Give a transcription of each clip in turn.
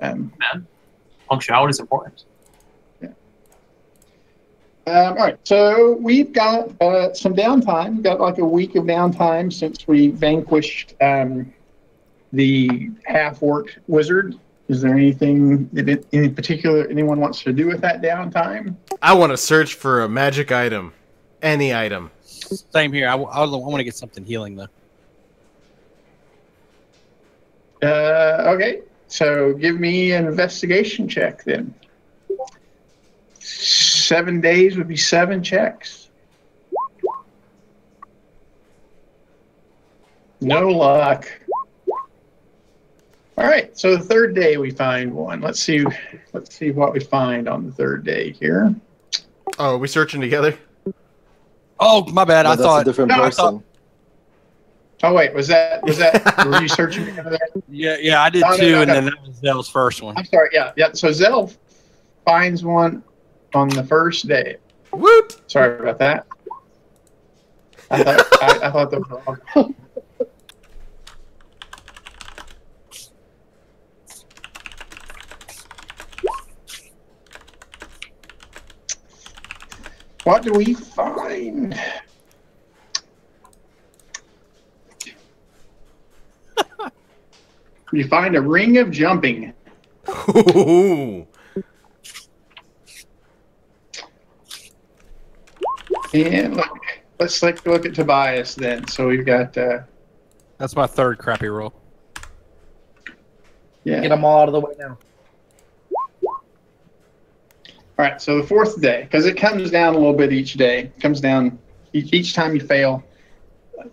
Man, punctuality is important. Yeah. All right, so we've got some downtime. We've got like a week of downtime since we vanquished the half-orc wizard. Is there anything in particular anyone wants to do with that downtime? I want to search for a magic item. Any item. Same here. I want to get something healing, though. Okay, so give me an investigation check then. 7 days would be 7 checks. No luck. All right, so the third day we find one. Let's see what we find on the third day here. Oh, are we searching together? Oh, my bad. No, I thought a different person. Oh wait, was that were you searching together? Yeah, I did too, and then that was Zell's first one. I'm sorry, yeah. So Zell finds one on the first day. Woot! Sorry about that. I thought that was wrong. What do we find? You find a ring of jumping. Ooh. And let's take a look at Tobias then. So we've got. That's my third crappy roll. Yeah. Get them all out of the way now. All right, so the fourth day, because it comes down a little bit each day. It comes down each time you fail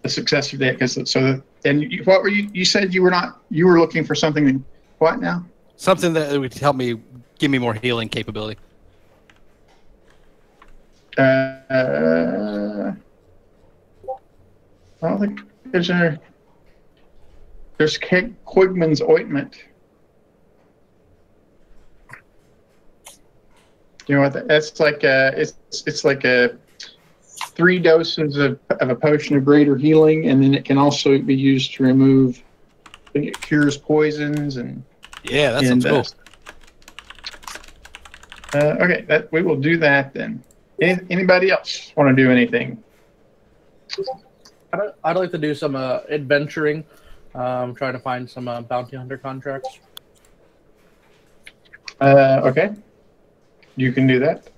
the successive day. What were you said you were looking for something. What now? Something that would help me give me more healing capability. I don't think there's Quigman's ointment. You know what? That's like it's like 3 doses of a potion of greater healing, and then it can also be used to remove. I think it cures poisons and. Yeah, that sounds cool. Okay, we will do that then. Anybody else want to do anything? I'd like to do some adventuring, trying to find some bounty hunter contracts. Okay. You can do that.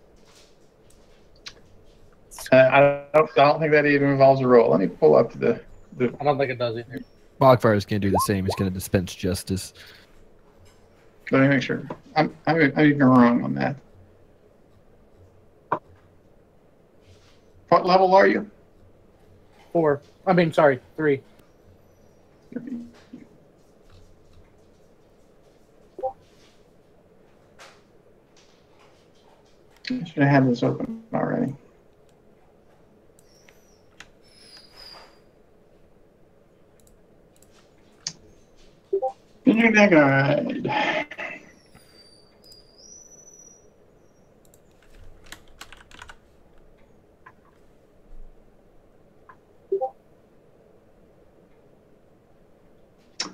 I don't think that even involves a roll. Let me pull up the. I don't think it does either. Bogfire is going to do the same. He's going to dispense justice. Let me make sure. I'm even wrong on that. What level are you? 4. I mean, sorry, 3. I should have had this open already. Dimgaard.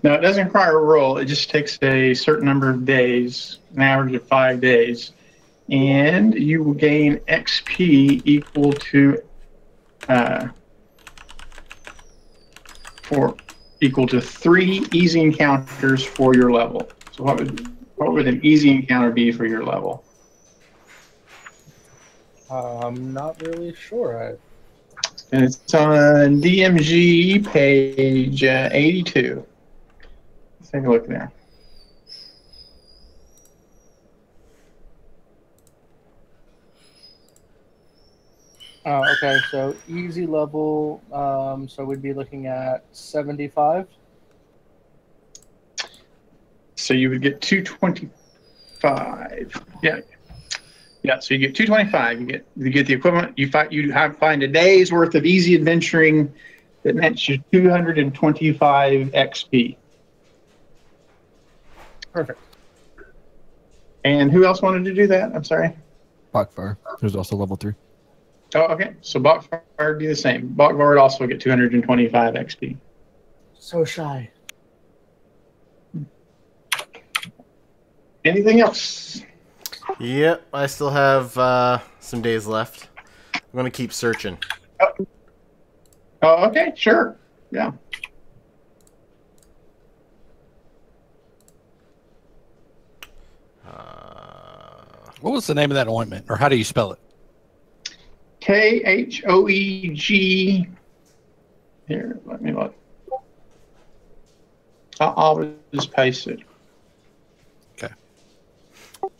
No, it doesn't require a roll. It just takes a certain number of days, an average of 5 days. And you will gain XP equal to 3 easy encounters for your level. So what would an easy encounter be for your level? I'm not really sure. And it's on DMG page 82. Let's take a look there. Okay, so easy level, so we'd be looking at 75. So you would get 225. Yeah. So you get 225. You get the equivalent. You find a day's worth of easy adventuring that nets you 225 XP. Perfect. And who else wanted to do that? I'm sorry. Bogfire, who's also level 3. Oh, okay. So Bogfire would do the same. Bogfire would also get 225 XP. So shy. Anything else? Yep, I still have some days left. I'm gonna keep searching. Oh, okay, sure. Yeah. What was the name of that ointment, or how do you spell it? Khoeg. Here, let me look. I'll just paste it. Okay.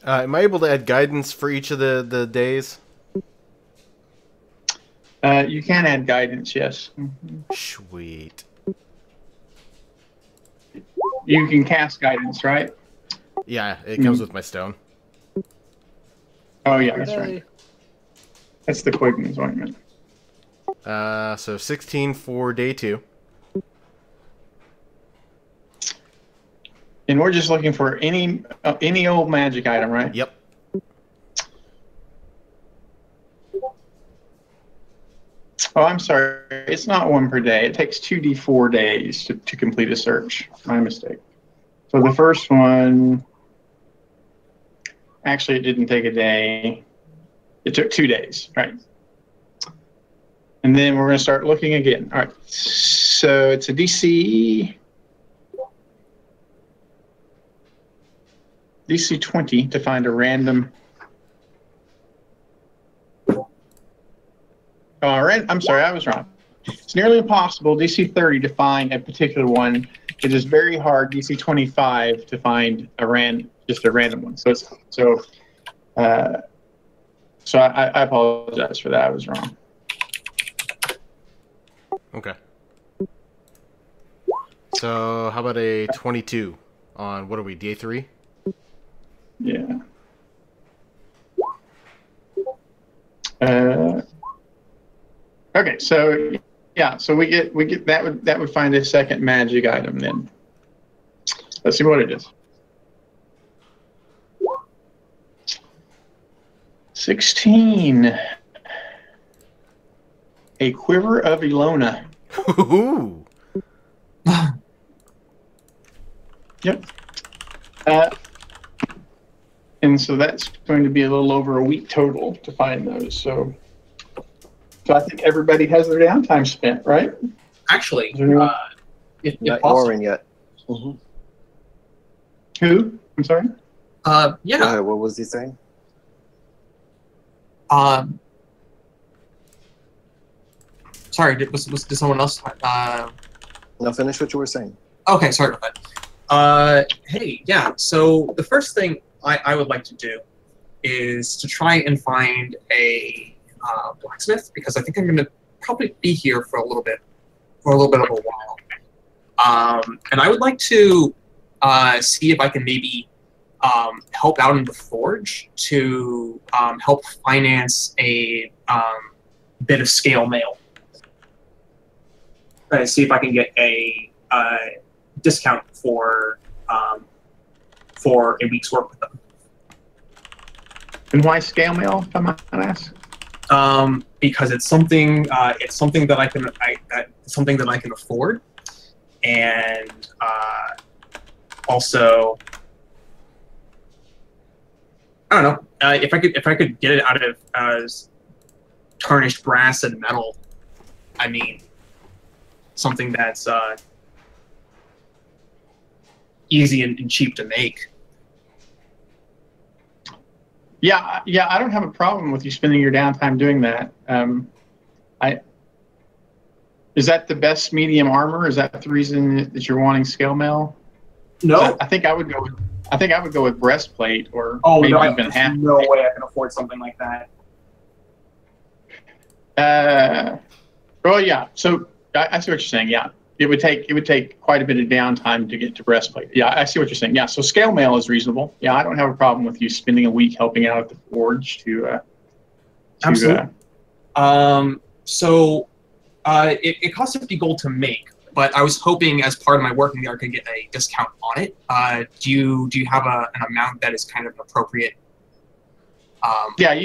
Am I able to add guidance for each of the days? You can add guidance, yes. Sweet. You can cast guidance, right? Yeah, it comes with my stone. Oh, yeah, that's right. That's the Quigman's ointment. So 16 for day 2. And we're just looking for any old magic item, right? Yep. Oh, I'm sorry. It's not 1 per day. It takes 2d4 days to complete a search. My mistake. So the first one, actually, it didn't take a day. It took 2 days, right? And then we're going to start looking again. All right. So it's a DC 20 to find a random. Oh, I'm sorry, I was wrong. It's nearly impossible, DC 30, to find a particular one. It is very hard, DC 25, to find just a random one. So I apologize for that. I was wrong. Okay. So how about a 22 on, what are we, day 3? Yeah. Okay, so yeah, so we get that would find a second magic item then. Let's see what it is. 16. A quiver of Ilona. Ooh. Yep. And so that's going to be a little over a week total to find those. So I think everybody has their downtime spent, right? Actually, if Not possible. Warren yet. Mm-hmm. Who? I'm sorry? Yeah. What was he saying? Sorry, did someone else? No, finish what you were saying. Okay, sorry about that. Hey, yeah, so the first thing I would like to do is to try and find a blacksmith, because I think I'm going to probably be here for a little bit of a while. And I would like to see if I can maybe help out in the forge to help finance a bit of scale mail. See if I can get a discount for a week's work with them. And why scale mail, if I might ask? Because it's something that I can afford, and also I don't know if I could get it out of tarnished brass and metal. I mean, something that's easy and cheap to make. Yeah, I don't have a problem with you spending your downtime doing that. Is that the best medium armor? Is that the reason that you're wanting scale mail? No, I think I would go with breastplate, or maybe no, even half. no way I can afford something like that. Well, yeah. So I see what you're saying. Yeah, it would take quite a bit of downtime to get to breastplate. Yeah, I see what you're saying. Yeah, so scale mail is reasonable. Yeah, I don't have a problem with you spending a week helping out at the forge to Absolutely. It costs 50 gold to make, but I was hoping as part of my working there I could get a discount on it. Do you have an amount that is kind of appropriate? Yeah,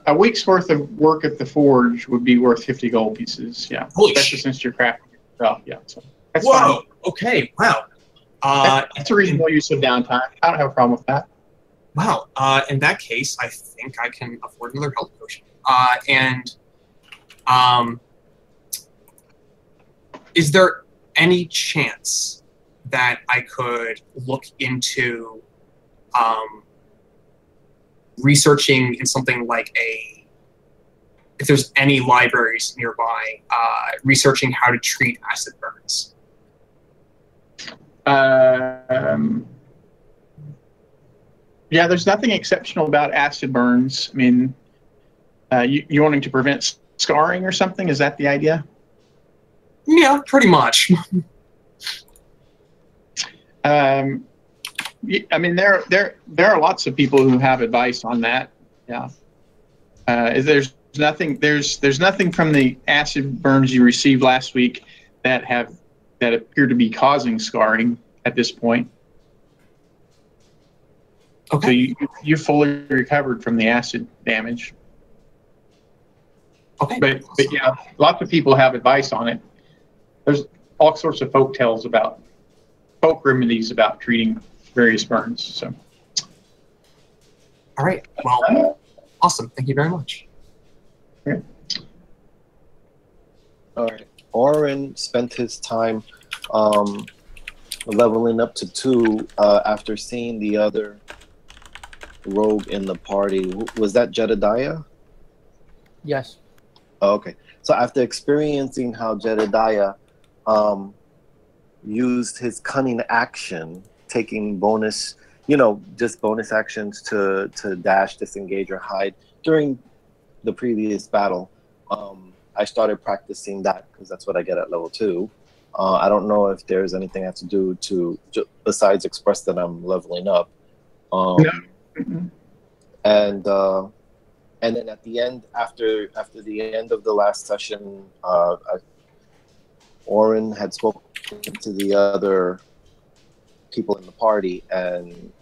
a week's worth of work at the forge would be worth 50 gold pieces. Yeah, Holy especially shit. since you're crafting it yourself. Yeah, so that's Whoa. fine. Okay. Wow. That's a reasonable use of downtime. I don't have a problem with that. Wow. In that case, I think I can afford another health potion. Is there any chance that I could look into researching in something like if there's any libraries nearby, researching how to treat acid burns? Yeah, there's nothing exceptional about acid burns. I mean, you wanting to prevent scarring or something? Is that the idea? Yeah, pretty much. I mean, there are lots of people who have advice on that. Yeah. There's nothing from the acid burns you received last week that appear to be causing scarring at this point. Okay. So you fully recovered from the acid damage. Okay. But yeah, lots of people have advice on it. There's all sorts of folk remedies about treating various burns. So. All right. Well, awesome. Thank you very much. Okay. All right. Oren spent his time leveling up to 2 after seeing the other rogue in the party. Was that Jedediah? Yes. Oh, okay. So after experiencing how Jedediah used his cunning action, taking bonus, just bonus actions to dash, disengage, or hide during the previous battle, I started practicing that because that's what I get at level 2. I don't know if there's anything I have to do besides express that I'm leveling up. No. And then at the end, after the end of the last session, Oren had spoken to the other people in the party, and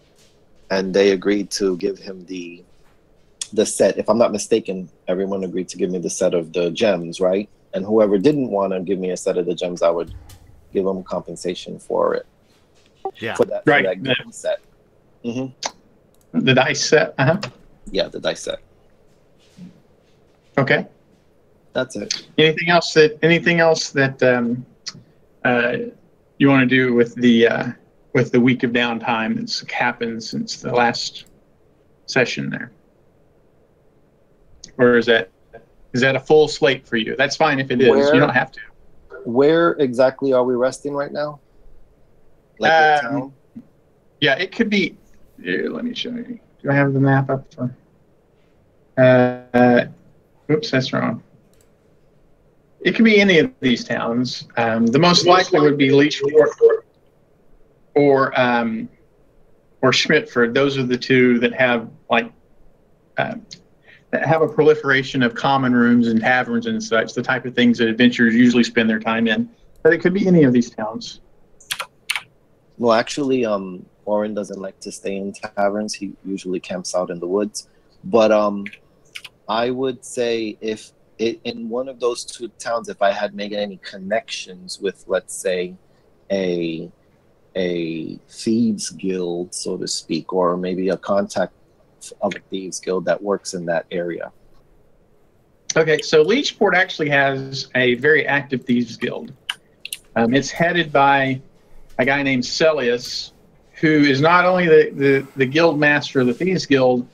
they agreed to give him the set. If I'm not mistaken, everyone agreed to give me the set of the gems, right? And whoever didn't want to give me a set of the gems, I would give them compensation for it. Yeah. For that game set. Mm-hmm. The dice set. Yeah, the dice set. Okay. That's it. Anything else that you want to do with the week of downtime that's happened since the last session there? Or is that a full slate for you? That's fine if it is. You don't have to. Where exactly are we resting right now? Like the town? Yeah, it could be. Here, let me show you. Do I have the map up for? Oops, that's wrong. It could be any of these towns. The most likely would be Leechport or Schmidtford. Those are the two that have that have a proliferation of common rooms and taverns and such, the type of things that adventurers usually spend their time in. But it could be any of these towns. Well, actually, Oren doesn't like to stay in taverns. He usually camps out in the woods. But I would say in one of those 2 towns, if I had made any connections with, let's say, a thieves guild, so to speak, or maybe a contact of a thieves guild that works in that area. Okay, so Leechport actually has a very active thieves guild. It's headed by a guy named Celius, who is not only the guild master of the thieves guild,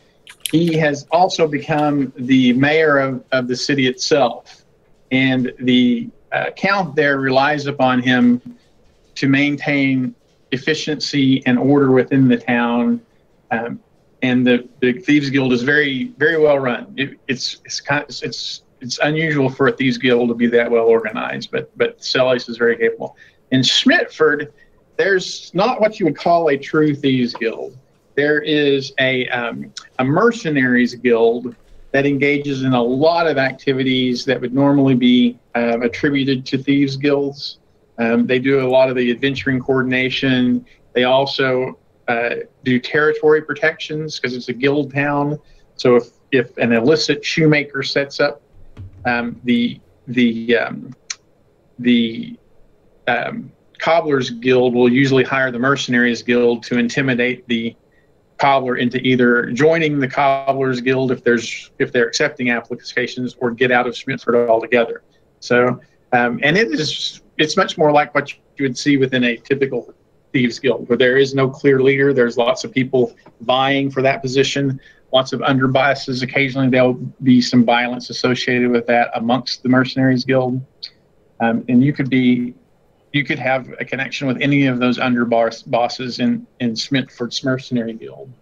he has also become the mayor of the city itself. And the count there relies upon him to maintain efficiency and order within the town. And the Thieves Guild is very, very well run. It's unusual for a Thieves Guild to be that well organized, but Celius is very capable. In Schmidtford, there's not what you would call a true Thieves Guild. There is a mercenaries guild that engages in a lot of activities that would normally be attributed to thieves guilds. They do a lot of the adventuring coordination. They also do territory protections because it's a guild town. So if an illicit shoemaker sets up the Cobbler's Guild will usually hire the Mercenaries Guild to intimidate the cobbler into either joining the Cobbler's Guild if they're accepting applications, or get out of Smithford altogether. So, and it's much more like what you would see within a typical Thieves Guild, where there is no clear leader. There's lots of people vying for that position, lots of underbosses. Occasionally there'll be some violence associated with that amongst the Mercenaries Guild. And you could have a connection with any of those underbosses in Smithford's Mercenary Guild.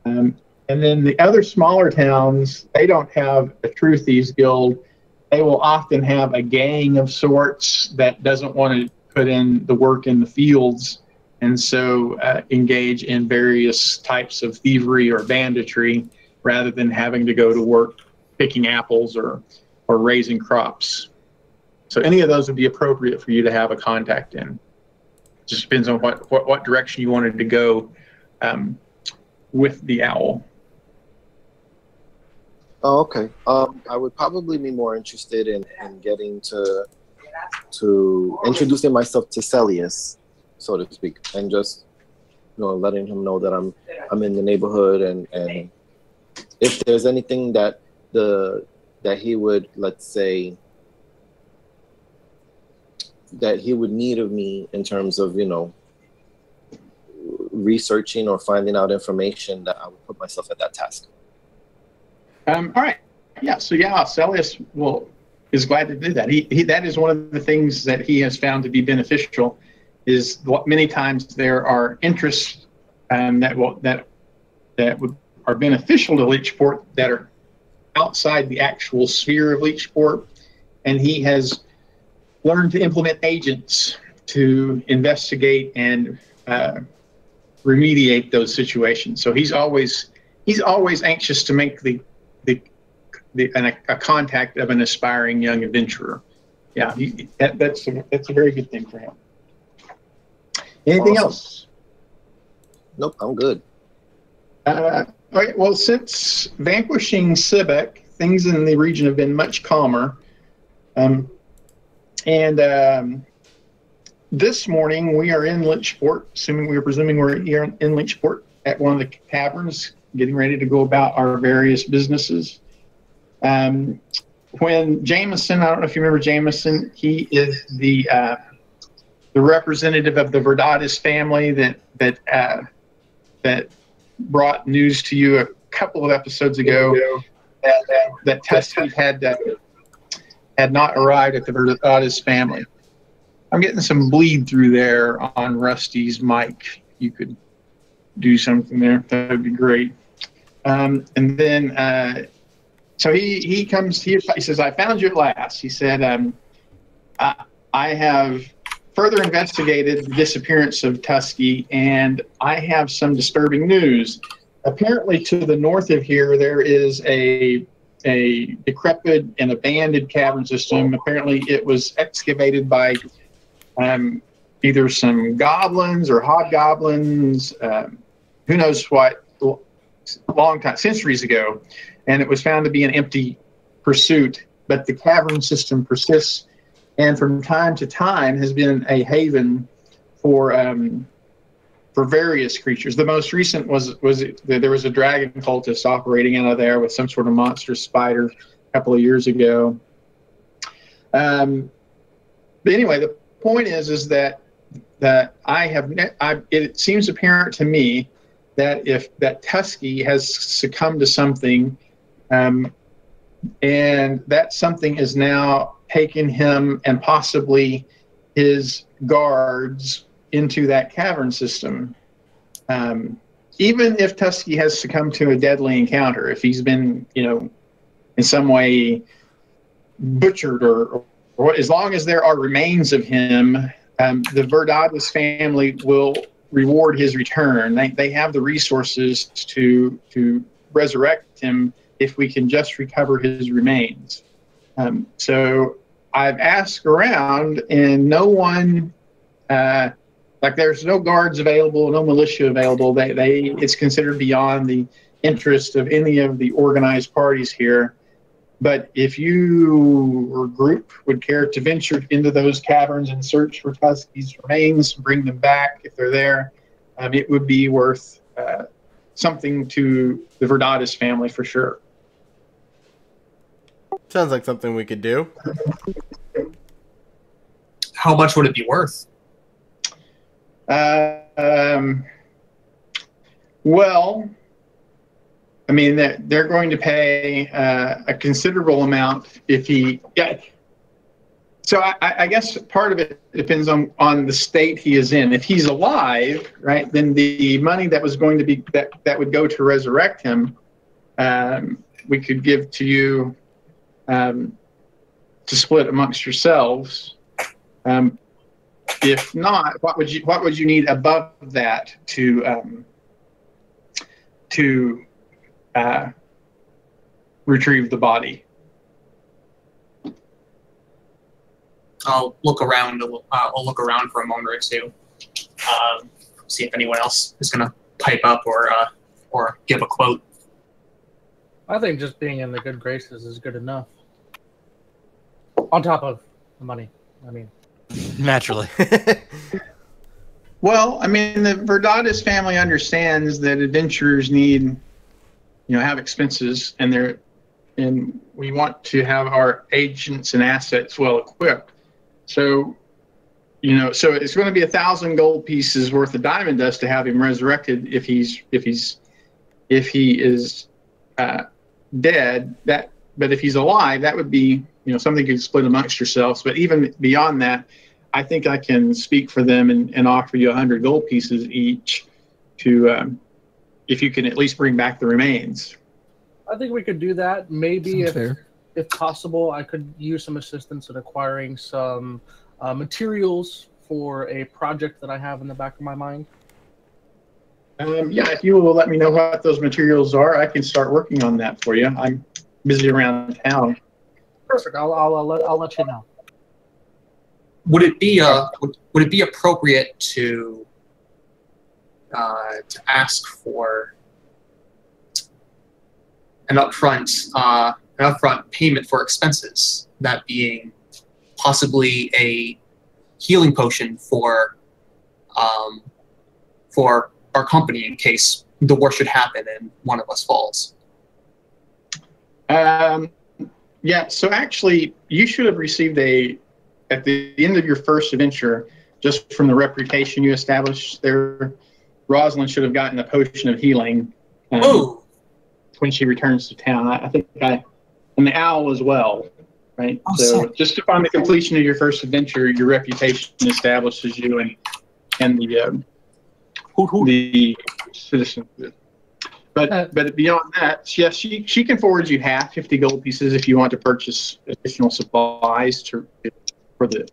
And then the other smaller towns, they don't have a true Thieves Guild. They will often have a gang of sorts that doesn't want to put in the work in the fields, and so engage in various types of thievery or banditry rather than having to go to work picking apples or raising crops. So any of those would be appropriate for you to have a contact in. Just depends on what direction you wanted to go with the owl. Oh, okay. I would probably be more interested in getting to introducing myself to Celius, so to speak, and just letting him know that I'm in the neighborhood, and if there's anything that he would, let's say, that he would need of me in terms of researching or finding out information, that I would put myself at that task. All right. Yeah. So Celius is glad to do that. He that is one of the things that he has found to be beneficial. Is what many times there are interests that are beneficial to Leechport that are outside the actual sphere of Leechport, and he has learned to implement agents to investigate and remediate those situations. So he's always anxious to make a contact of an aspiring young adventurer. Yeah, that's a very good thing for him. Anything else? Nope, I'm good. Okay, well, since vanquishing Sibek, things in the region have been much calmer. This morning we are in Leechport, presuming we're here in Leechport at one of the taverns, getting ready to go about our various businesses. When Jameson, I don't know if you remember Jameson, he is the representative of the Verdatis family that brought news to you a couple of episode ago that Tusky had not arrived at the Verdatis family. I'm getting some bleed through there on Rusty's mic. You could do something there. That would be great. And then, so he comes here. He says, "I found you at last." He said, "I have further investigated the disappearance of Tusky, and I have some disturbing news. Apparently, to the north of here, there is a decrepit and abandoned cavern system. Apparently, it was excavated by either some goblins or hobgoblins, who knows what, long time, centuries ago, and it was found to be an empty pursuit. But the cavern system persists, and from time to time has been a haven for various creatures. The most recent was there was a dragon cultist operating out of there with some sort of monster spider a couple of years ago. But anyway, the point is that it seems apparent to me that Tusky has succumbed to something, and that something is now taken him and possibly his guards into that cavern system. Even if Tusky has succumbed to a deadly encounter, if he's been, in some way butchered or as long as there are remains of him, the Verdatis family will reward his return. They have the resources to resurrect him if we can just recover his remains. So I've asked around, and no one, there's no guards available, no militia available. It's considered beyond the interest of any of the organized parties here. But if you or group would care to venture into those caverns and search for Tuskie's remains, bring them back if they're there, it would be worth something to the Verdatis family for sure. Sounds like something we could do. How much would it be worth? Well, I mean, they're going to pay a considerable amount if he. Yeah. So I guess part of it depends on the state he is in. If he's alive, right, then the money that was going to be that would go to resurrect him, we could give to you to split amongst yourselves. If not, what would you need above that to retrieve the body? I'll look around. I'll look around for a moment or two. See if anyone else is going to pipe up or give a quote. I think just being in the good graces is good enough. On top of the money, I mean. Naturally. Well, I mean, the Verdatis family understands that adventurers need, have expenses, and we want to have our agents and assets well equipped. So, so it's going to be 1,000 gold pieces worth of diamond dust to have him resurrected if he is dead. But if he's alive, that would be something you could split amongst yourselves. But even beyond that, I think I can speak for them and offer you 100 gold pieces each to if you can at least bring back the remains. I think we could do that. Maybe Sounds if possible, I could use some assistance in acquiring some materials for a project that I have in the back of my mind. Yeah, if you will let me know what those materials are, I can start working on that for you. I'm busy around town. Perfect. I'll let you know. Would it be appropriate to ask for an upfront payment for expenses, that being possibly a healing potion for our company in case the war should happen and one of us falls? Yeah, so actually, you should have received at the end of your first adventure, just from the reputation you established there, Rosalind should have gotten a potion of healing when she returns to town. I think and the owl as well, right? Oh, so sick. just upon the completion of your first adventure, your reputation establishes you and the citizen. But beyond that, yes, she can forward you 50 gold pieces if you want to purchase additional supplies for the.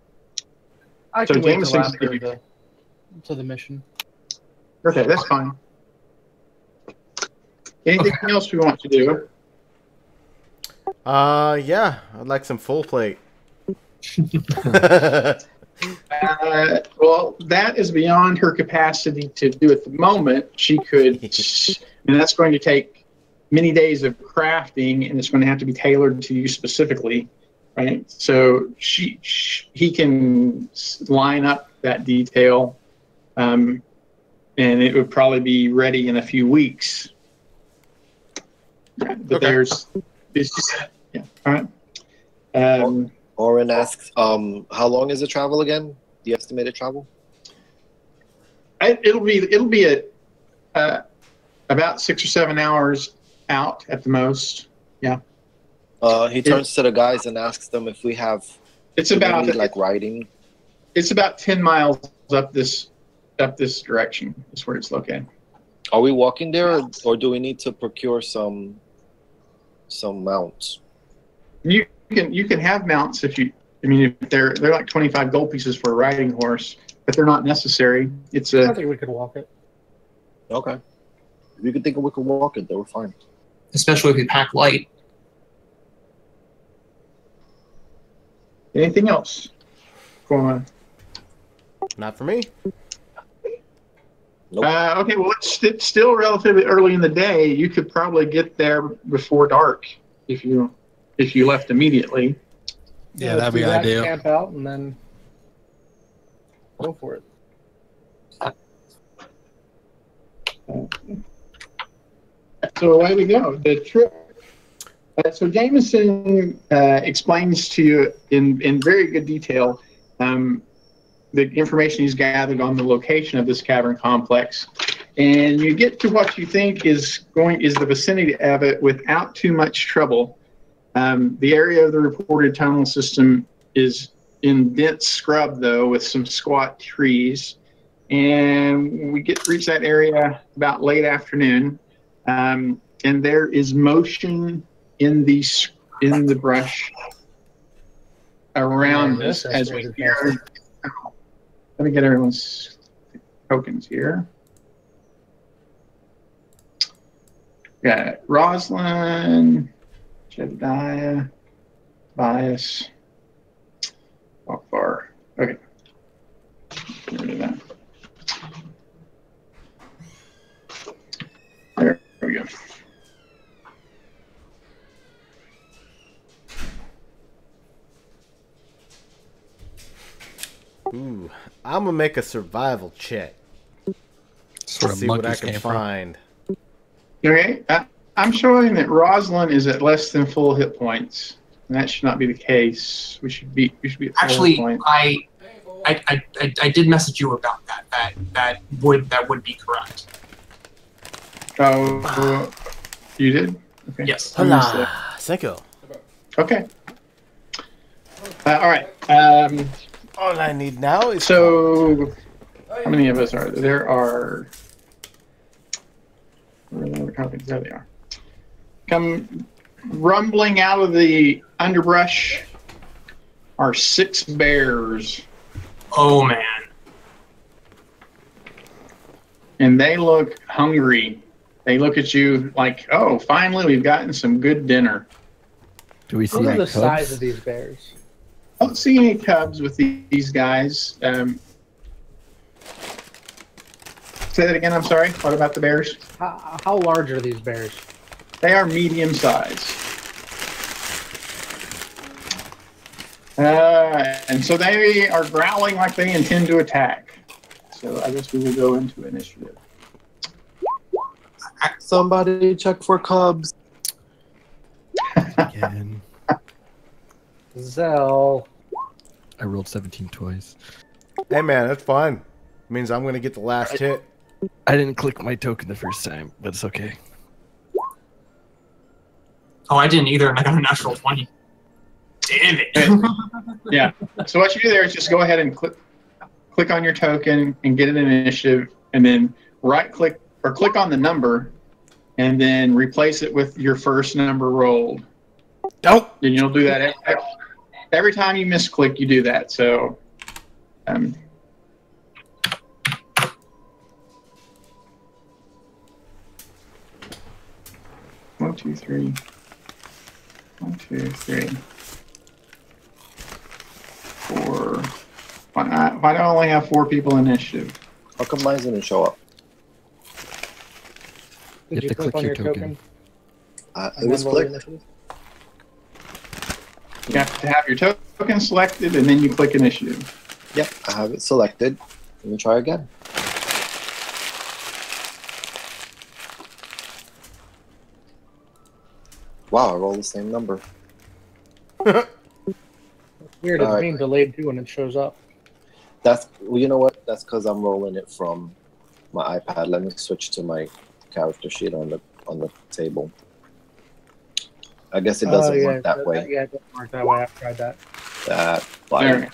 I So can wait Jameson till can give after to the mission. Okay, that's fine. Anything else we want to do? Yeah, I'd like some full plate. Well, that is beyond her capacity to do at the moment. She could, and that's going to take many days of crafting, and it's going to have to be tailored to you specifically, right? So he can line up that detail, and it would probably be ready in a few weeks. But it's just, yeah, all right. Oren asks, how long is the travel again? The estimated travel? It'll be about 6 or 7 hours out at the most. Yeah. He turns to the guys and asks them if we have. It's about like riding. It's about 10 miles up this direction. Is where it's located. Are we walking there, or do we need to procure some mounts? You can have mounts if they're like 25 gold pieces for a riding horse, but they're not necessary. I think we could walk it. Okay. If you could think we could walk it, then we're fine. Especially if we pack light. Anything else? Not for me. Nope. Okay, well, it's still relatively early in the day. You could probably get there before dark if you if you left immediately. Yeah, let's that'd be do that, ideal. Camp out and then go for it. So away we go. The trip. So Jameson explains to you in very good detail the information he's gathered on the location of this cavern complex, and you get to what you think is the vicinity of it without too much trouble. The area of the reported tunnel system is in dense scrub, though, with some squat trees, and we reach that area about late afternoon, and there is motion in the brush around us as we hear. Let me get everyone's tokens here. Got Roslyn, Jedediah, Bias, Walkbar. Okay. Get rid of that. There we go. Ooh, I'm gonna make a survival check. Sort of See what I monkeys can came from. find. Okay. I'm showing that Roslyn is at less than full hit points, and that should not be the case. We should be at full hit Actually, points. I did message you about that. That would be correct. Oh, you did? Okay. Yes. Hola, thank you. Okay. All right. All I need now is So, how many of us are there? There are. Where are the other copies? There they are. Come rumbling out of the underbrush are 6 bears, Oh man. and they look hungry. They look at you like, "Oh, finally, we've gotten some good dinner." Do we see What are any the cubs? size of these bears? I don't see any cubs with these guys. Say that again. I'm sorry. What about the bears? How large are these bears? They are medium size. And so they are growling like they intend to attack. So I guess we will go into initiative. Somebody check for cubs. Again. Zell. I rolled 17 twice. Hey man, that's fine. It means I'm gonna get the last hit. I didn't click my token the first time, but it's okay. Oh, I didn't either, and I got a natural 20. Damn it. Yeah. So what you do there is just go ahead and click on your token and get an initiative, and then right click or click on the number, and then replace it with your first number rolled. Nope. And you'll do that every time you misclick. You do that. So. 1, 2, 3. 1, 2, 3. 4. Why do I only have 4 people in initiative? How come mine didn't show up? Did You you have to click click on your your token. token? It was And then roll clicked. initiative? You have to have your token selected, and then you click initiative. Yep, I have it selected. Let me try again. Wow, I rolled the same number. Weird, it's Alright. being delayed too when it shows up. Well, you know what? That's because I'm rolling it from my iPad. Let me switch to my character sheet on the table. I guess it doesn't work that way. Yeah, it doesn't work that way. I've tried that. That There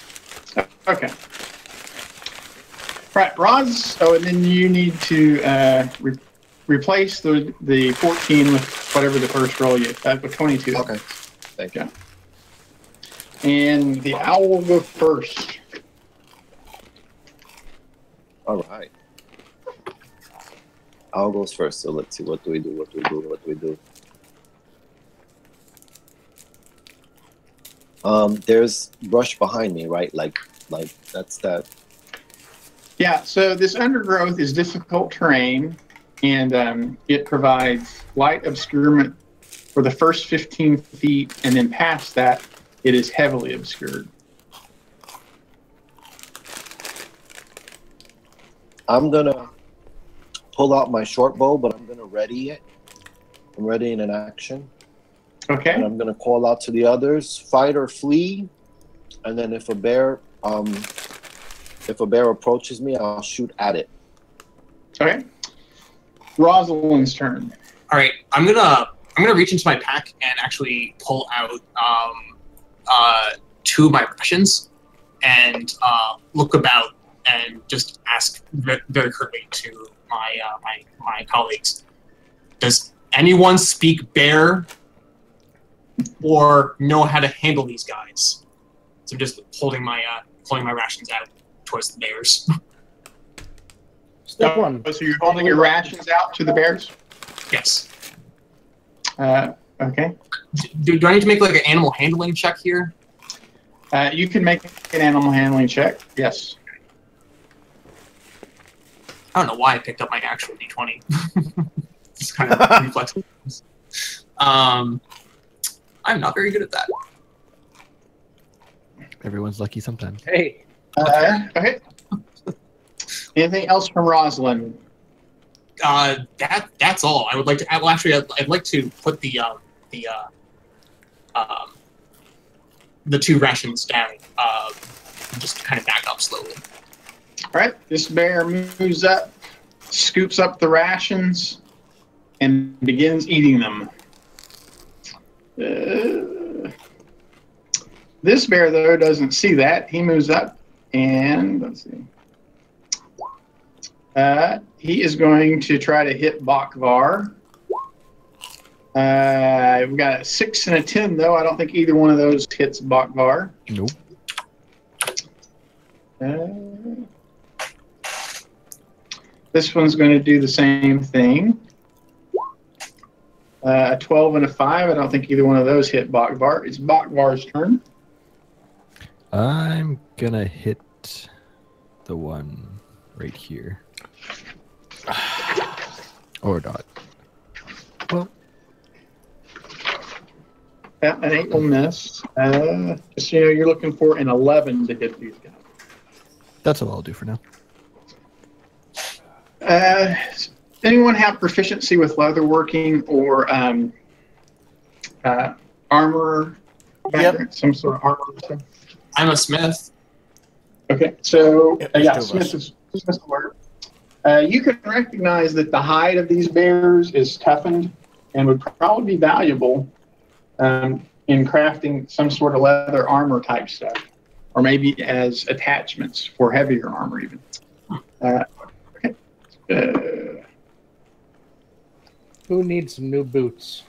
we go. Okay. Right, Roz. Oh, and then you need to replace the 14 with whatever the first roll you with 22. Okay. Thank you. And the owl will go first. All right. Owl goes first. So let's see. What do we do? What do we do? What do we do? There's brush behind me, right? Like that's that. Yeah, so this undergrowth is difficult terrain, and it provides light obscurement for the first 15 feet, and then past that, it is heavily obscured. I'm gonna pull out my short bow, but I'm gonna ready it. I'm readying an action. Okay. And I'm gonna call out to the others, fight or flee. And then if a bear approaches me, I'll shoot at it. Okay. Rosalind's turn. All right, I'm gonna reach into my pack and actually pull out 2 of my rations and look about and just ask very curtly to my colleagues: does anyone speak bear or know how to handle these guys? So I'm just holding my rations out towards the bears. Step 1. So you're holding your rations out to the bears? Yes. Okay. Do I need to make like an animal handling check here? You can make an animal handling check. Yes. I don't know why I picked up my actual D20. It's kind of reflexive. I'm not very good at that. Everyone's lucky sometimes. Hey. Okay. Anything else from Rosalind? That's all. I would like to. Well, actually, I'd like to put the 2 rations down. Just kind of back up slowly. All right. This bear moves up, scoops up the rations, and begins eating them. This bear, though, doesn't see that. He moves up and, let's see. He is going to try to hit Bakvar. We've got a 6 and a 10, though. I don't think either one of those hits Bakvar. Nope. This one's going to do the same thing. A 12 and a 5. I don't think either one of those hit Bakvar. It's Bakvar's turn. I'm gonna hit the one right here. Or not. Well, Yeah, an 8 will miss. Just so you know, you're looking for an 11 to hit these guys. that's all I'll do for now. Anyone have proficiency with leatherworking or armor? Yep. Some sort of armor. I'm a smith. Okay, so Yep, there's yeah, 2 of Smith us. is the word. You can recognize that the hide of these bears is toughened and would probably be valuable in crafting some sort of leather armor type stuff, or maybe as attachments for heavier armor even. Okay. Who needs some new boots?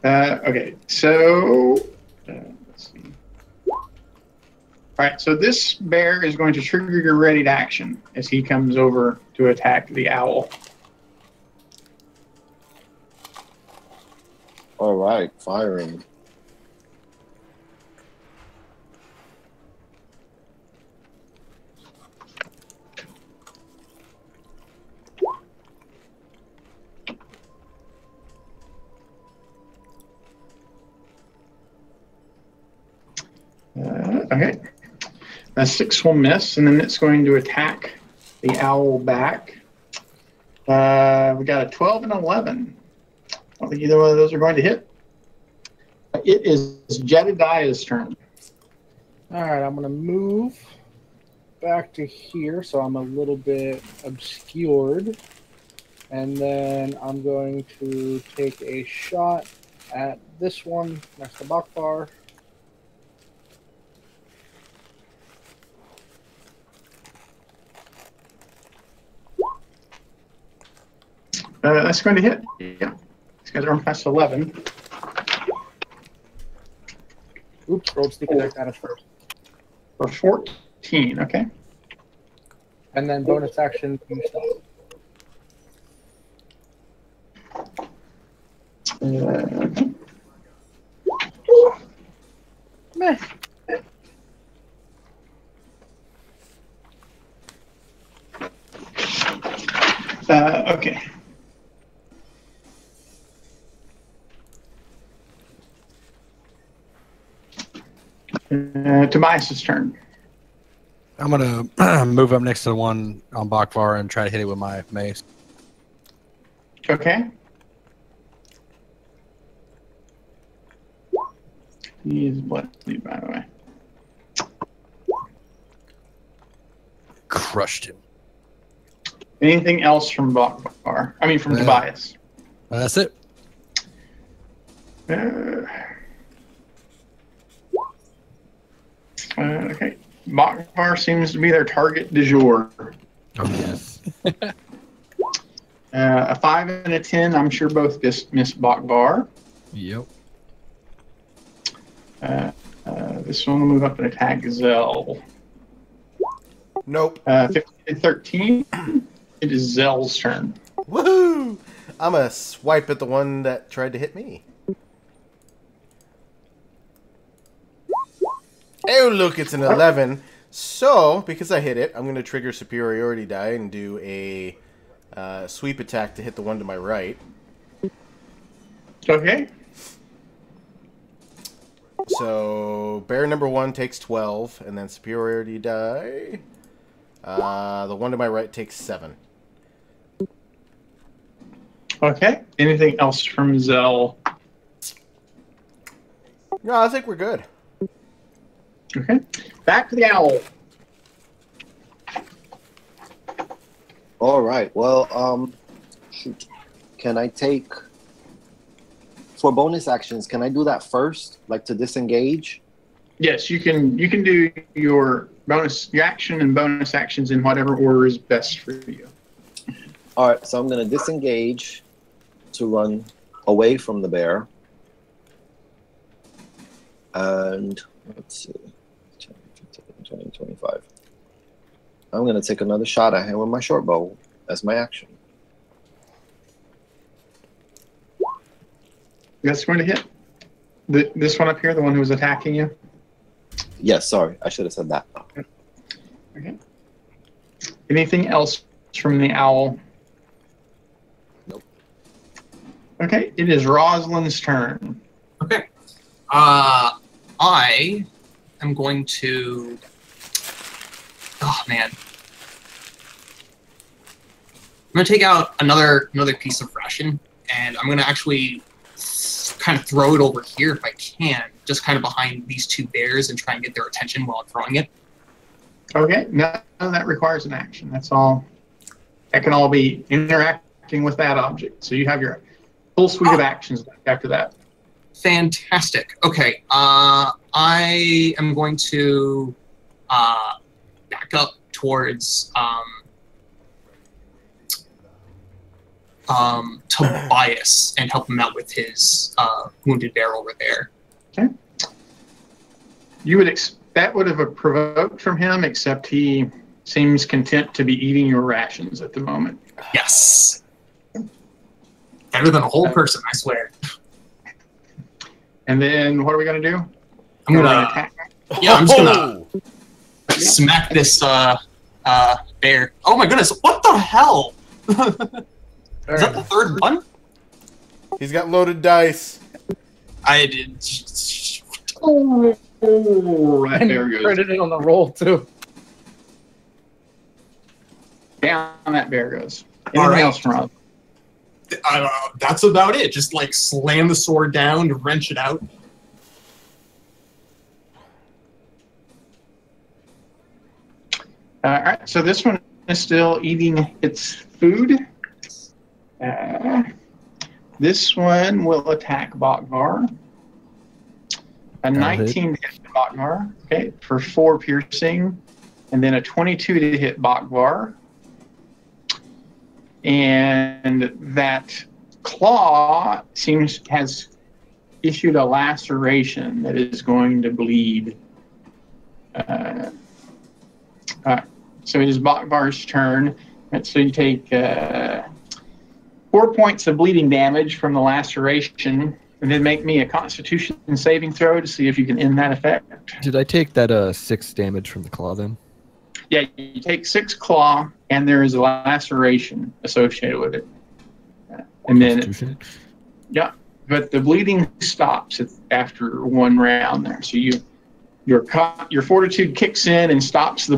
Okay, so let's see. All right, so this bear is going to trigger your readied action as he comes over to attack the owl. All right, firing. Okay, a 6 will miss, and then it's going to attack the owl back. We got a 12 and 11. I don't think either one of those are going to hit. It is Jedediah's turn. All right, I'm going to move back to here so I'm a little bit obscured. And then I'm going to take a shot at this one next to Bakbar. That's going to hit. Yeah. These guys are on past 11. Oops, rolled sneak attack at us first. For 14, okay. And then bonus action, finish off. Meh. Okay. Tobias's turn. I'm gonna move up next to the one on Bakvar and try to hit it with my mace. Okay. He is bloody, by the way. Crushed him. Anything else from Bakvar? I mean, from Tobias. That's it. Okay. Bakvar seems to be their target du jour. Oh, yes. A 5 and a 10, I'm sure both miss Bakvar. Yep. This one will move up and attack Zell. Nope. 15 and 13. It is Zell's turn. Woohoo! I'm gonna swipe at the one that tried to hit me. Oh, look, it's an 11. So, because I hit it, I'm gonna trigger superiority die and do a sweep attack to hit the one to my right. Okay. So, bear number 1 takes 12, and then superiority die. The one to my right takes 7. Okay. Anything else from Zell? No, I think we're good. Okay. Back to the owl. All right. Well, shoot. Can I take for bonus actions? Can I do that first, like to disengage? Yes, you can. You can do your action and bonus actions in whatever order is best for you. All right. So I'm gonna disengage to run away from the bear, and let's see, 10, 15, 20, 25. I'm gonna take another shot at him with my short bow as my action. That's going to hit. This one up here, the one who was attacking you. Yes, sorry, I should have said that. Okay. Anything else from the owl? Nope. Okay, it is Rosalind's turn. Okay. I am going to. Oh man. I'm gonna take out another piece of ration, and I'm gonna actually kind of throw it over here if I can, just kind of behind these two bears, and try and get their attention while I'm throwing it. Okay, none of that requires an action. That's all. That can all be interacting with that object. So you have your full suite of actions after that. Fantastic. Okay. I am going to back up towards Tobias and help him out with his wounded bear over there. Okay. You would that would have provoked from him, except he seems content to be eating your rations at the moment. Yes. Better than a whole person, I swear. And then what are we going to do? I'm gonna attack. Yeah, I'm just gonna smack this bear. Oh my goodness! What the hell? Is that the third one? He's got loaded dice. I did. Oh, that bear goes Credited on the roll too. down. That bear goes. All Anything right. else from Rob? That's about it. Just like slam the sword down to wrench it out. All right. So this one is still eating its food. This one will attack Bakvar. A 19 to hit Bakvar, okay, for 4 piercing, and then a 22 to hit Bakvar. And that claw has issued a laceration that is going to bleed. So it is Bakvar's turn. And so you take 4 points of bleeding damage from the laceration, and then make me a Constitution saving throw to see if you can end that effect. Did I take that 6 damage from the claw then? Yeah, you take 6 claw, and there is a laceration associated with it. And then, yeah, but the bleeding stops after 1 round there. So you your fortitude kicks in and stops the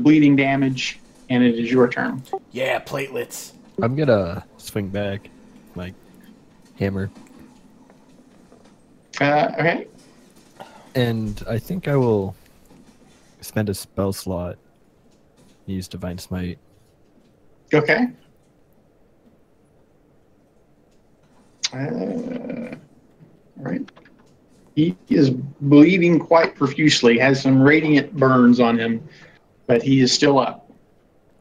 bleeding damage, and it is your turn. Yeah, platelets. I'm gonna swing back, like hammer, Okay. and I think I will spend a spell slot. Use Divine Smite. Okay. All right. He is bleeding quite profusely, has some radiant burns on him, but he is still up.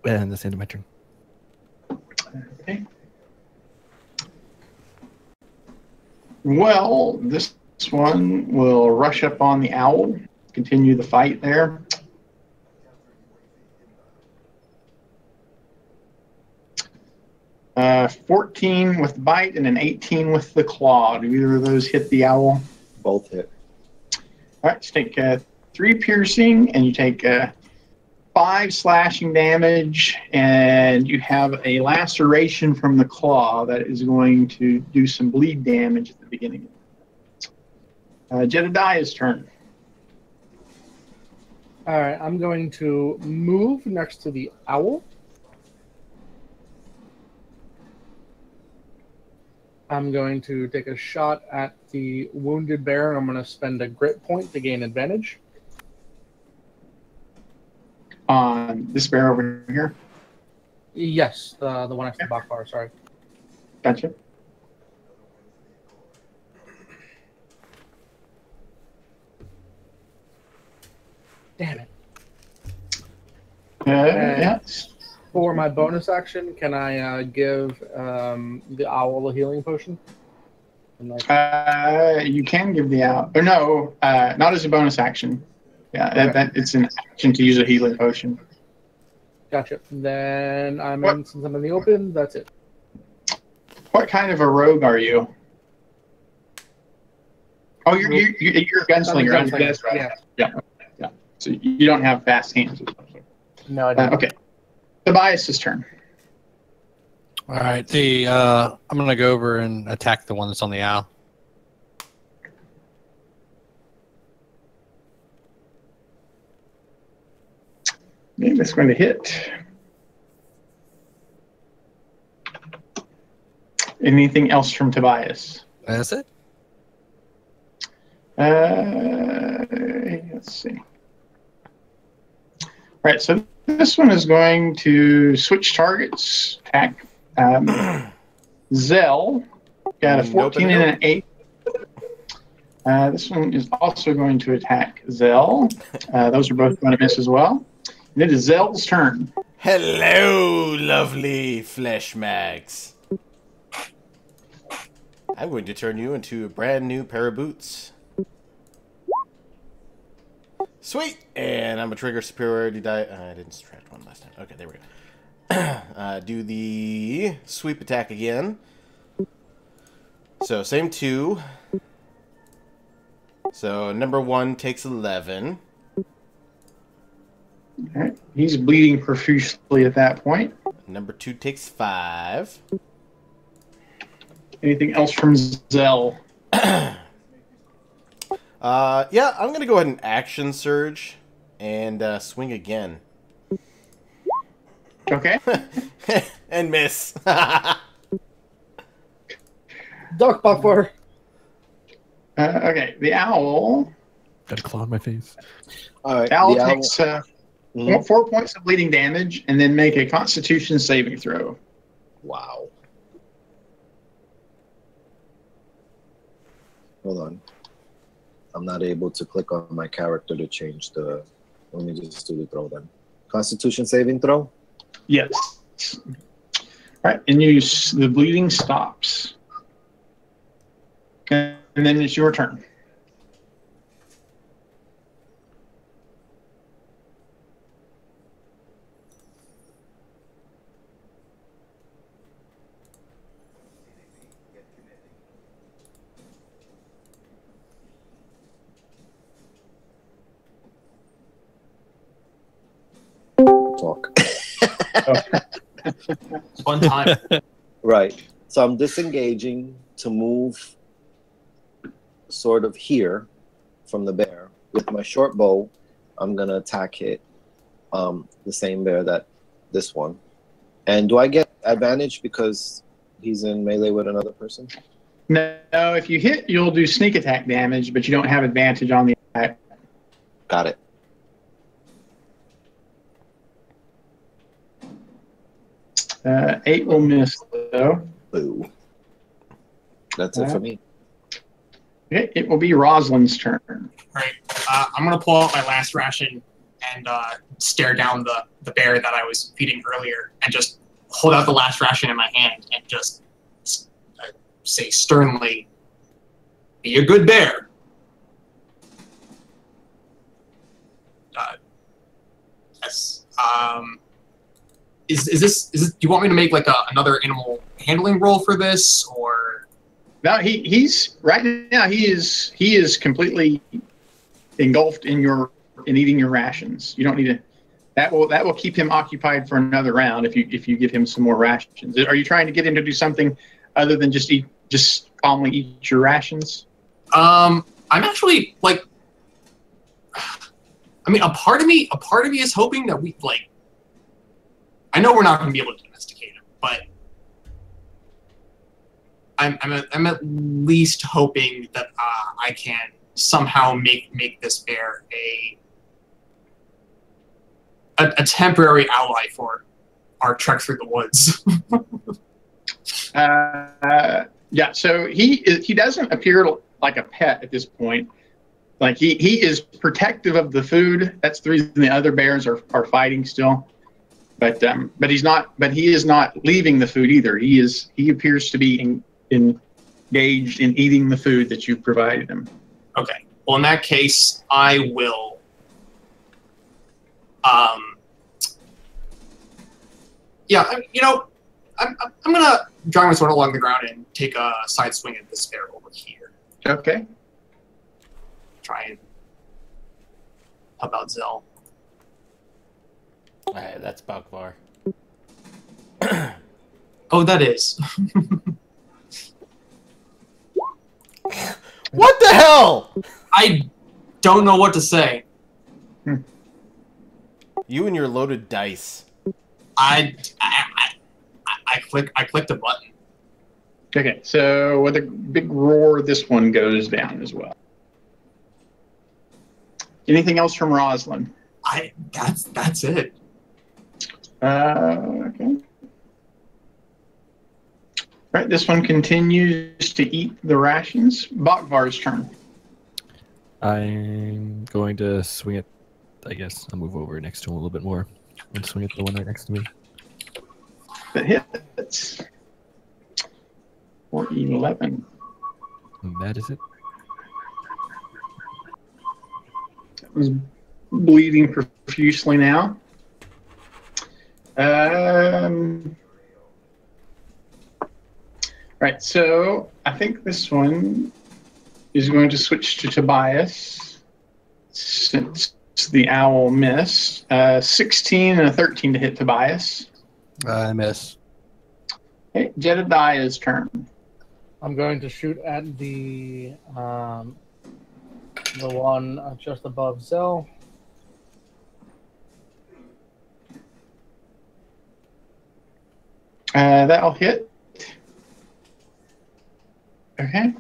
And that's the end of my turn. Okay. Well, this one will rush up on the owl, continue the fight there. Uh, 14 with the bite and an 18 with the claw. Do either of those hit the owl? Both hit. All right, so take 3 piercing, and you take 5 slashing damage, and you have a laceration from the claw that is going to do some bleed damage at the beginning. Jedediah's turn. All right, I'm going to move next to the owl. I'm going to take a shot at the wounded bear, and I'm going to spend a grit point to gain advantage. On this bear over here. Yes, the one next to the Bakbar, sorry. Gotcha. Damn it. Yes. For my bonus action, can I give the owl a healing potion? You can give the owl. Or no, not as a bonus action. Yeah, Okay. It's an action to use a healing potion. Gotcha. Then since I'm in the open, that's it. What kind of a rogue are you? Oh, you're a gunslinger. I'm a gunslinger, That's right. yeah. Yeah. So you don't have fast hands. No, I don't. Okay. Tobias's turn. All right. I'm gonna go over and attack the one that's on the owl. Maybe it's going to hit. Anything else from Tobias? That's it. Let's see. All right, so this one is going to switch targets. Attack Zell. Got a 14 and an 8. This one is also going to attack Zell. Those are both going to miss as well. And it is Zell's turn. Hello, lovely flesh mags. I'm going to turn you into a brand new pair of boots. Sweet! And I'm a trigger superiority die. I didn't subtract one last time. Okay, there we go. Do the sweep attack again. So, same 2. So, number 1 takes 11. All right. He's bleeding profusely at that point. Number 2 takes 5. Anything else from Zell? Yeah, I'm going to go ahead and action surge and swing again. Okay. And miss. Duck Bakbar. Okay, the owl. Got a claw in my face. All right. The owl the takes 4 points of bleeding damage and then make a Constitution saving throw. Wow. Hold on. I'm not able to click on my character to change the... Let me just do the throw then. Constitution saving throw? Yes. All right, and the bleeding stops. And then it's your turn. Talk. It's one time. Right. So I'm disengaging to move sort of here from the bear. with my short bow, I'm gonna attack it. The same bear that this one. And do I get advantage because he's in melee with another person? No, if you hit, you'll do sneak attack damage, but you don't have advantage on the attack. Got it. Eight will miss, though. Boo. That's it for me. Okay, it will be Rosalind's turn. Right. I'm gonna pull out my last ration and stare down the bear that I was feeding earlier, and just hold out the last ration in my hand and just say sternly, "Be a good bear." Yes. Is this? Do you want me to make like another animal handling roll for this, or? No, he's right now. He is completely engulfed in eating your rations. You don't need to. That will keep him occupied for another round if you give him some more rations. Are you trying to get him to do something other than just calmly eat your rations? I'm actually like. I mean, a part of me is hoping that we like. I know we're not going to be able to domesticate him, but I'm at least hoping that I can somehow make this bear a temporary ally for our trek through the woods. Yeah. So he doesn't appear like a pet at this point. Like he is protective of the food. That's the reason the other bears are fighting still. But he's not. But he is not leaving the food either. He appears to be engaged in eating the food that you've provided him. Okay. Well, in that case, I will. Yeah. I'm gonna drag my sword along the ground and take a side swing at this bear over here. Okay. Try and help out Zell. Alright, that's Bakvar. Oh, that is. What the hell? I don't know what to say. You and your loaded dice. I clicked a button. Okay. So with a big roar, this one goes down as well. Anything else from Rosalind? That's it. Okay. Right, this one continues to eat the rations. Bakvar's turn. I'm going to swing it. I guess I'll move over next to him a little bit more and swing at the one right next to me. That hits. For 11. And that is it. That was bleeding profusely now. Right, so I think this one is going to switch to Tobias since the owl missed. 16 and a 13 to hit Tobias. I miss. Okay, Jedediah's turn. I'm going to shoot at the one just above Zell. That'll hit. Okay.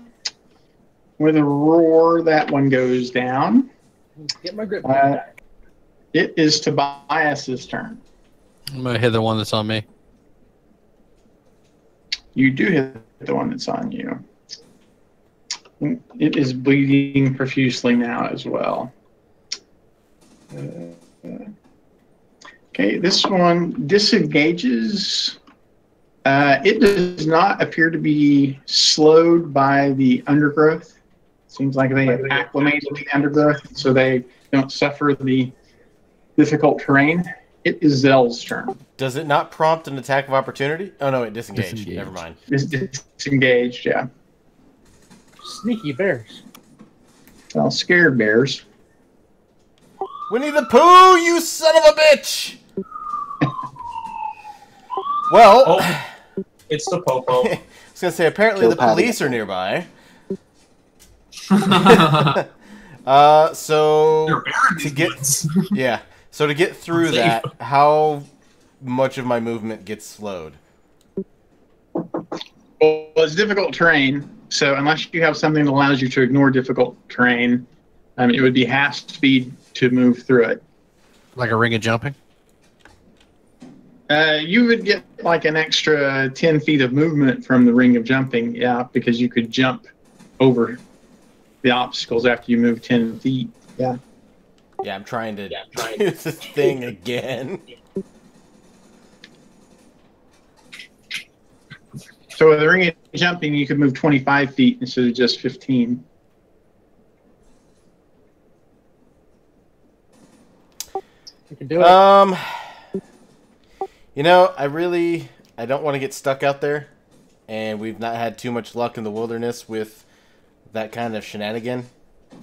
With a roar, that one goes down. Get my grip back. It is Tobias's turn. I'm going to hit the one that's on me. You do hit the one that's on you. It is bleeding profusely now as well. Okay, this one disengages. It does not appear to be slowed by the undergrowth. Seems like they have acclimated to the undergrowth, so they don't suffer the difficult terrain. It is Zell's turn. Does it not prompt an attack of opportunity? Oh no, it disengaged. Disengaged. Never mind. It's disengaged, yeah. Sneaky bears. Well, scared bears. Winnie the Pooh, you son of a bitch! Well, Oh, it's the Popo. I was gonna say apparently Kill the Patty. police are nearby. So You're a bear in to these get woods. yeah, so to get through Safe. that, how much of my movement gets slowed? Well, it's difficult terrain, so unless you have something that allows you to ignore difficult terrain, it would be half speed to move through it. Like a ring of jumping? You would get like an extra 10 feet of movement from the ring of jumping, yeah, because you could jump over the obstacles after you move 10 feet. Yeah. Yeah, I'm trying to do the thing again. So with the ring of jumping, you could move 25 feet instead of just 15. You can do it. You know, I don't want to get stuck out there, and we've not had too much luck in the wilderness with that kind of shenanigan.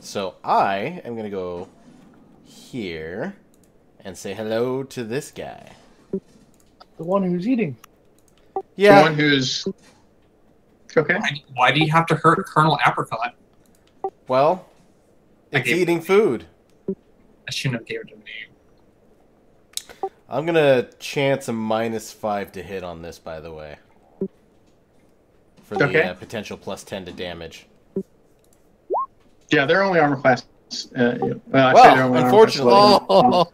So I am gonna go here and say hello to this guy. The one who's eating. Yeah. The one who's okay. Why do you have to hurt Colonel Apricot? Well, I it's gave- eating food. I shouldn't have gave it a name. I'm gonna chance a -5 to hit on this, by the way. For the Okay. Potential +10 to damage. Yeah, they're only armor class. I say they're Well, only unfortunately. armor class 11.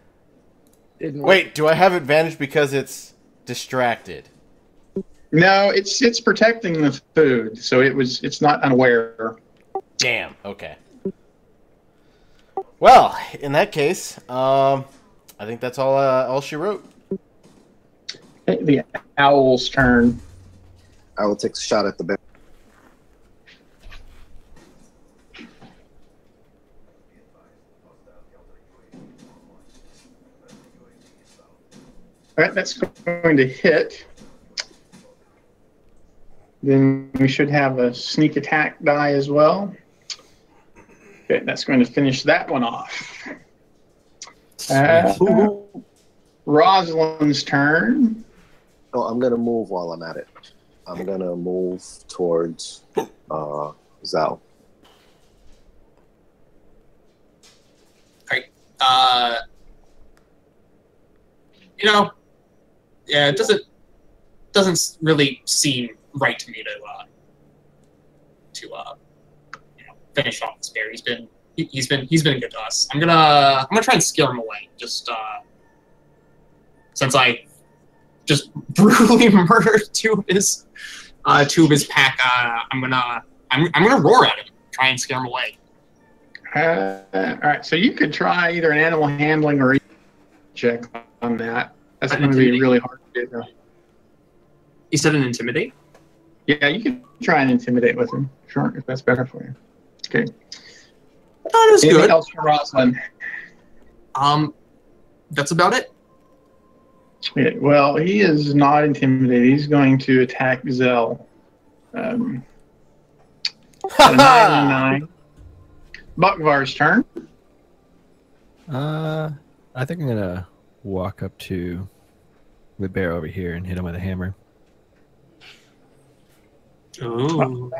Didn't work. Wait, do I have advantage because it's distracted? No, it's protecting the food, so it's not unaware. Damn. Okay. Well, in that case, I think that's all she wrote. The owl's turn. I will take a shot at the bear. All right, that's going to hit. Then we should have a sneak attack die as well. Okay, that's going to finish that one off. Rosalind's turn. Oh, I'm gonna move while I'm at it. I'm gonna move towards Zal. You know, yeah, it doesn't really seem right to me to finish off this bear. He's been good to us. I'm gonna try and scare him away. Just since I just brutally murdered two of his pack, I'm gonna roar at him, try and scare him away. All right, so you could try either an animal handling or check on that. That's going to be really hard to do. You said an intimidate? Yeah, you can try and intimidate with him. Sure, if that's better for you. Okay. Not as Anything good. else for Rosalind? That's about it. Yeah, well, he is not intimidated. He's going to attack Zell. 9 and 9. Bukvar's turn. I think I'm gonna walk up to the bear over here and hit him with a hammer. Ooh.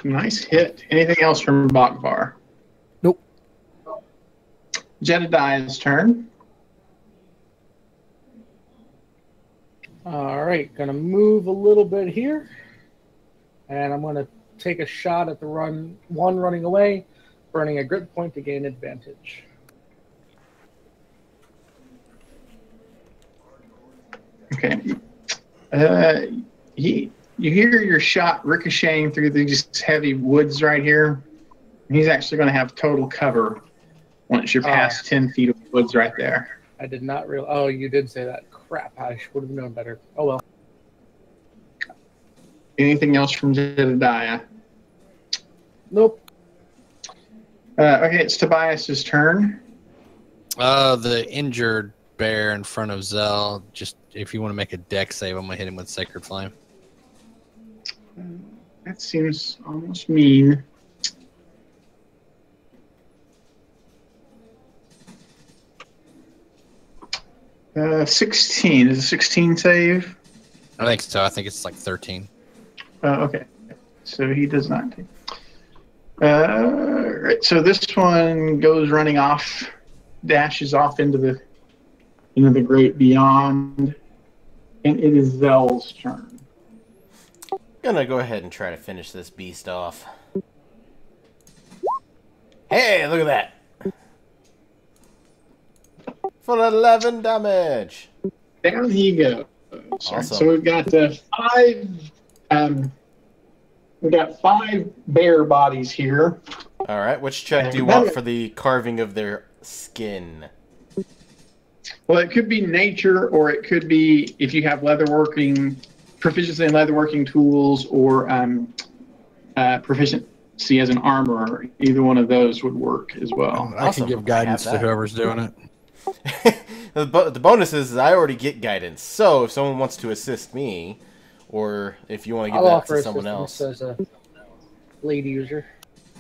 Nice hit. Anything else from Bukvar? Nope. Jedediah's turn. All right, gonna move a little bit here, and I'm gonna take a shot at the one running away, burning a grit point to gain advantage. Okay. You hear your shot ricocheting through these heavy woods right here. He's actually going to have total cover once you're past 10 feet of woods right there. I did not realize. Oh, you did say that. Crap, I would have known better. Oh well. Anything else from Jedediah? Nope. Okay, it's Tobias's turn. The injured bear in front of Zell. Just if you want to make a deck save, I'm gonna hit him with Sacred Flame. That seems almost mean. Uh, 16. Is a 16 save? I think so. I think it's like 13. Okay. So he does not take. Right, so this one goes running off, dashes off into the great beyond, and it is Zell's turn. Gonna go ahead and try to finish this beast off. Hey, look at that! For 11 damage. Down he goes. Awesome. So we've got five bear bodies here. All right, which check do you want for the carving of their skin? Well, it could be nature, or it could be if you have proficiency in leatherworking tools, or proficiency as an armorer. Either one of those would work as well. I can give guidance to whoever's doing it. The bonus is I already get guidance, so if someone wants to assist me, or if you want to give that to someone else. As a lead user.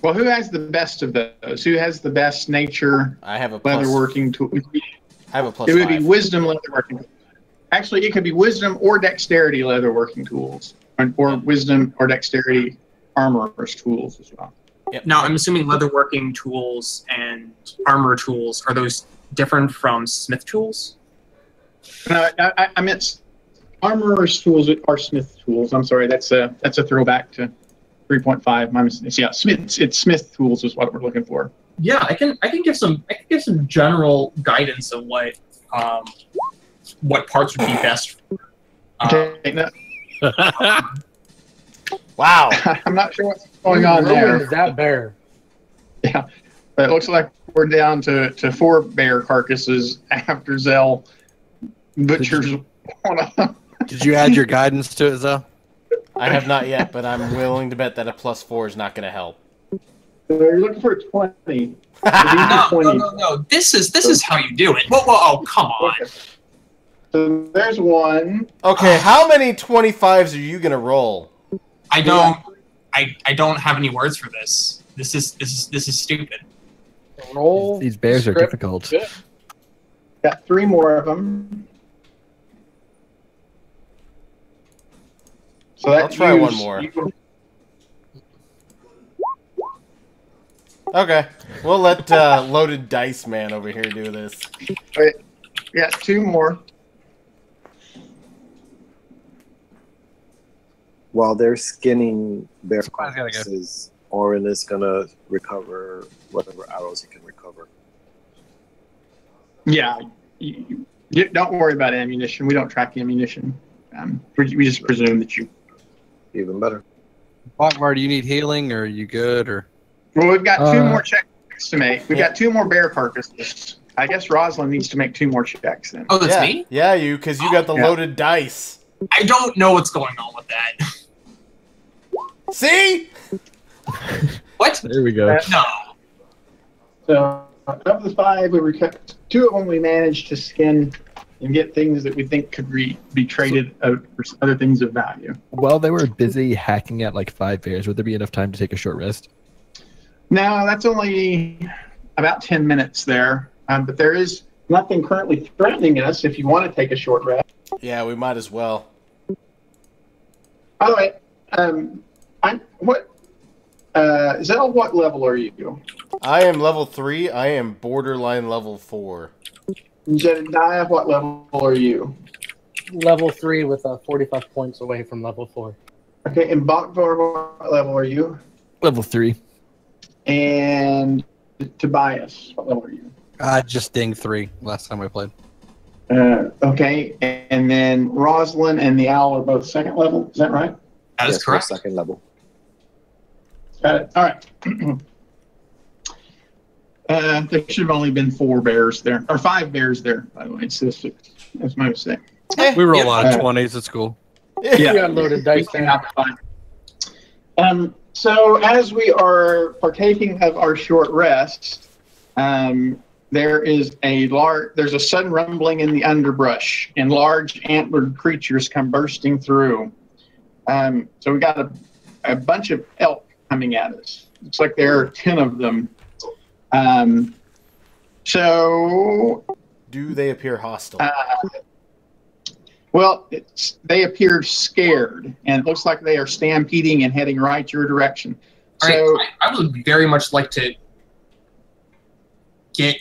Well, who has the best of those? Who has the best nature? I have a leatherworking tool. I have a plus. It would 5. be wisdom leatherworking. Actually, it could be wisdom or dexterity leatherworking tools, or wisdom or dexterity armorer's tools as well. Yep. Now, I'm assuming leatherworking tools and armor tools, are those different from smith tools? No, I meant armorer's tools are smith tools. I'm sorry, that's a throwback to 3.5. My mistake. Yeah, it's smith tools is what we're looking for. Yeah, I can give some general guidance of what parts would be best. Okay, Wow. I'm not sure what's going on there. Is that bear? Yeah, but it looks like we're down to 4 bear carcasses after Zell butchers one of them. Did you add your guidance to it, Zell? I have not yet, but I'm willing to bet that a plus 4 is not going to help. So you're looking for a 20. No. This is how you do it. Whoa, oh, come on. Okay. So there's one. Okay, how many 25s are you going to roll? I don't have any words for this. This is stupid. Roll. These bears are script. difficult. Good. Got 3 more of them. So I'll try one more. Okay, we'll let Loaded Dice Man over here do this. Wait, we got 2 more. While they're skinning bear Somebody's gotta go. carcasses, Orin is gonna recover whatever arrows he can recover. Yeah, you don't worry about ammunition. We don't track ammunition. We just presume that you. Even better. Bachmar, do you need healing, or are you good, or? Well, we've got 2 more checks to make. We've got 2 more bear carcasses. I guess Rosalind needs to make 2 more checks then. Oh, that's Yeah, me? yeah, because you got the Yeah. loaded dice. I don't know what's going on with that. See? What? There we go. No. So of the 5, 2 of them we managed to skin and get things that we think could be traded out for other things of value. While they were busy hacking at like 5 bears, would there be enough time to take a short rest? No, that's only about 10 minutes there. But there is nothing currently threatening us if you want to take a short rest. Yeah, we might as well. By the way, Zell, what level are you? I am level 3. I am borderline level 4. Jedediah, what level are you? Level 3 with 45 points away from level 4. Okay, and Bakvar, what level are you? Level 3. And Tobias, what level are you? I just dinged 3 last time we played. Okay, and then Rosalind and the Owl are both 2nd level. Is that right? That is Yes, we're correct. 2nd level. Got it. All right. There should have only been 4 bears there, or 5 bears there. By the way, it's 6. That's my mistake. We roll a Yeah. lot of 20s. It's cool. You got loaded dice We came there. out fine. So as we are partaking of our short rest, there is there's a sudden rumbling in the underbrush, and large antlered creatures come bursting through. So we got a bunch of elk coming at us. Looks like there are 10 of them. So Do they appear hostile? well, they appear scared, and it looks like they are stampeding and heading right your direction. All right, So I would very much like to get.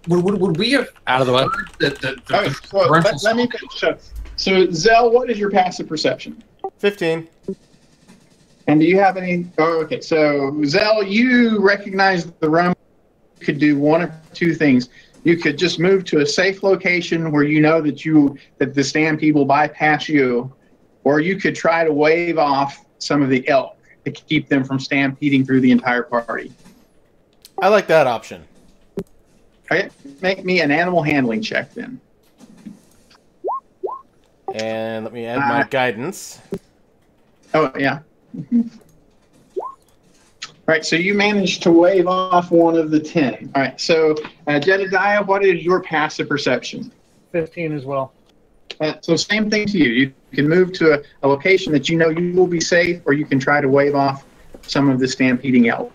Would we have Out of the way. heard the okay, so torrential let me storm? finish. So Zell, what is your passive perception? 15. And do you have any? Oh, okay. So Zell, you recognize the room. You could do one of two things. You could just move to a safe location where you know that the stampede will bypass you, or you could try to wave off some of the elk to keep them from stampeding through the entire party. I like that option. Okay, make me an animal handling check then. And let me add my guidance. Oh yeah. All right, so you managed to wave off one of the 10. All right, so Jedediah, what is your passive perception? 15 as well. So same thing to you. You can move to a location that you know you will be safe, or you can try to wave off some of the stampeding elk.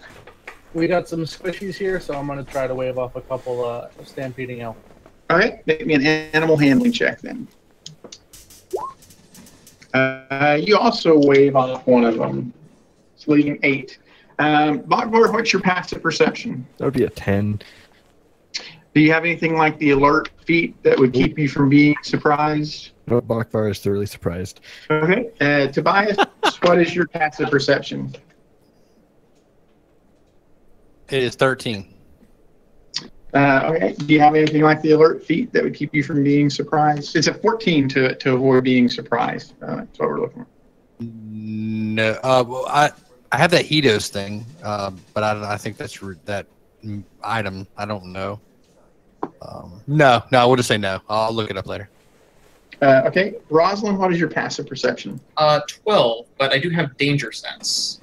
We got some squishies here, so I'm going to try to wave off a couple stampeding elk. All right, make me an animal handling check then. You also wave off one of them. It's leaving 8. Bogbar, what's your passive perception? That would be a 10. Do you have anything like the alert feat that would keep you from being surprised? No, Bakbar is thoroughly surprised. Okay. Tobias, what is your passive perception? It is 13. Okay. Do you have anything like the alert feat that would keep you from being surprised? It's a 14 to avoid being surprised. That's what we're looking for. No, well, I have that Hedos thing, but I think that's that item. I don't know. No, I would just say no. I'll look it up later. Okay. Rosalind, what is your passive perception? 12, but I do have danger sense.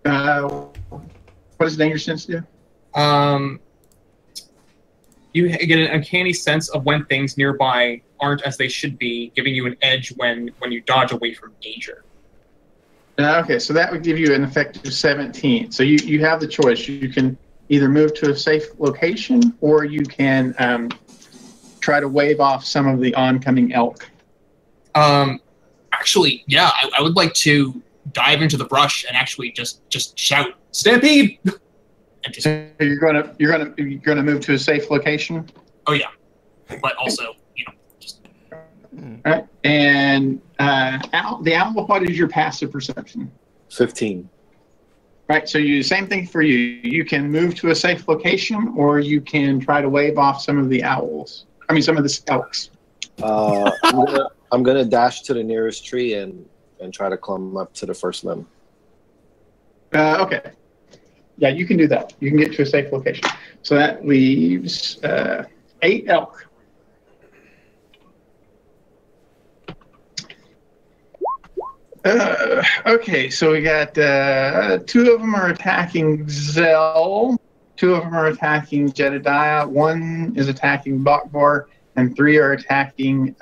What does danger sense do? You get an uncanny sense of when things nearby aren't as they should be, giving you an edge when you dodge away from danger. Okay, so that would give you an effective 17. So you have the choice. You can either move to a safe location, or you can try to wave off some of the oncoming elk. Actually, yeah, I would like to dive into the brush and actually just shout "Stampede!" and just, So you're gonna move to a safe location. oh yeah, but also just All right, and the owl. What is your passive perception? 15. Right, so same thing for you. You can move to a safe location, or you can try to wave off some of the owls. I mean, some of the elks. I'm gonna dash to the nearest tree and try to climb up to the first limb. Okay. Yeah, you can do that. You can get to a safe location. So that leaves 8 elk. Okay, so we got 2 of them are attacking Zell. 2 of them are attacking Jedediah. 1 is attacking Bakbar, and 3 are attacking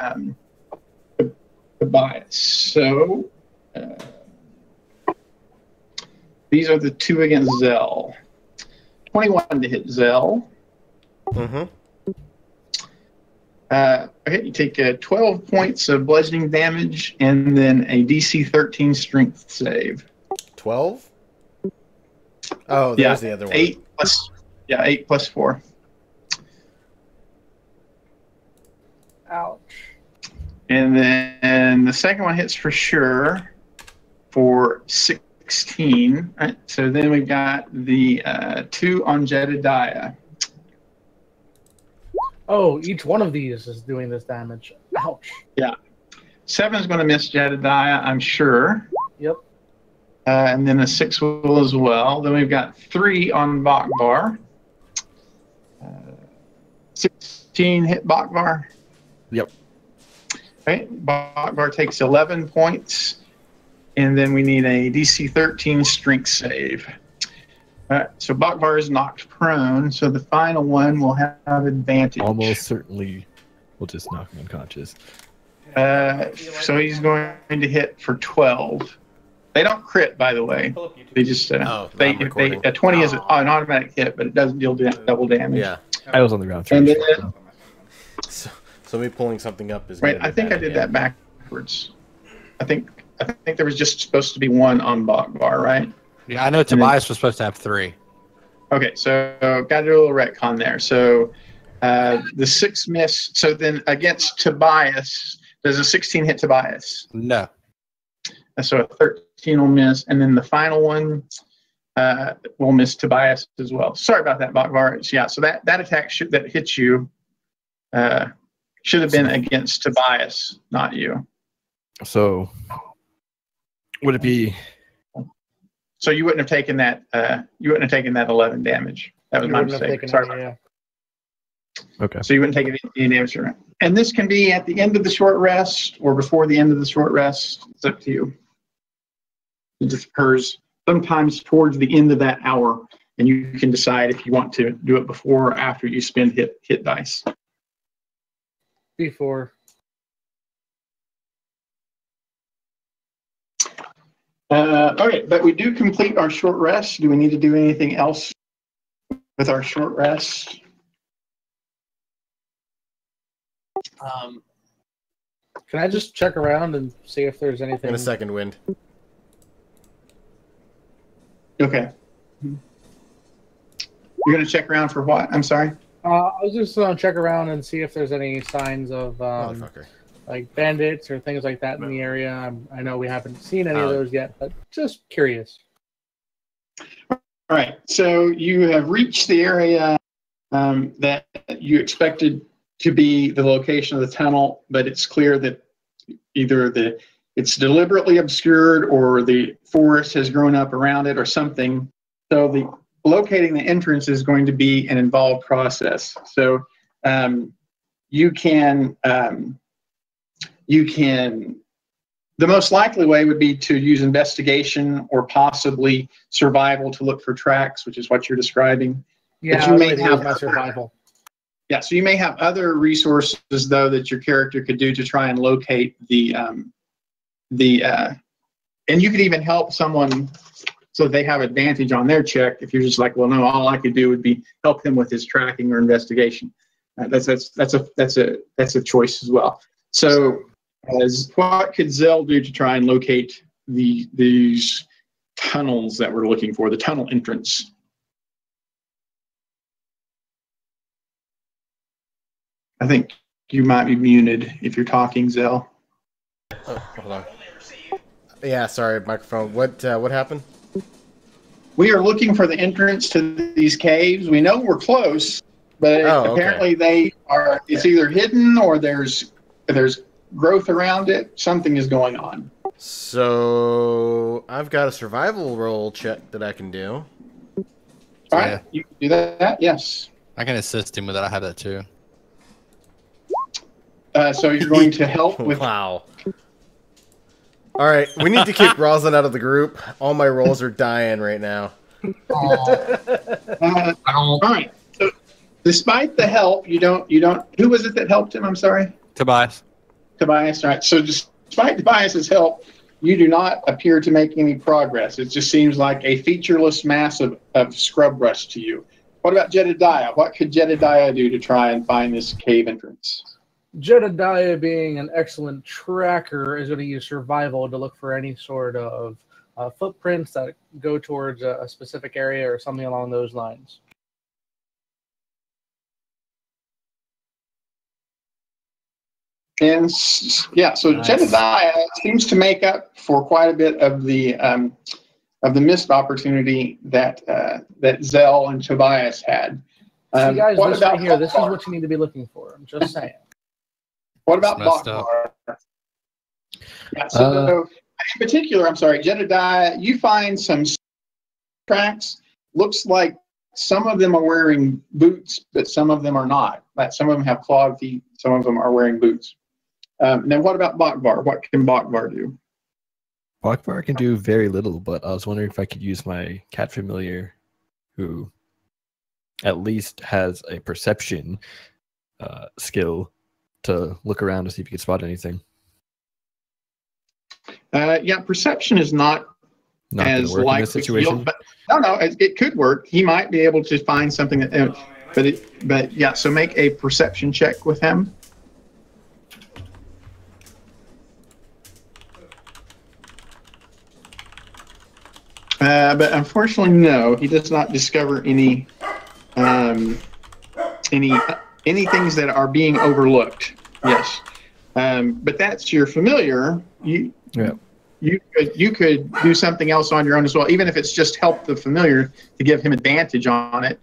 Tobias. So these are the 2 against Zell. 21 to hit Zell. Mm-hmm. Okay, you take 12 points of bludgeoning damage and then a DC 13 strength save. 12? Oh, there's the other one. 8 plus 4. Ouch. And then the second one hits for sure for 16. Right, so then we've got the 2 on Jedediah. Oh, each one of these is doing this damage. Ouch. Yeah. 7 is going to miss Jedediah, I'm sure. Yep. And then a 6 will as well. Then we've got 3 on Bakbar. 16 hit Bakbar. Yep. Okay, Bakbar takes 11 points. And then we need a DC 13 strength save. So Bakbar is knocked prone, so the final one will have advantage. Almost certainly will just knock him unconscious. So he's going to hit for 12. They don't crit, by the way. They just I'm a recording. 20 is an automatic hit, but it doesn't deal double damage. Yeah. I was on the ground. And then, So me pulling something up is right, gonna be I think bad I did again. that backwards. I think I think there was just supposed to be one on Bokvar, right? Yeah, I know Tobias was supposed to have 3. Okay, so got to do a little retcon there. So the 6 miss. So then against Tobias, does a 16 hit Tobias? No. So a 13 will miss, and then the final one will miss Tobias as well. Sorry about that, Bokvar. Yeah, so that attack that hits you should have been against Tobias, not you. So would it be? So you wouldn't have taken that. You wouldn't have taken that 11 damage. That was my mistake. Sorry about that. Okay. So you wouldn't take any damage from it. And this can be at the end of the short rest or before the end of the short rest. It's up to you. It just occurs sometimes towards the end of that hour, and you can decide if you want to do it before or after you spend hit dice. Before. Okay, but we do complete our short rest. Do we need to do anything else with our short rest? Can I just check around and see if there's anything? In a second, Wind. Okay. You're going to check around for what? I'm sorry? I was just going to check around and see if there's any signs of like bandits or things like that in the area. I know we haven't seen any of those yet, but just curious. All right. So you have reached the area that you expected to be the location of the tunnel, but it's clear that either it's deliberately obscured or the forest has grown up around it or something. So locating the entrance is going to be an involved process. So you can the most likely way would be to use investigation or possibly survival to look for tracks, which is what you're describing. Yeah, but you may have my survival. Yeah, so you may have other resources though that your character could do to try and locate and you could even help someone so they have advantage on their check if you're just like, well, no, all I could do would be help him with his tracking or investigation. That's a choice as well. So, what could Zell do to try and locate these tunnels that we're looking for, the tunnel entrance? I think you might be muted if you're talking, Zell. Oh, hold on. Yeah, sorry, microphone. What happened? We are looking for the entrance to these caves. We know we're close, but apparently they are. It's either hidden or there's growth around it. Something is going on. So I've got a survival roll check that I can do. All right, you can do that. Yes. I can assist him with that. I have that too. So you're going to help with. Wow. All right, we need to kick Roslyn out of the group. All my rolls are dying right now. All right. So, despite the help, you don't. Who was it that helped him? I'm sorry. Tobias. Tobias. All right. So, despite Tobias's help, you do not appear to make any progress. It just seems like a featureless mass of scrub brush to you. What about Jedediah? What could Jedediah do to try and find this cave entrance? Jedediah, being an excellent tracker, is going to use survival to look for any sort of footprints that go towards a specific area or something along those lines. And yeah, so nice. Jedediah seems to make up for quite a bit of the missed opportunity that Zell and Tobias had. See, guys, this right here, this is what you need to be looking for. I'm just saying. What about Bokvar? Yeah, so in particular, I'm sorry, Jedediah, you find some tracks. Looks like some of them are wearing boots, but some of them are not. Like some of them have clawed feet. Some of them are wearing boots. Now, what about Bokvar? What can Bokvar do? Bokvar can do very little, but I was wondering if I could use my cat familiar, who at least has a perception skill, to look around to see if you can spot anything. Yeah, perception is not as work likely. in this situation. But no, it could work. He might be able to find something that, but yeah. So make a perception check with him. But unfortunately, no, he does not discover um, any things that are being overlooked. Yes, but that's your familiar. Yeah. You could do something else on your own as well, even if it's just help the familiar to give him advantage on it.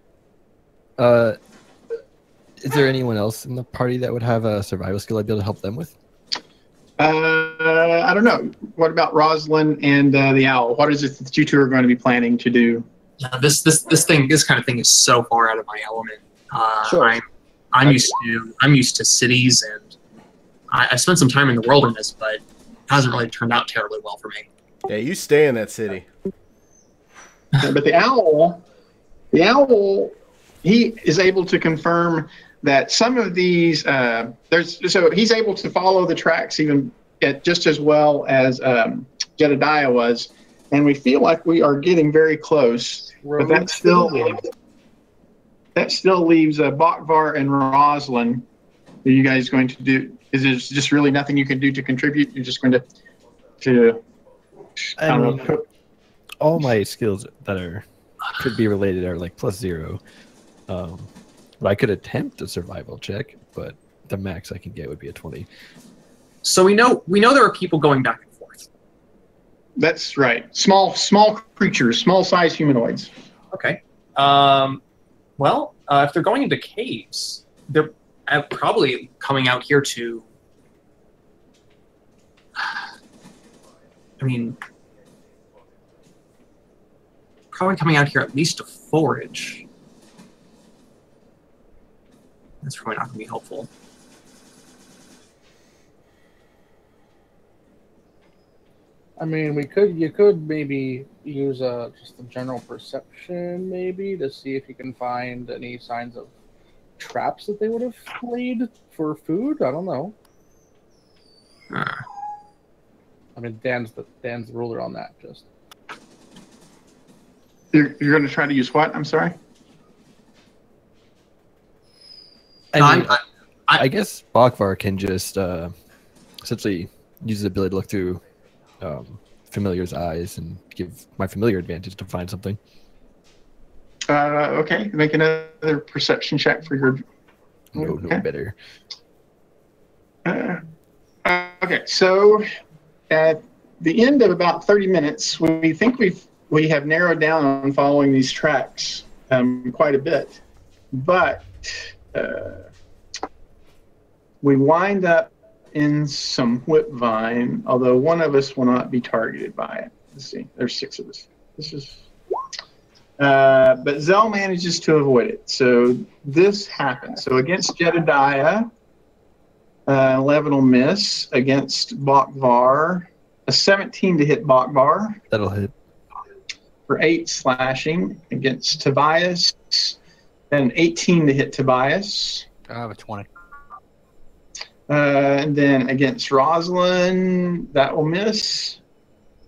Is there anyone else in the party that would have a survival skill I'd be able to help them with? I don't know. What about Rosalind and the owl? What is it that you two are going to be planning to do? Yeah, this kind of thing is so far out of my element. Sure. I'm used to cities, and I spent some time in the wilderness, but it hasn't really turned out terribly well for me. Yeah, you stay in that city. But the owl, he is able to confirm that some of these so he's able to follow the tracks even just as well as Jedediah was, and we feel like we are getting very close. But that still leaves Bakvar and Rosalind. Are you guys going to do? Is there just really nothing you can do to contribute? You're just going to I don't know. All my skills that could be related are like +0. But I could attempt a survival check, but the max I can get would be a 20. So we know there are people going back and forth. That's right. Small creatures, small-sized humanoids. Okay. Well, if they're going into caves, they're probably coming out here to. I mean, probably coming out here at least to forage. That's probably not going to be helpful. I mean, you could maybe use just a general perception, maybe, to see if you can find any signs of traps that they would have laid for food. I don't know. I mean, Dan's the ruler on that. Just you're going to try to use what? I'm sorry. I guess Bakvar can just essentially use his ability to look through familiar's eyes and give my familiar advantage to find something. Okay, make another perception check for your. No better. Okay, so at the end of about 30 minutes, we think we have narrowed down on following these tracks quite a bit, but we wind up in some whipvine, although one of us will not be targeted by it. Let's see, there's 6 of us. But Zell manages to avoid it. So this happens. So against Jedediah, 11 will miss. Against Bakvar, a 17 to hit Bakvar. That'll hit. For 8 slashing. Against Tobias, an 18 to hit Tobias. I have a 20. And then against Rosalind, that will miss.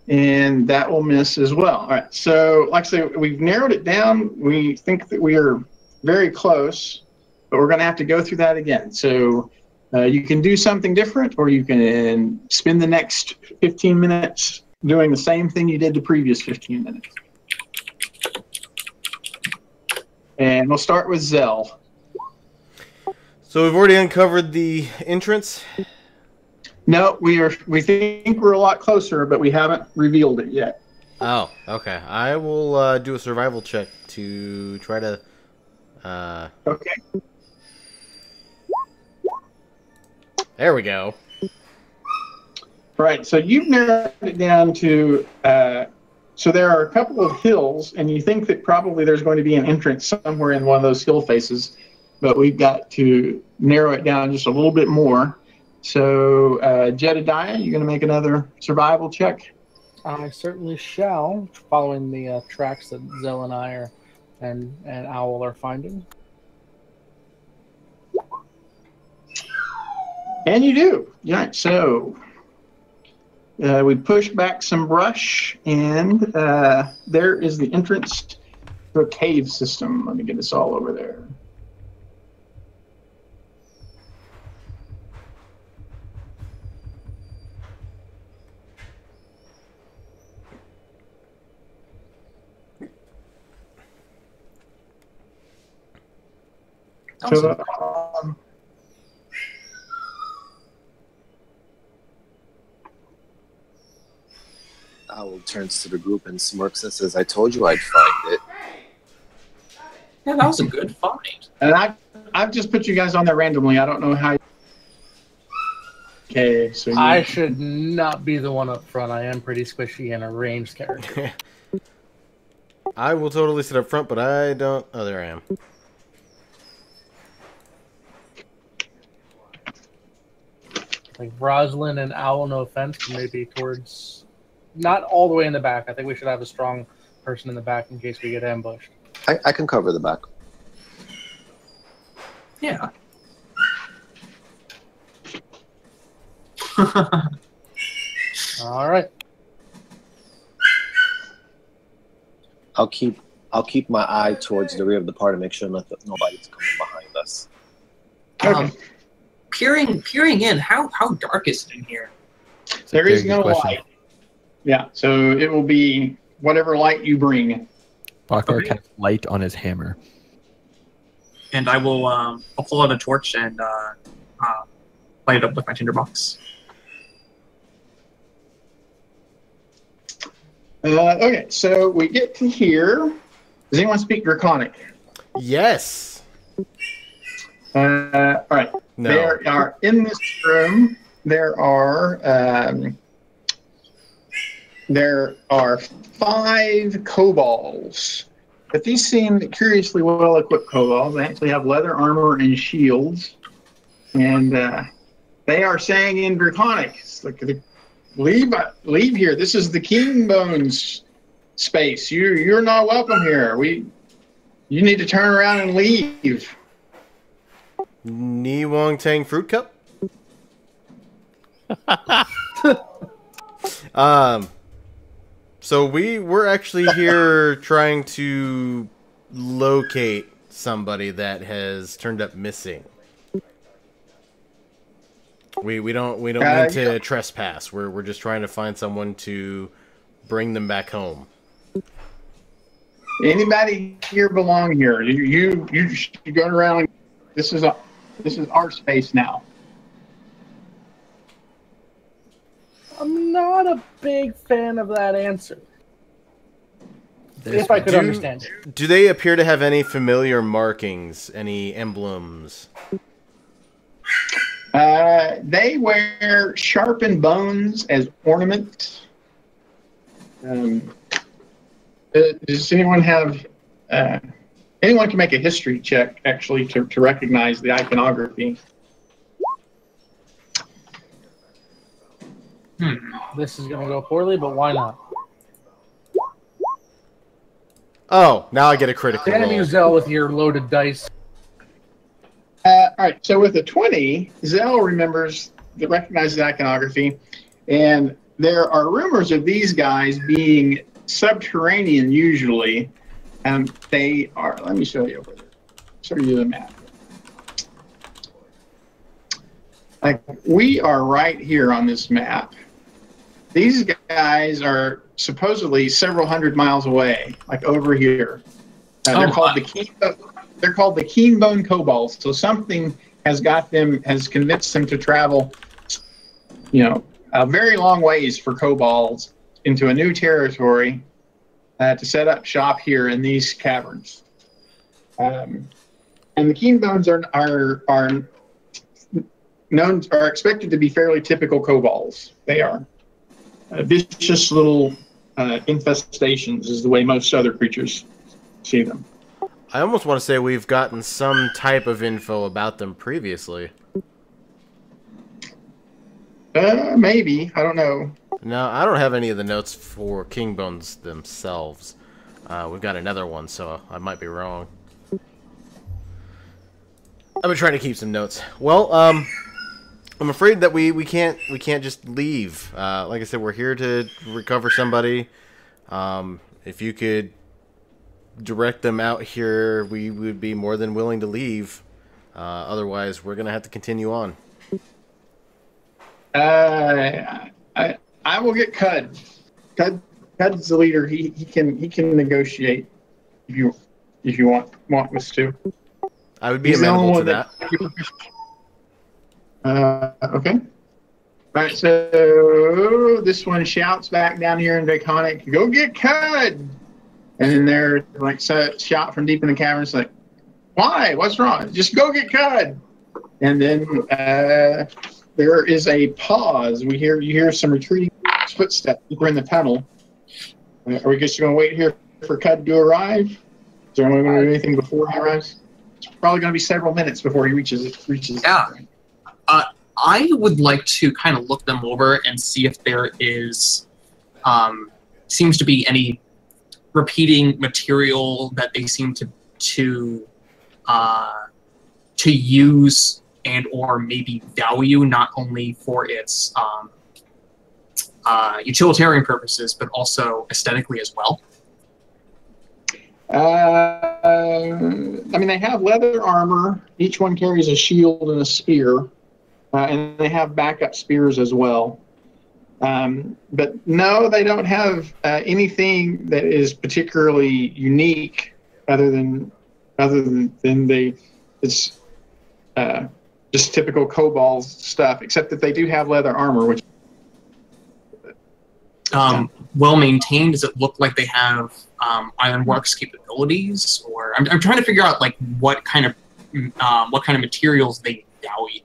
And that will miss as well. All right. So, like I say, we've narrowed it down. We think that we are very close, but we're going to have to go through that again. So, you can do something different, or you can spend the next 15 minutes doing the same thing you did the previous 15 minutes. And we'll start with Zell. So we've already uncovered the entrance. No, we think we're a lot closer, but we haven't revealed it yet. Oh, okay. I will do a survival check to try to. Okay. There we go. Right. So you've narrowed it down to. So there are a couple of hills, and you think that probably there's going to be an entrance somewhere in one of those hill faces, but we've got to narrow it down just a little bit more. So, Jedediah, you're going to make another survival check? I certainly shall, following the tracks that Zell and I and Owl are finding. And you do. Yeah. So, we push back some brush, and there is the entrance to a cave system. Let me get this all over there. Awesome. So, Owl turns to the group and smirks and says, "I told you I'd find it." Yeah, that was a good find. and I've just put you guys on there randomly. I don't know how. Okay, so I should not be the one up front. I am pretty squishy and a ranged character. I will totally sit up front, but I don't... Oh, there I am. Like Roslyn and Owl, no offense, but maybe towards... Not all the way in the back. I think we should have a strong person in the back in case we get ambushed. I can cover the back. Yeah. All right. I'll keep my eye towards the rear of the party to make sure nobody's coming behind us. Peering in, how dark is it in here? there is Very no good question. light. Yeah, so it will be whatever light you bring. Clockwork Okay. has light on his hammer. And I will I'll pull out a torch and light it up with my tinderbox. Okay, so we get to here. Does anyone speak Draconic? Yes. All right. No. There are in this room. There are 5 kobolds, but these seem curiously well-equipped kobolds. They actually have leather armor and shields, and they are saying in Draconic, it's like, leave here. This is the King Bones space. You're not welcome here. You need to turn around and leave. Ni Wong Tang Fruit Cup? So we're actually here trying to locate somebody that has turned up missing. We don't mean to trespass. We're just trying to find someone to bring them back home. Anybody here belong here? You go around. This is our space now. I'm not a big fan of that answer. If I could understand it. Do they appear to have any familiar markings, any emblems? They wear sharpened bones as ornaments. Does anyone have? Anyone can make a history check actually to recognize the iconography. This is going to go poorly, but why not? Oh, now I get a critical Damn you, roll. Zell, with your loaded dice. All right, so with a 20, Zell recognizes the iconography, and there are rumors of these guys being subterranean usually, and they are. Let me show you over there. Show you the map. Like we are right here on this map. These guys are supposedly several hundred miles away, like over here. They're called the Keenbone Kobolds. So something has convinced them to travel, a very long ways for kobolds into a new territory to set up shop here in these caverns. And the Keenbones are expected to be fairly typical kobolds. They are vicious little infestations, is the way most other creatures see them. I almost want to say we've gotten some type of info about them previously. Maybe. I don't know. No, I don't have any of the notes for King Bones themselves. We've got another one, so I might be wrong. I've been trying to keep some notes. Well, I'm afraid that we can't just leave. Like I said, we're here to recover somebody. If you could direct them out here, we would be more than willing to leave. Otherwise, we're gonna have to continue on. I will get Cud. Cud's the leader. He can negotiate if you want us to. I would be He's the only amenable to one that. Okay. All right, so this one shouts back down here in Draconic, "Go get Cud!" And then they're like, shout from deep in the caverns, like, "Why? What's wrong? Just go get Cud!" And then there is a pause. You hear some retreating footsteps deeper in the tunnel. Are we just going to wait here for Cud to arrive? Is there anyone going to do anything before he arrives? It's probably going to be several minutes before he reaches. Yeah. I would like to kind of look them over and see if there is seems to be any repeating material that they seem to use and or maybe value, not only for its utilitarian purposes, but also aesthetically as well. I mean, they have leather armor. Each one carries a shield and a spear, and they have backup spears as well. But no, they don't have anything that is particularly unique, other than it's just typical kobold stuff. Except that they do have leather armor, which well maintained. Does it look like they have ironworks capabilities, or I'm trying to figure out like what kind of materials they value.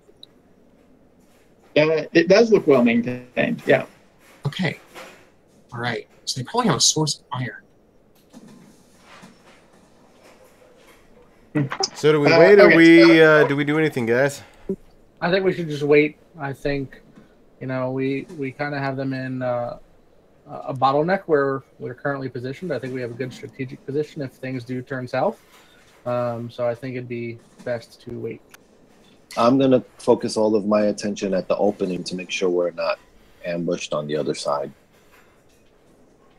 It does look well maintained. Yeah. Okay. All right. So they probably have a source of iron. So do we wait, or do we do anything, guys? I think we should just wait. I think, we kind of have them in a bottleneck where we're currently positioned. I think we have a good strategic position if things do turn south. So I think it'd be best to wait. I'm going to focus all of my attention at the opening to make sure we're not ambushed on the other side.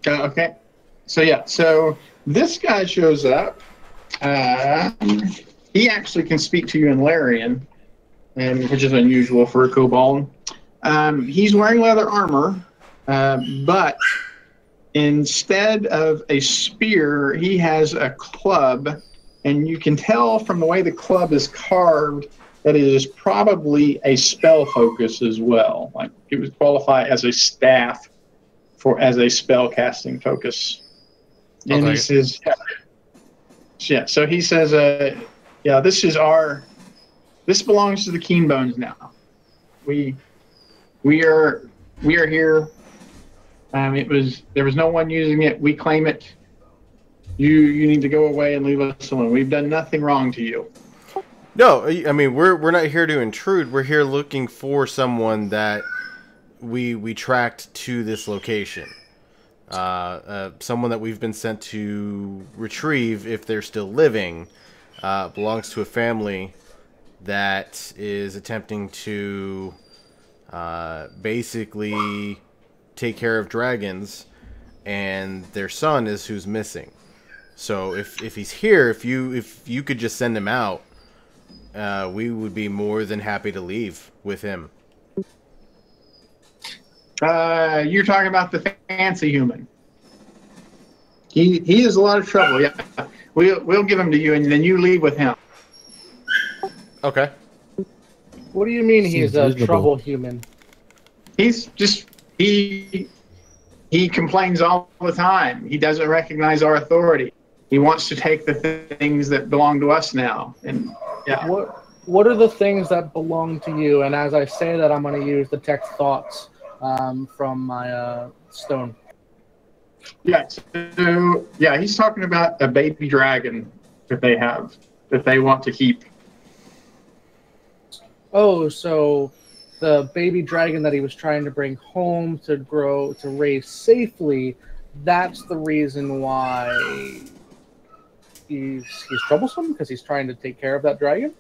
Okay. So this guy shows up. He actually can speak to you in Larian, which is unusual for a kobold. He's wearing leather armor, but instead of a spear, he has a club, and you can tell from the way the club is carved that it is probably a spell focus as well. Like it would qualify as a staff as a spell casting focus. And he says, yeah. So he says, this belongs to the Keen Bones now. We are here. There was no one using it. We claim it. You need to go away and leave us alone. We've done nothing wrong to you. No, I mean we're not here to intrude. We're here looking for someone that we tracked to this location. Someone that we've been sent to retrieve, if they're still living, belongs to a family that is attempting to basically take care of dragons, and their son is who's missing. So if he's here, if you could just send him out, we would be more than happy to leave with him. You're talking about the fancy human. He is a lot of trouble. Yeah, we'll give him to you, and then you leave with him. Okay. What do you mean he's a trouble human? He's just he complains all the time. He doesn't recognize our authority. He wants to take the things that belong to us now. And yeah. What are the things that belong to you? And as I say that, I'm going to use detect thoughts from my stone. Yeah. So yeah, he's talking about a baby dragon that they have that they want to keep. Oh, so the baby dragon that he was trying to bring home to raise safely, that's the reason why he's troublesome, because he's trying to take care of that dragon?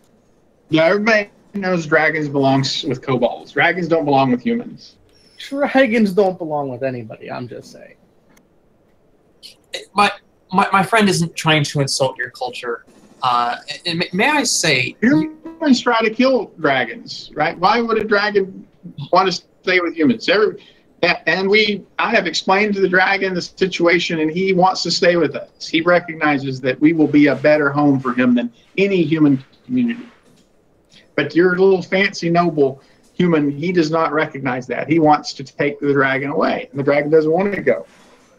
Yeah, everybody knows dragons belongs with kobolds. Dragons don't belong with humans. Dragons don't belong with anybody, I'm just saying. My friend isn't trying to insult your culture. May I say... Humans try to kill dragons, right? Why would a dragon want to stay with humans? And I have explained to the dragon the situation, and he wants to stay with us. He recognizes that we will be a better home for him than any human community. But your little fancy noble human, he does not recognize that. He wants to take the dragon away, and the dragon doesn't want to go.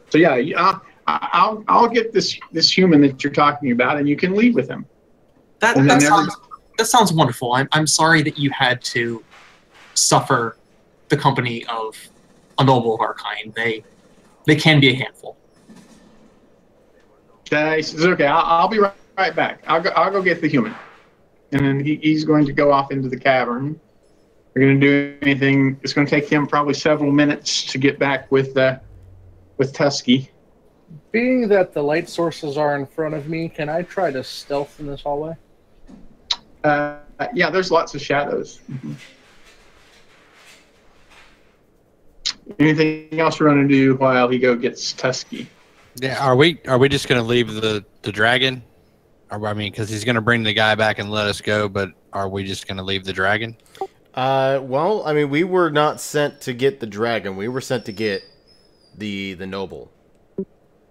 So yeah, I'll get this human that you're talking about, and you can leave with him. That sounds wonderful. I'm sorry that you had to suffer the company of a noble of our kind. They can be a handful. Okay, he says, okay, I'll be right back. I'll go get the human. And then he's going to go off into the cavern. We're going to do anything. It's going to take him probably several minutes to get back with Tusky. Being that the light sources are in front of me, can I try to stealth in this hallway? Yeah, there's lots of shadows. Anything else we're going to do while he gets Tusky? Yeah, are we just going to leave the dragon? Or, I mean, because he's going to bring the guy back and let us go, but are we just going to leave the dragon? Well, I mean, we were not sent to get the dragon. We were sent to get the noble.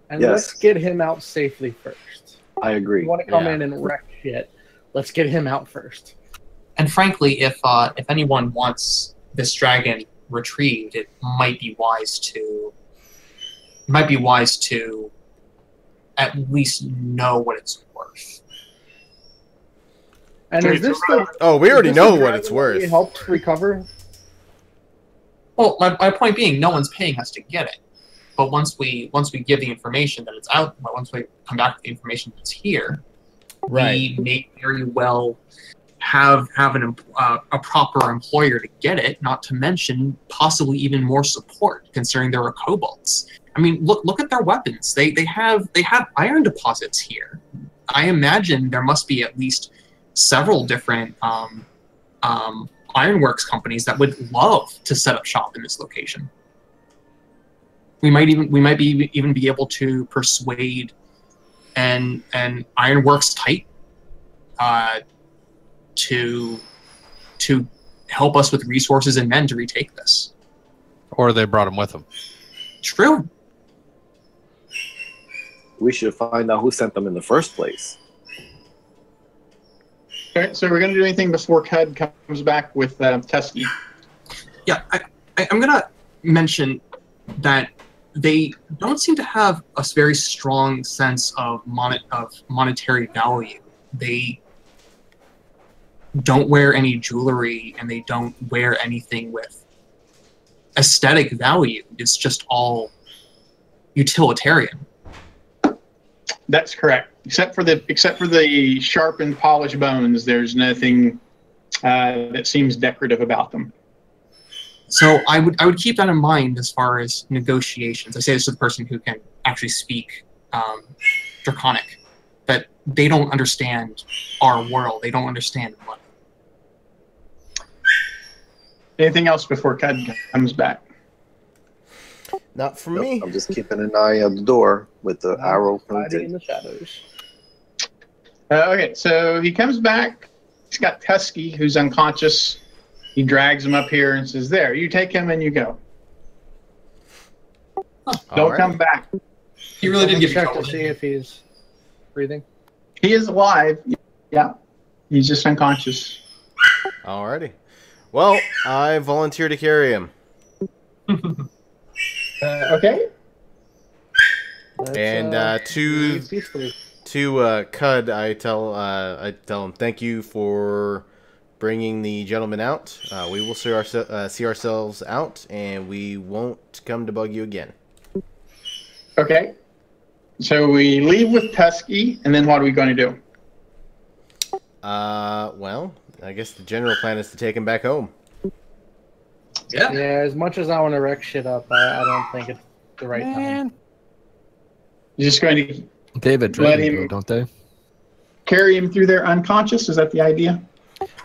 And let's get him out safely first. I agree. If you want to come in and wreck shit, let's get him out first. And frankly, if anyone wants this dragon retrieved, it might be wise to at least know what it's worth. And is this we already know what it's worth. He helped recover. Well, my point being, no one's paying us to get it. But once we give the information that it's out, once we come back with the information that's here, we may very well have a proper employer to get it. Not to mention possibly even more support, considering there are kobolds. I mean, look at their weapons. They have iron deposits here. I imagine there must be at least several different ironworks companies that would love to set up shop in this location. We might even be able to persuade an ironworks type to help us with resources and men to retake this. Or they brought him with them. True. We should find out who sent them in the first place. Okay, so we're going to do anything before Cud comes back with Tusky. Yeah, I'm going to mention that they don't seem to have a very strong sense of monetary value. They don't wear any jewelry, and they don't wear anything with aesthetic value. It's just all utilitarian. That's correct. Except for the sharpened, polished bones, there's nothing that seems decorative about them. So I would keep that in mind as far as negotiations. I say this to the person who can actually speak Draconic, that they don't understand our world. They don't understand money. Anything else before Cud comes back? Not for me. I'm just keeping an eye on the door with the arrow pointed. In the shadows. Okay, so he comes back. He's got Tusky, who's unconscious. He drags him up here and says, "There, you take him and you go. Don't come back." He really did give you check trouble. to see if he's breathing. He is alive. Yeah, he's just unconscious. Alrighty. Well, I volunteer to carry him. Okay. And to Cud, I tell him, thank you for bringing the gentleman out. We will see ourselves out, and we won't come to bug you again. Okay. So we leave with Tusky, and then what are we going to do? Well, I guess the general plan is to take him back home. Yeah. Yeah, as much as I want to wreck shit up, I don't think it's the right time. You're just going to David, let him don't they? carry him through there unconscious? Is that the idea?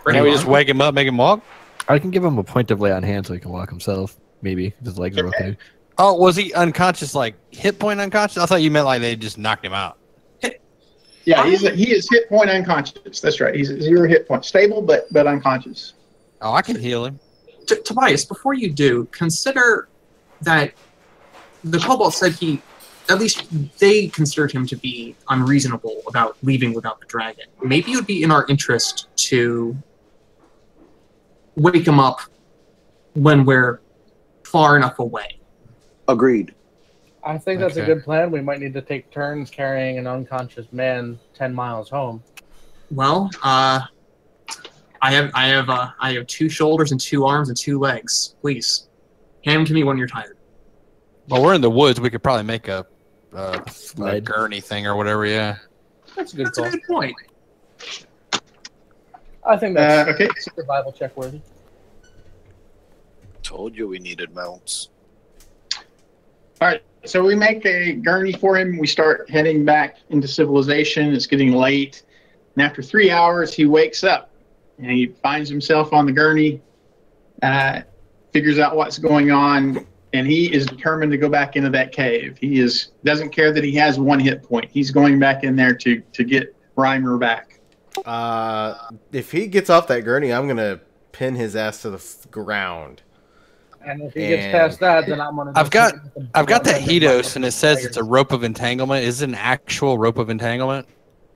Can we just wake him up, make him walk? I can give him a point of lay on hand so he can walk himself. Maybe if his legs are okay. Oh, was he unconscious, like hit point unconscious? I thought you meant like they just knocked him out. Yeah, he is hit point unconscious. That's right. He's 0 hit point, stable but unconscious. Oh, I can heal him. Tobias, before you do, consider that the kobold said at least they considered him to be unreasonable about leaving without the dragon. Maybe it would be in our interest to wake him up when we're far enough away. Agreed. I think that's a good plan. We might need to take turns carrying an unconscious man 10 miles home. Well, I have 2 shoulders and 2 arms and 2 legs. Please, hand them to me when you're tired. Well, we're in the woods. We could probably make a Sled. gurney thing or whatever. Yeah. That's a good That's call. a good point. I think that's Okay. survival check worthy. Told you we needed mounts. All right, so we make a gurney for him. We start heading back into civilization. It's getting late. And after 3 hours, he wakes up and he finds himself on the gurney, figures out what's going on, and he is determined to go back into that cave. He doesn't care that he has 1 hit point. He's going back in there to get Reimer back. If he gets off that gurney, I'm going to pin his ass to the ground. And if he gets past that, then I'm gonna. I've got that Hedos, and it says it's a rope of entanglement. Is it an actual rope of entanglement?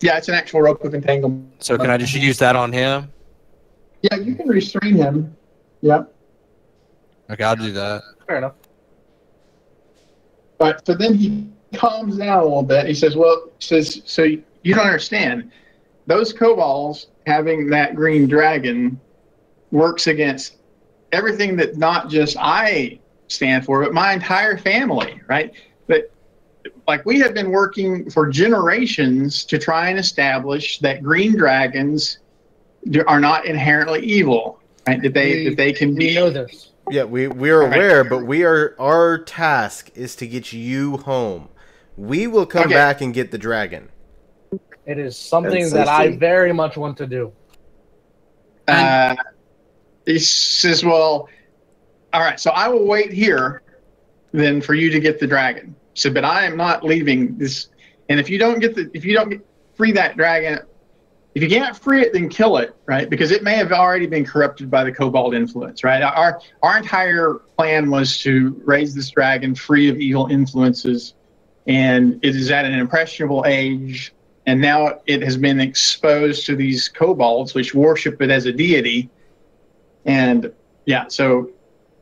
Yeah, it's an actual rope of entanglement. So can I just use that on him? Yeah, you can restrain him. Yep. Okay, I'll do that. Fair enough. But so then he calms down a little bit. He says, so you don't understand. Those kobolds having that green dragon works against everything that not just I stand for, but my entire family, right? But like we have been working for generations to try and establish that green dragons are not inherently evil, right? That they can be. We know this. Yeah, we are aware, but our task is to get you home. We will come back and get the dragon. It is something that I very much want to do. He says, well, all right, so I will wait here then for you to get the dragon. He said, but I am not leaving this. And if you don't free that dragon, if you can't free it, then kill it, right? Because it may have already been corrupted by the kobold influence, right? Our entire plan was to raise this dragon free of evil influences, and it is at an impressionable age, and now it has been exposed to these kobolds, which worship it as a deity. And yeah, so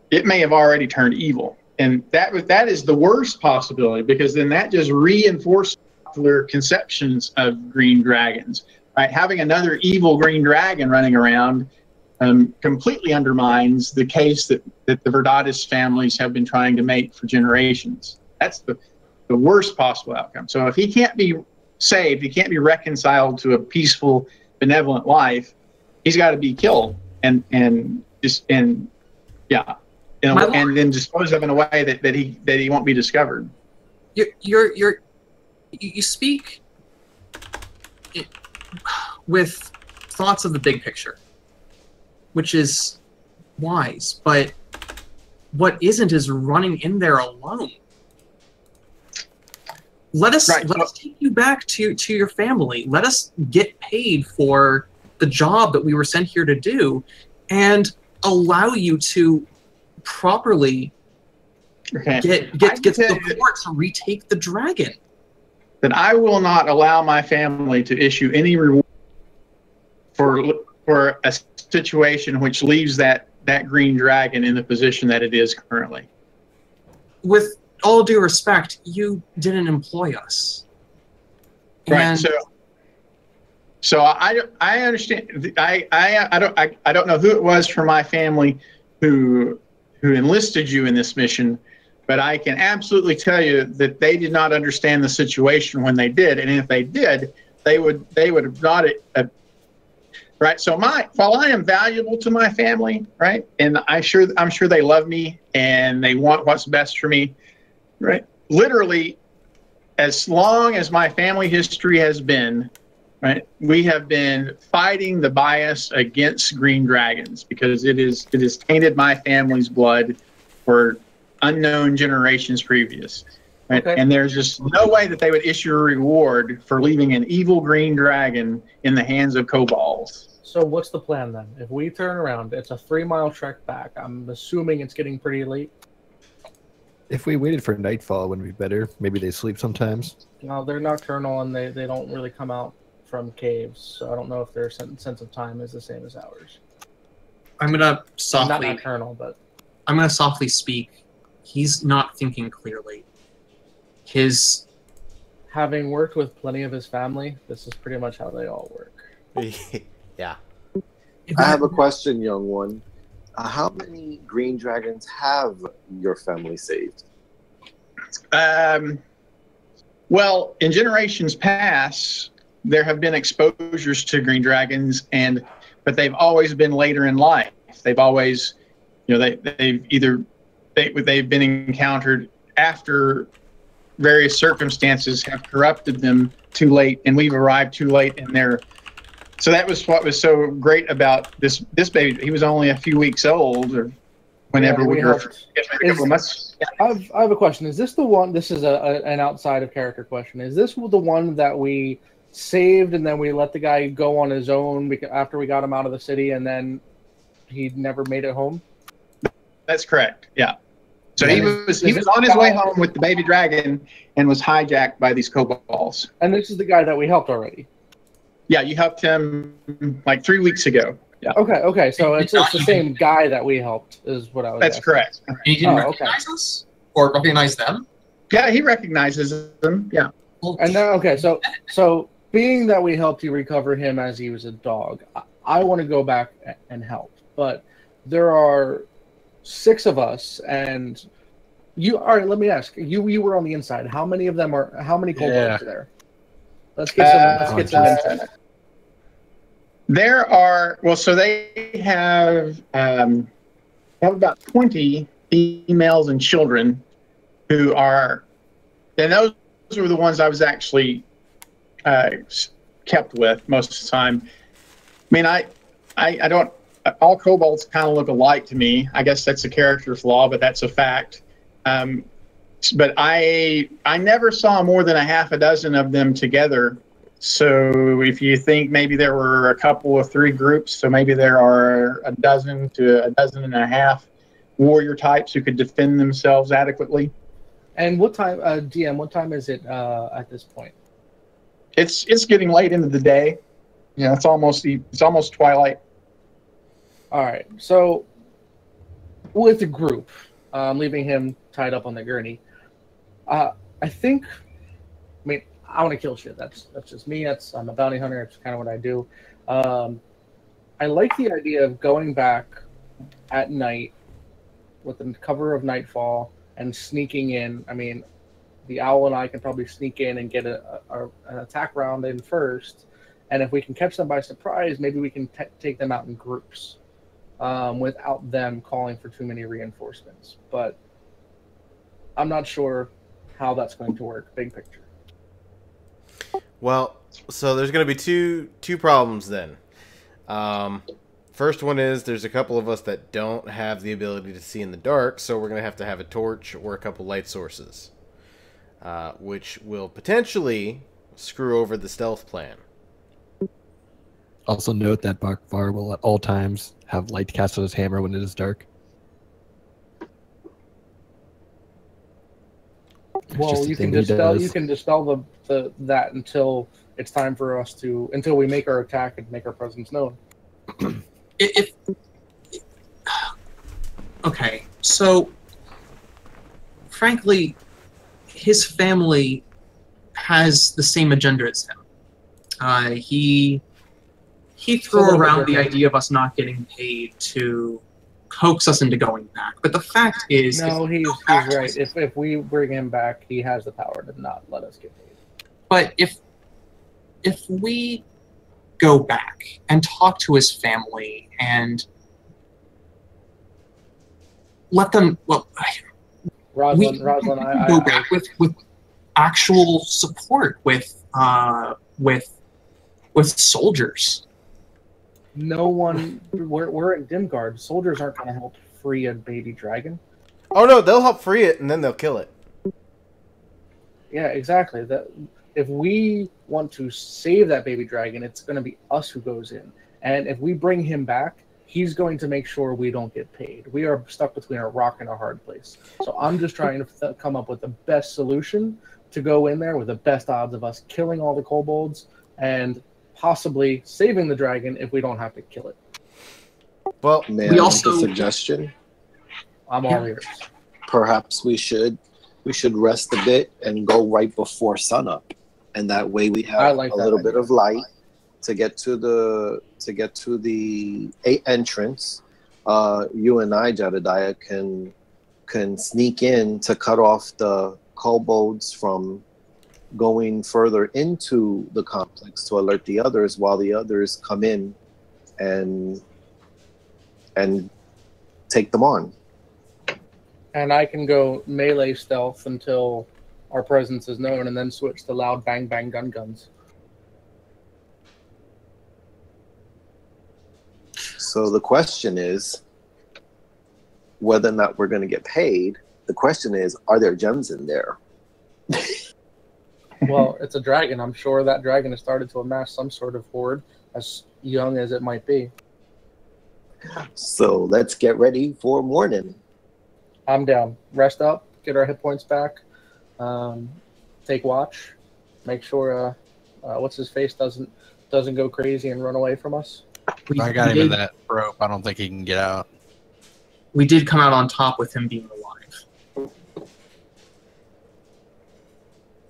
it may have already turned evil, and that is the worst possibility, because then that just reinforces popular conceptions of green dragons, right? Having another evil green dragon running around completely undermines the case that the Verdatis families have been trying to make for generations. That's the worst possible outcome. So if he can't be saved, he can't be reconciled to a peaceful, benevolent life, he's got to be killed. And then dispose of in a way that he won't be discovered. You speak with thoughts of the big picture, which is wise, but what isn't is running in there alone. Let us take you back to your family. Let us get paid for the job that we were sent here to do, and allow you to properly get support to retake the dragon. That I will not allow my family to issue any reward for a situation which leaves that green dragon in the position that it is currently. With all due respect, you didn't employ us. Right. So I understand. I don't know who it was from my family who enlisted you in this mission, but I can absolutely tell you that they did not understand the situation when they did, and if they did, they would have not right. So while I am valuable to my family, right, and I'm sure they love me and they want what's best for me, right. Literally, as long as my family history has been, right, we have been fighting the bias against green dragons because it is tainted my family's blood for unknown generations previous. Right? Okay. And there's just no way that they would issue a reward for leaving an evil green dragon in the hands of kobolds. So what's the plan then? If we turn around, it's a 3-mile trek back. I'm assuming it's getting pretty late. If we waited for nightfall, wouldn't it be better? Maybe they sleep sometimes. No, they're nocturnal and they don't really come out from caves, so I don't know if their sense of time is the same as ours. I'm gonna softly. Not nocturnal, but I'm gonna softly speak. He's not thinking clearly. Having worked with plenty of his family, this is pretty much how they all work. Yeah. I have a question, young one. How many green dragons have your family saved? Well, in generations past, there have been exposures to green dragons, but they've always been later in life. They've always, they've been encountered after various circumstances have corrupted them too late, and we've arrived too late in their. So that was what was so great about this baby. He was only a few weeks old, or whenever we were. I have a question. Is this the one? This is an outside of character question. Is this the one that we saved and then we let the guy go on his own after we got him out of the city, and then he never made it home? That's correct. Yeah. So he was on his way home with the baby dragon and was hijacked by these kobolds. And this is the guy that we helped already. Yeah, you helped him like 3 weeks ago. Yeah. Okay. So it's the same guy that we helped, is what I was. That's asking. correct. And he didn't recognize us or recognize them. Yeah, he recognizes them. Yeah. And then so being that we helped you recover him as he was a dog, I want to go back and help, but there are 6 of us, and you. All right, let me ask you. You were on the inside. How many of them are? How many kobolds are there? Let's get some insight. There are, so they have about 20 females and children who are, and those were the ones I was actually kept with most of the time. I mean, I don't, all kobolds kind of look alike to me. I guess that's a character flaw, but that's a fact. But I never saw more than a half a dozen of them together. So if you think maybe there were a couple of 3 groups, so maybe there are a dozen to a dozen and a half warrior types who could defend themselves adequately. And what time, DM? What time is it at this point? It's getting late into the day. Yeah, it's almost twilight. All right. So with the group, leaving him tied up on the gurney, I want to kill shit. That's just me. I'm a bounty hunter. It's kind of what I do. I like the idea of going back at night with the cover of nightfall and sneaking in. I mean, the owl and I can probably sneak in and get an attack round in first. And if we can catch them by surprise, maybe we can take them out in groups without them calling for too many reinforcements. But I'm not sure how that's going to work, big picture. Well, so there's going to be two problems then. First one is there's a couple of us that don't have the ability to see in the dark, so we're going to have a torch or a couple light sources, which will potentially screw over the stealth plan. Also note that Bakvar will at all times have light cast on his hammer when it is dark. Well, you can dispel that until it's time for us until we make our attack and make our presence known. Okay, so frankly, his family has the same agenda as him. He threw around the idea of us not getting paid to coax us into going back. But the fact is, no, he's right. If we bring him back, he has the power to not let us get paid. But if we go back and talk to his family and let them, Rosalind, I go back with actual support, with soldiers. No one. We're in Dimgaard. Soldiers aren't going to help free a baby dragon. Oh no, they'll help free it and then they'll kill it. Yeah, exactly. If we want to save that baby dragon, it's going to be us who goes in. And if we bring him back, he's going to make sure we don't get paid. We are stuck between a rock and a hard place. So I'm just trying to come up with the best solution to go in there with the best odds of us killing all the kobolds and possibly saving the dragon if we don't have to kill it. Well, May We I also- make a suggestion? I'm all ears. Perhaps we should rest a bit and go right before sunup, and that way we I have like a that little idea. bit of light to get to the entrance. You and I, Jedediah, can sneak in to cut off the kobolds from going further into the complex to alert the others, while the others come in and take them on. And I can go melee stealth until our presence is known and then switch to loud bang bang guns. So the question is whether or not we're going to get paid. The question is, are there gems in there? Well, it's a dragon. I'm sure that dragon has started to amass some sort of hoard, as young as it might be. So let's get ready for morning. I'm down. Rest up, get our hit points back, take watch, make sure what's his face doesn't go crazy and run away from us. If I got him in that rope, I don't think he can get out. We did come out on top with him being alive.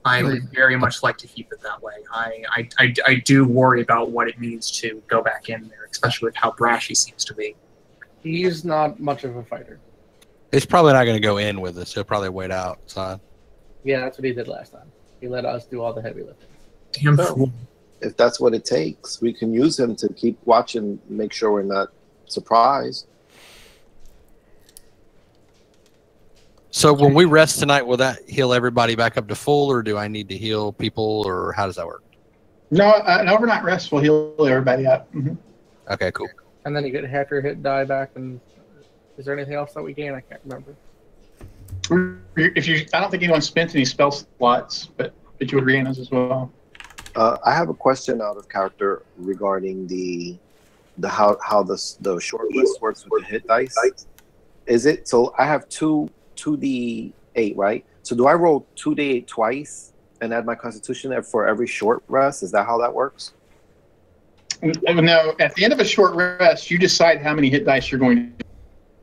I would very much like to keep it that way. I do worry about what it means to go back in there, especially with how brash he seems to be. He's not much of a fighter. He's probably not going to go in with us. He'll probably wait outside. Yeah, that's what he did last time. He let us do all the heavy lifting. Damn So, fool. if that's what it takes, we can use him to keep watching, make sure we're not surprised. So when we rest tonight, will that heal everybody back up to full, or do I need to heal people, or how does that work? No, an overnight rest will heal everybody up. Mhm. Okay, cool. And then you get half your hit die back. And is there anything else that we gain? I can't remember. I don't think anyone spent any spell slots, but you would regain those as well. I have a question out of character regarding how the short list works with the hit dice. Is it so? I have 2d8, right? So do I roll 2d8 twice and add my Constitution for every short rest? Is that how that works? No, at the end of a short rest, you decide how many hit dice you're going to do.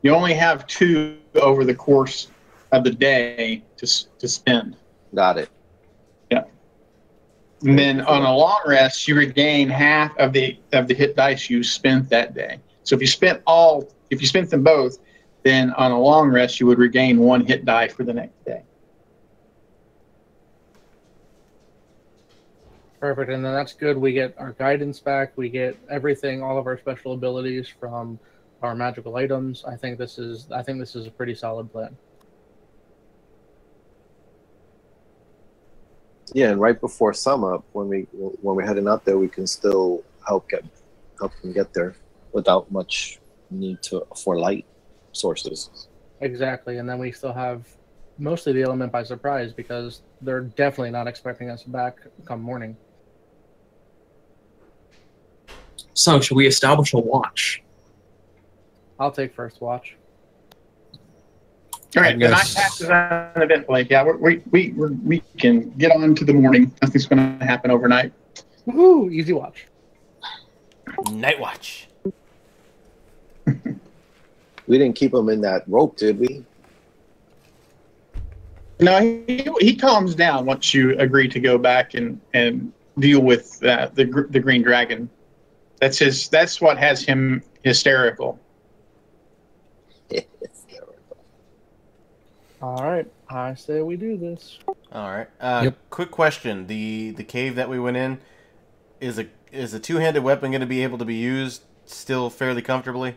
You only have 2 over the course of the day to spend. Got it. Yeah. And then on a long rest, you regain half of the hit dice you spent that day. So if you spent them both, then on a long rest, you would regain 1 hit die for the next day. Perfect, and then that's good. We get our guidance back. We get everything, all of our special abilities from our magical items. I think this is a pretty solid plan. Yeah, and right before sum up, when we're heading out there, we can still help them get there without much need for light sources. Exactly, and then we still have mostly the element by surprise because they're definitely not expecting us back come morning. So, should we establish a watch? I'll take first watch. All right, the night passes on event like we can get on to the morning. Nothing's going to happen overnight. Woohoo! Easy watch. Night watch. We didn't keep him in that rope, did we? No, he calms down once you agree to go back and deal with the green dragon. That's what has him hysterical. All right, I say we do this. All right. Yep. Quick question: the cave that we went in is a two-handed weapon going to be able to be used still fairly comfortably?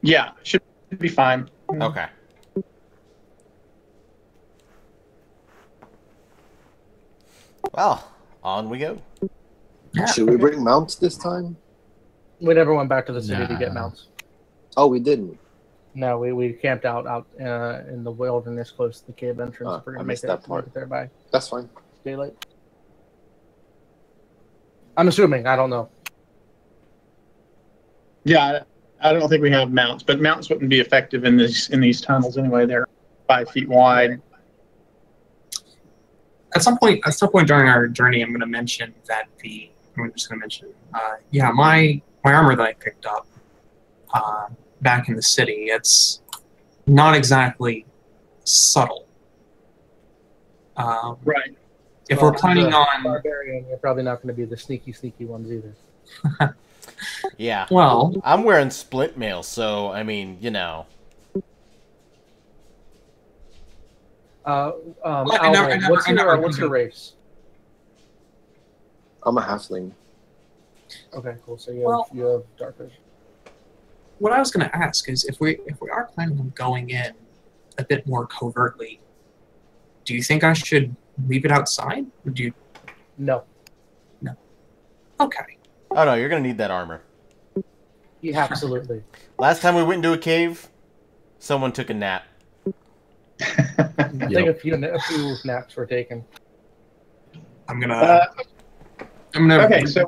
Yeah, should be fine. Okay. Well, on we go. Should we bring mounts this time? We never went back to the city to get mounts. Oh, we didn't. No, we camped out in the wilderness close to the cave entrance. We're I gonna missed make that it part. there by That's fine. daylight. I'm assuming. I don't know. Yeah, I don't think we have mounts, but mounts wouldn't be effective in these tunnels anyway. They're 5 feet wide. At some point during our journey, I'm going to mention that I'm just going to mention, my armor that I picked up back in the city, it's not exactly subtle. Right. If we're planning on barbarian, you're probably not going to be the sneaky ones either. Yeah. Well, I'm wearing splint mail, so I mean, you know. Alvin, what's your race? I'm a halfling. Okay, cool. So you have dark vision. what I was going to ask is if we are planning on going in a bit more covertly, do you think I should leave it outside? Or do you? No. No. Okay. Oh no, you're gonna need that armor. Yeah, absolutely. Last time we went into a cave, someone took a nap. I think a few naps were taken. I'm gonna. Okay, so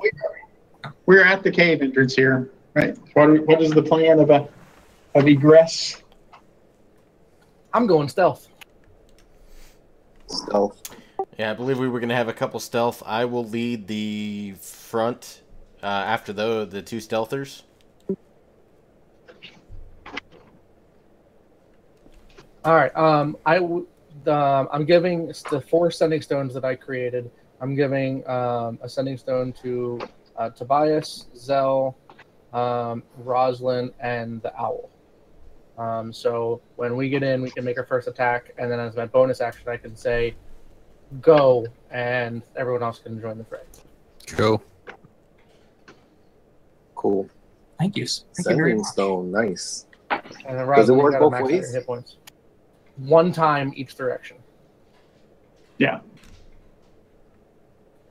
we're at the cave entrance here, right? What is the plan of egress? I'm going stealth. Stealth. Yeah, I believe we were gonna have a couple stealth. I will lead the front after the two stealthers. All right. I'm giving the 4 sending stones that I created. I'm giving a sending stone to Tobias, Zell, Roslyn, and the Owl. So when we get in, we can make our first attack, and then as my bonus action, I can say, "Go," and everyone else can join the fray. Cool. Cool. Thank you. Thank you very Sending much. stone, nice. And then Does it Roslyn, you work gotta both max out ways? your hit points. 1 time each direction. Yeah.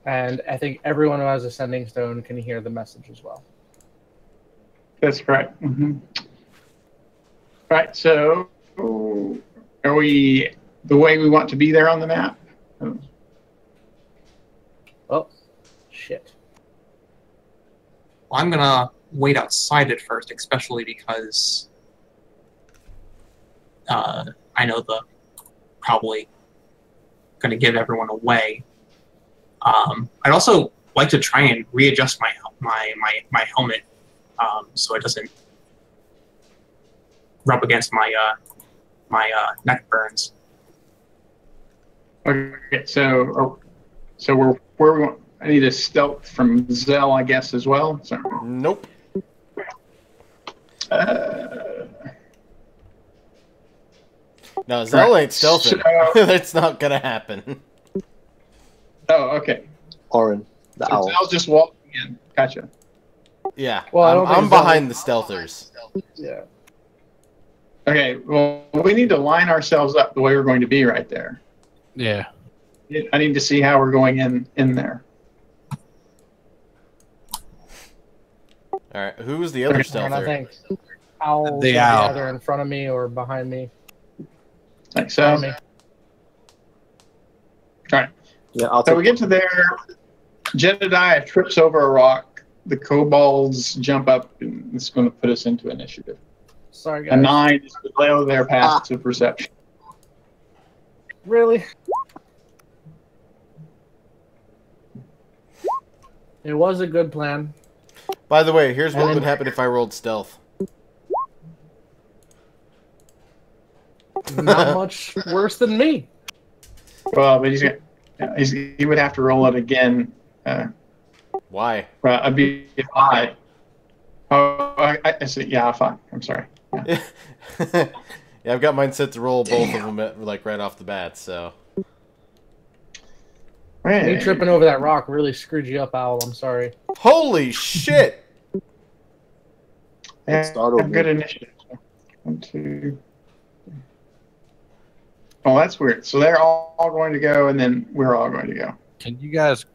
And I think everyone who has a sending stone can hear the message as well. That's correct. Mm-hmm. Right. So, are we the way we want to be there on the map? Oh, shit. Well, I'm gonna wait outside it first, especially because I know the probably gonna give everyone away. I'd also like to try and readjust my helmet so it doesn't rub against my neck burns. Okay. So we're where we want. I need a stealth from Zell, I guess, as well. So, Nope. No, Zell ain't stealthing. So- That's not gonna happen. Oh, okay. Orin, the So owl. Zell's just walking in. Gotcha. Yeah, Well, I don't think I'm Zell- behind the stealthers. Yeah. Okay. Well, we need to line ourselves up the way we're going to be right there. Yeah. I need to see how we're going in there. All right, who's the other And I stealther? think Owl's The gonna be owl. either in front of me or behind me. Like so. Behind me. All right. Yeah, I'll So take we get to there. Jedediah trips over a rock. The kobolds jump up, and it's going to put us into initiative. Sorry, A guys. 9 is below their passive perception. Really? It was a good plan. By the way, here's what And- would happen if I rolled stealth. Not much worse than me. Well, but he would have to roll it again. Why? I'd be a 5. Oh, I see. Yeah, 5. I'm sorry. Yeah. Yeah, I've got mine set to roll both of them like right off the bat. So Me tripping over that rock really screwed you up, Owl. I'm sorry. holy shit! Yeah, Startled have good me. initiative. 1, 2. Oh, that's weird. So they're all going to go, and then we're all going to go. Can you guys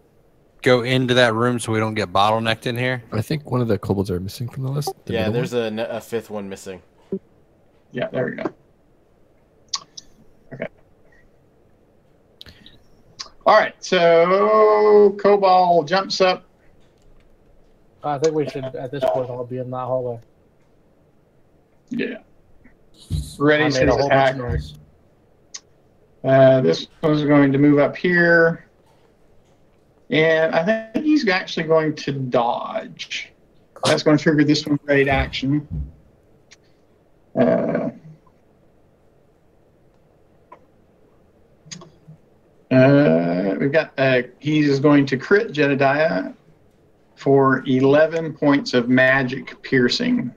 go into that room so we don't get bottlenecked in here? I think one of the kobolds are missing from the list. The Yeah, middle there's one. a fifth one missing. Yeah, there we go. Okay. All right, so Cobalt jumps up. I think we should, at this point, all be in that hallway. Yeah. I Ready made a to whole bunch attack. of noise. This one's going to move up here. And I think he's actually going to dodge. That's going to trigger this one's ready to action. We've got, he's going to crit Jedediah for 11 points of magic piercing.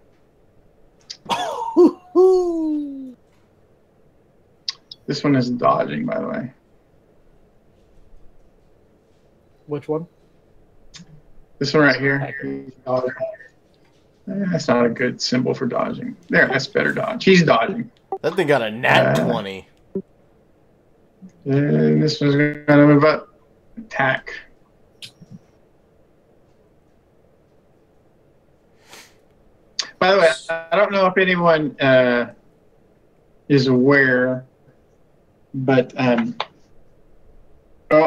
This one is dodging, by the way. Which one? This one right here. That's not a good symbol for dodging. There, that's better dodge. He's dodging. That thing got a nat 20. And this one's going to move up. Attack. By the way, I don't know if anyone is aware, but oh,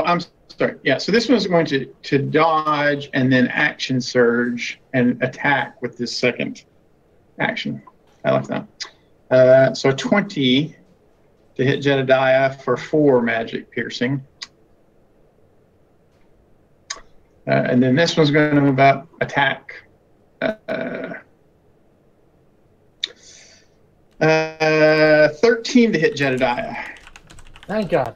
I'm sorry. Yeah, so this one's going to dodge and then action surge and attack with this second action. I like that. So 20 to hit Jedediah for 4 magic piercing. And then this one's going to move up, attack. 13 to hit Jedediah. Thank God.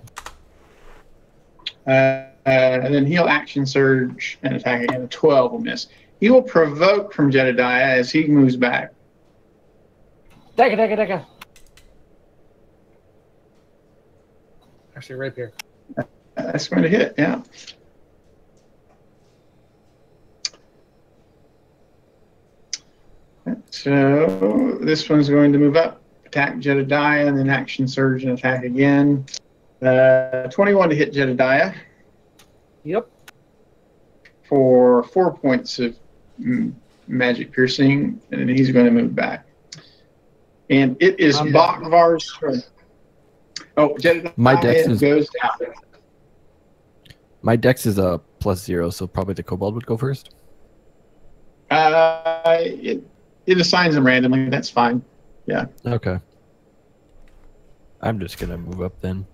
And then he'll action surge and attack again. A 12 will miss. He will provoke from Jedediah as he moves back. Dagger. Actually, right here. That's going to hit, yeah. So this one's going to move up, attack Jedediah, and then action surge and attack again. 21 to hit Jedediah. Yep. For 4 points of magic piercing, and then he's going to move back. And it is Bakvar's turn. Oh, Jedediah My dex goes down. My dex is a +0, so probably the kobold would go first. It assigns them randomly. That's fine. Yeah. Okay. I'm just gonna move up then.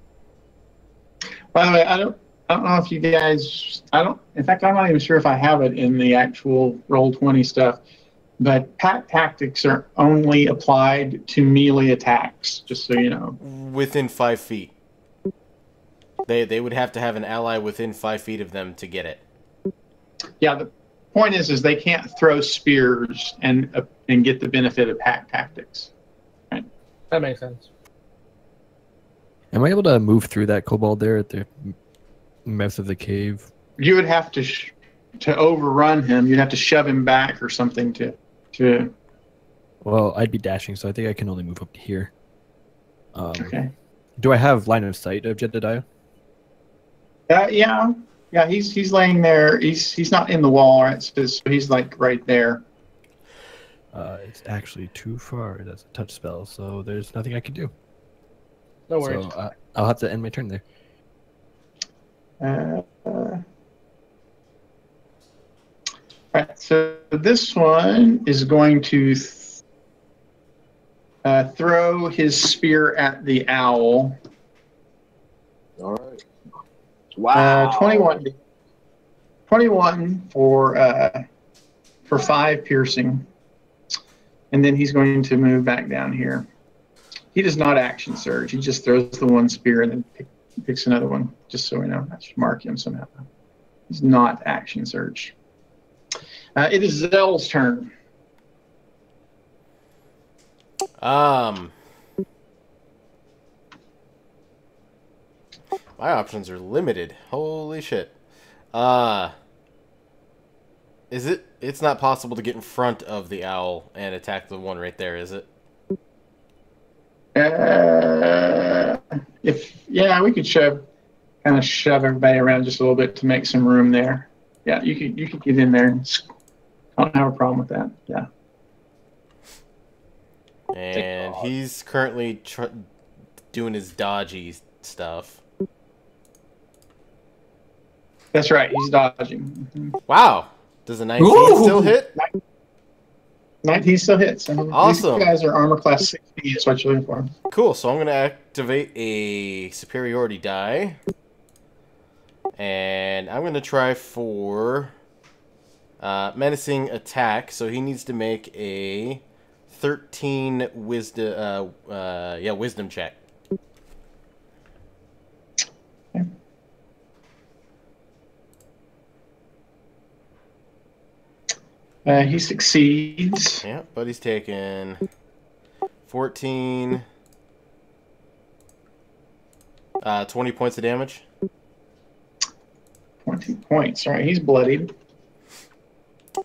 By the way, I don't know if you guys. In fact, I'm not even sure if I have it in the actual Roll20 stuff. But pack tactics are only applied to melee attacks. Just so you know. Within 5 feet. They would have to have an ally within 5 feet of them to get it. Yeah. The point is they can't throw spears and get the benefit of pack tactics. Right? That makes sense. Am I able to move through that kobold there at the mouth of the cave? You would have to overrun him. You'd have to shove him back or something to. Well, I'd be dashing, so I think I can only move up to here. Okay. Do I have line of sight of Jedediah? Yeah. He's laying there. He's not in the wall, right? So he's like right there. It's actually too far. That's a touch spell, so there's nothing I can do. No worries. So I'll have to end my turn there. Right. So this one is going to throw his spear at the owl. All right. Wow. 21 for 5 piercing. And then he's going to move back down here. He does not action surge. He just throws the one spear and then picks another one, just so we know. I should mark him somehow. He's not action surge. It is Zell's turn. My options are limited. Holy shit. It's not possible to get in front of the owl and attack the one right there, is it? We could shove everybody around just a little bit to make some room there. Yeah, you could get in there. I don't have a problem with that. Yeah. And he's currently doing his dodgy stuff. That's right. He's dodging. Wow. Does a 19 still hit? 19 still hits. Awesome. These guys are armor class 60 is what you're looking for. Cool, so I'm going to activate a superiority die. And I'm going to try for menacing attack. So he needs to make a 13 wisdom check. He succeeds. Yeah, but he's taking 14, 20 points of damage. 20 points. All right, he's bloodied.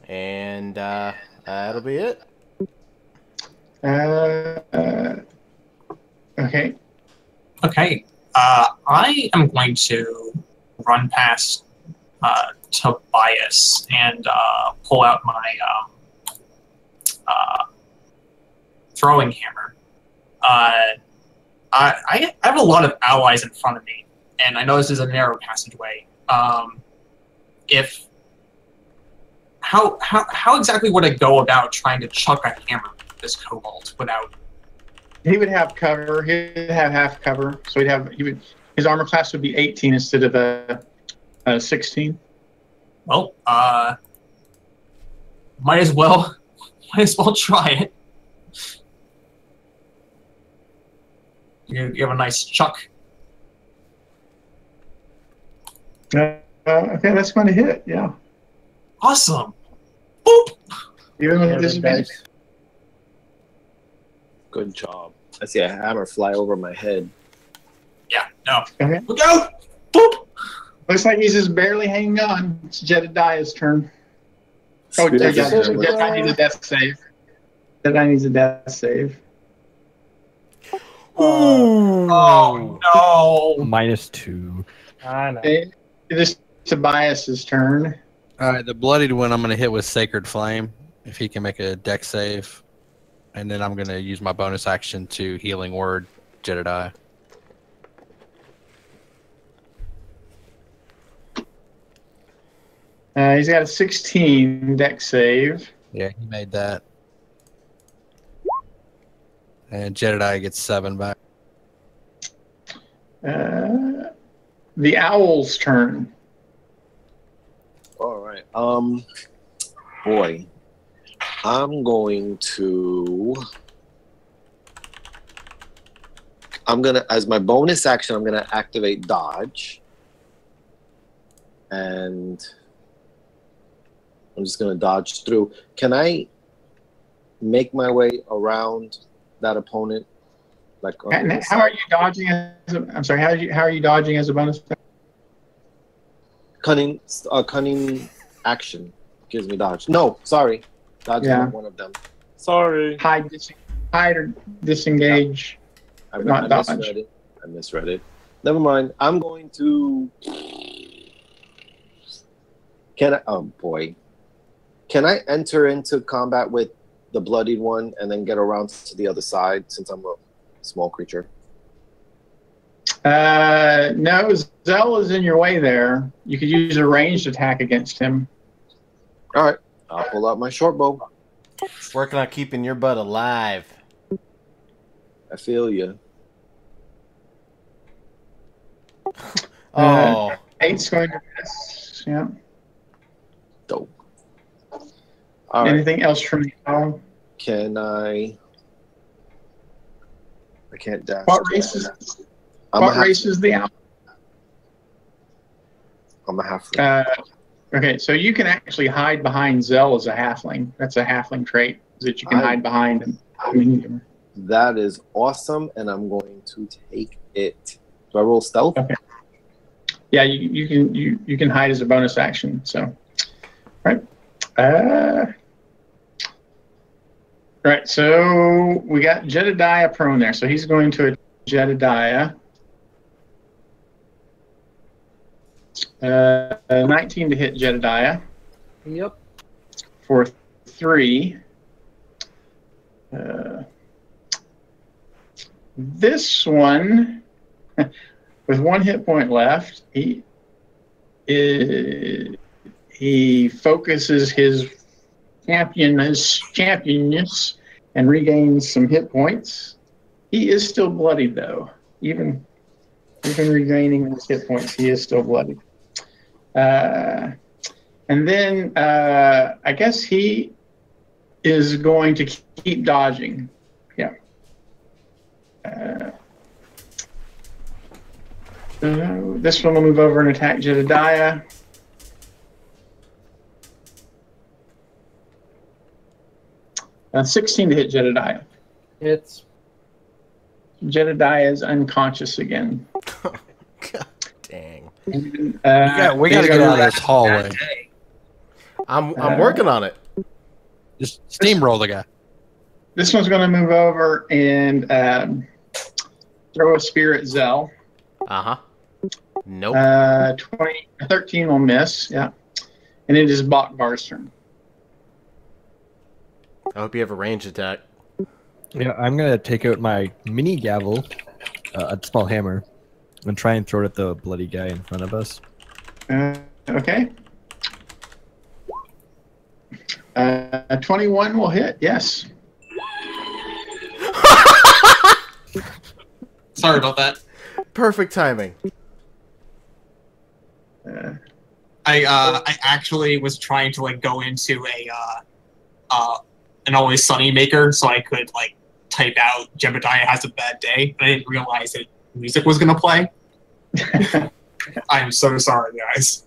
And that'll be it. Okay. Okay. I am going to run past Tobias and pull out my throwing hammer. I have a lot of allies in front of me, and I know this is a narrow passageway. How exactly would I go about trying to chuck a hammer at this kobold without? He would have cover. He'd have half cover, so his armor class would be 18 instead of 16. Well, might as well try it. You have a nice chuck. Okay, that's going to hit. Yeah. Awesome. Boop. Even with disadvantage. Good job. I see a hammer fly over my head. Yeah. No. Okay. Look out! Boop. Looks like he's just barely hanging on. It's Jedediah's turn. Oh, Jedediah needs a death save. Jedediah needs a death save. Oh no! -2. I know. Okay. It is Tobias's turn. All right, the bloodied one I'm going to hit with Sacred Flame if he can make a dex save. And then I'm going to use my bonus action to Healing Word Jedediah. He's got a 16 dex save. Yeah, he made that. And Jedediah gets 7 back. The owl's turn. All right. Boy, I'm going to. As my bonus action, I'm gonna activate dodge, and I'm just gonna dodge through. Can I make my way around that opponent? Like, How are you dodging? I'm sorry. How are you dodging as a bonus? Cunning action gives me dodge. No, sorry, dodge is not one of them. Sorry. Hide or disengage. I Not dodge. misread it. I misread it. Never mind. I'm going to. Oh boy. Can I enter into combat with the bloodied one and then get around to the other side since I'm a small creature? No, Zell is in your way there. You could use a ranged attack against him. All right. I'll pull out my short bow. Working on keeping your butt alive. I feel you. Oh. 8's going to miss. Yeah. Dope. All right. Anything else from the owl? Can I can't dash. What race is the owl? I'm a halfling. Okay, so you can actually hide behind Zell as a halfling. That's a halfling trait, that you can hide behind him. That is awesome, and I'm going to take it. Do I roll stealth? Okay. Yeah, you can hide as a bonus action. So, right. Right. So we got Jedediah prone there. So he's going to Jedediah. 19 to hit Jedediah. Yep. For 3. This one, with 1 hit point left, he focuses his championness and regains some hit points. He is still bloodied, though. Even regaining his hit points, he is still bloodied. And then I guess he is going to keep dodging. Yeah. This one will move over and attack Jedediah. 16 to hit Jedediah. It's Jedediah is unconscious again. God dang. And, we got to get out of this hallway. I'm working on it. Just steamroll the guy. This one's going to move over and throw a spear at Zell. Nope. 13 will miss. Yeah. And it is Bokvar's turn. I hope you have a range attack. Yeah, I'm gonna take out my mini gavel, a small hammer, and try and throw it at the bloody guy in front of us. Okay. 21 will hit. Yes. Sorry about that. Perfect timing. I actually was trying to like go into an Always Sunny maker so I could like type out Jebediah has a bad day, but I didn't realize that music was gonna play. I'm so sorry, guys.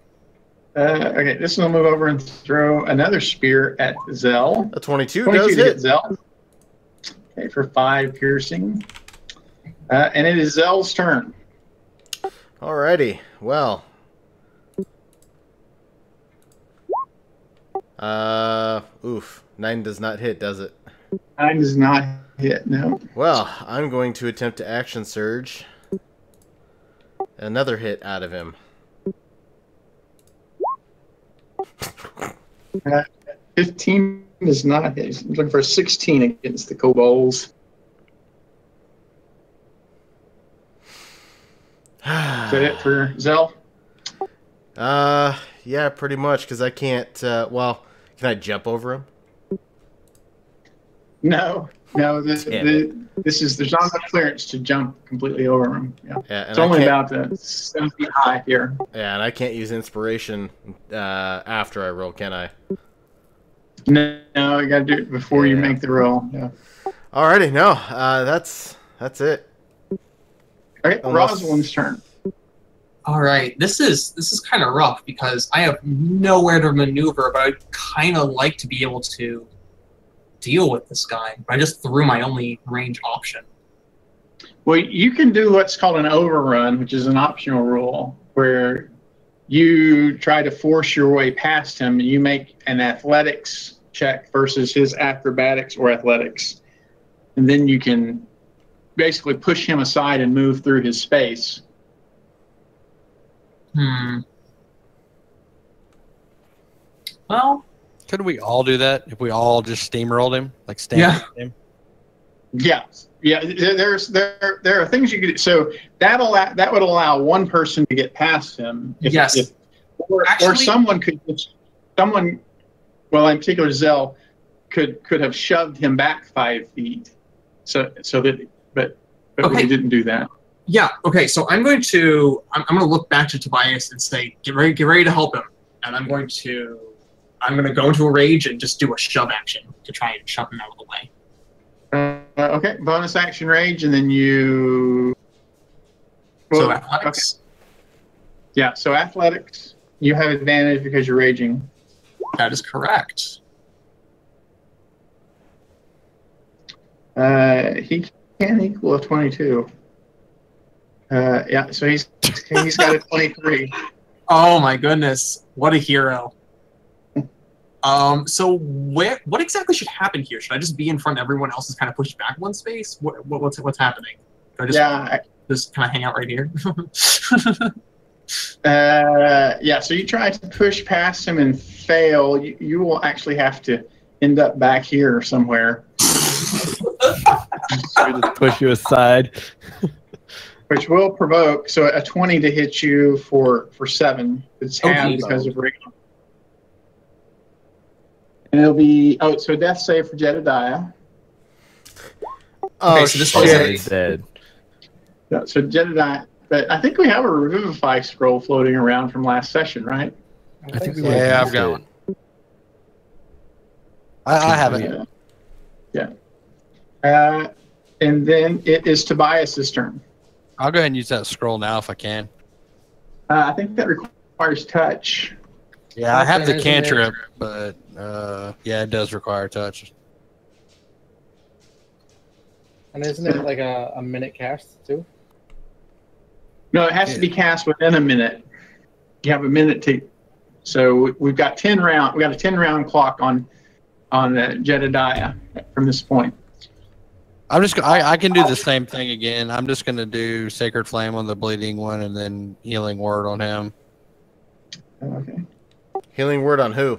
Okay, this one will move over and throw another spear at Zell. A 22 22 does to hit. Zell. Okay, for 5 piercing. And it is Zell's turn. Alrighty. Well. Oof. 9 does not hit, does it? 9 does not hit, no. Well, I'm going to attempt to action surge. Another hit out of him. 15 does not hit. He's looking for a 16 against the kobolds. Is that it for Zell? Yeah, pretty much, because I can't, well, can I jump over him? No. There's not enough clearance to jump completely over him. Yeah, and it's only about 7 feet high here. Yeah, and I can't use inspiration after I roll, can I? No, you got to do it before you make the roll. Yeah. Alrighty, no, that's it. Okay, Rosalind's turn. All right, this is kind of rough because I have nowhere to maneuver, but I'd kind of like to be able to deal with this guy. I just threw my only range option. Well, you can do what's called an overrun, which is an optional rule, where you try to force your way past him, and you make an athletics check versus his acrobatics or athletics. And then you can basically push him aside and move through his space. Well, couldn't we all do that if we all just steamrolled him, like stand him? Yeah. There are things you could do. So that would allow one person to get past him. Or someone could. Well, in particular, Zell could have shoved him back 5 feet. But we didn't do that. Yeah. Okay. So I'm going to look back to Tobias and say, get ready to help him, and I'm going to go into a rage and just do a shove action to try and shove him out of the way. Okay. Bonus action rage, and then you. So athletics. Okay. Yeah. So athletics, you have advantage because you're raging. That is correct. He can equal a 22. Yeah, so he's got a 23. Oh my goodness, what a hero. So what exactly should happen here? Should I just be in front of everyone else, kind of pushed back one space? What's happening? Should I just kind of hang out right here? Yeah, so you try to push past him and fail. You will actually have to end up back here somewhere. We just push you aside. Which will provoke, so a 20 to hit you for 7. It's half because of rage. And it'll be so death save for Jedediah. Oh, Okay, so this shit. one's It's dead. Yeah, so Jedediah, but I think we have a revivify scroll floating around from last session, right? I think we so. might have Yeah, I've missed got it. one. I haven't. Yeah. And then it is Tobias's turn. I'll go ahead and use that scroll now if I can. I think that requires touch. Yeah, I have the Isn't it- cantrip, but yeah, it does require touch. And isn't it like a minute cast too? No, it has to be cast within a minute. You have a minute to. So we've got 10 round. We got a 10-round clock on Jedediah from this point. I'm just. I can do the same thing again. I'm just gonna do Sacred Flame on the bleeding one, and then Healing Word on him. Okay. Healing word on who?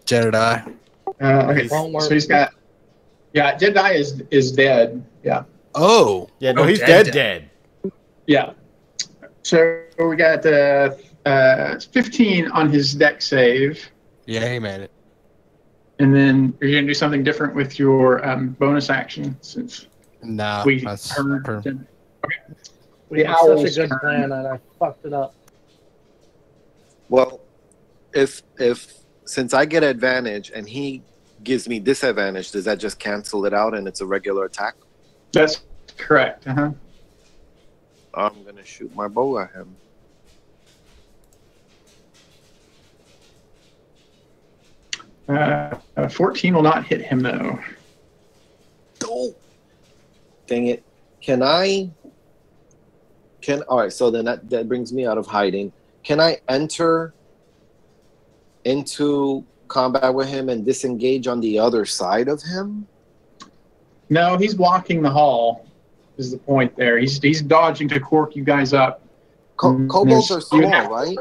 Jedediah. Okay. Won't work. So he's got. Yeah, Jedediah is dead. Yeah. Oh, Yeah, no, Oh, he's dead, dead. Yeah. So we got 15 on his deck save. yeah, he made it. And then you're going to do something different with your bonus action since No, we that's heard. per- Okay. We The had such a owl's good turn. plan, and I fucked it up. Well, if since I get advantage and he gives me disadvantage, does that just cancel it out and it's a regular attack? That's correct. Uh-huh. I'm gonna shoot my bow at him. Uh, 14 will not hit him though. Oh, dang it! All right? So then that brings me out of hiding. Can I enter into combat with him and disengage on the other side of him? No, he's blocking the hall. Is the point there? He's dodging to cork you guys up. Kobolds are You small, have- right?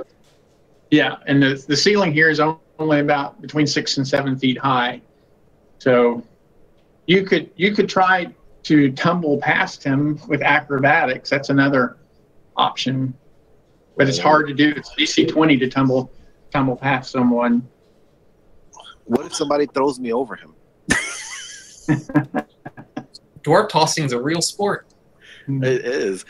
Yeah, and the ceiling here is only about between 6 and 7 feet high. So you could try to tumble past him with acrobatics. That's another option, but it's hard to do. It's DC 20 to tumble past someone. What if somebody throws me over him? Dwarf tossing is a real sport. It is.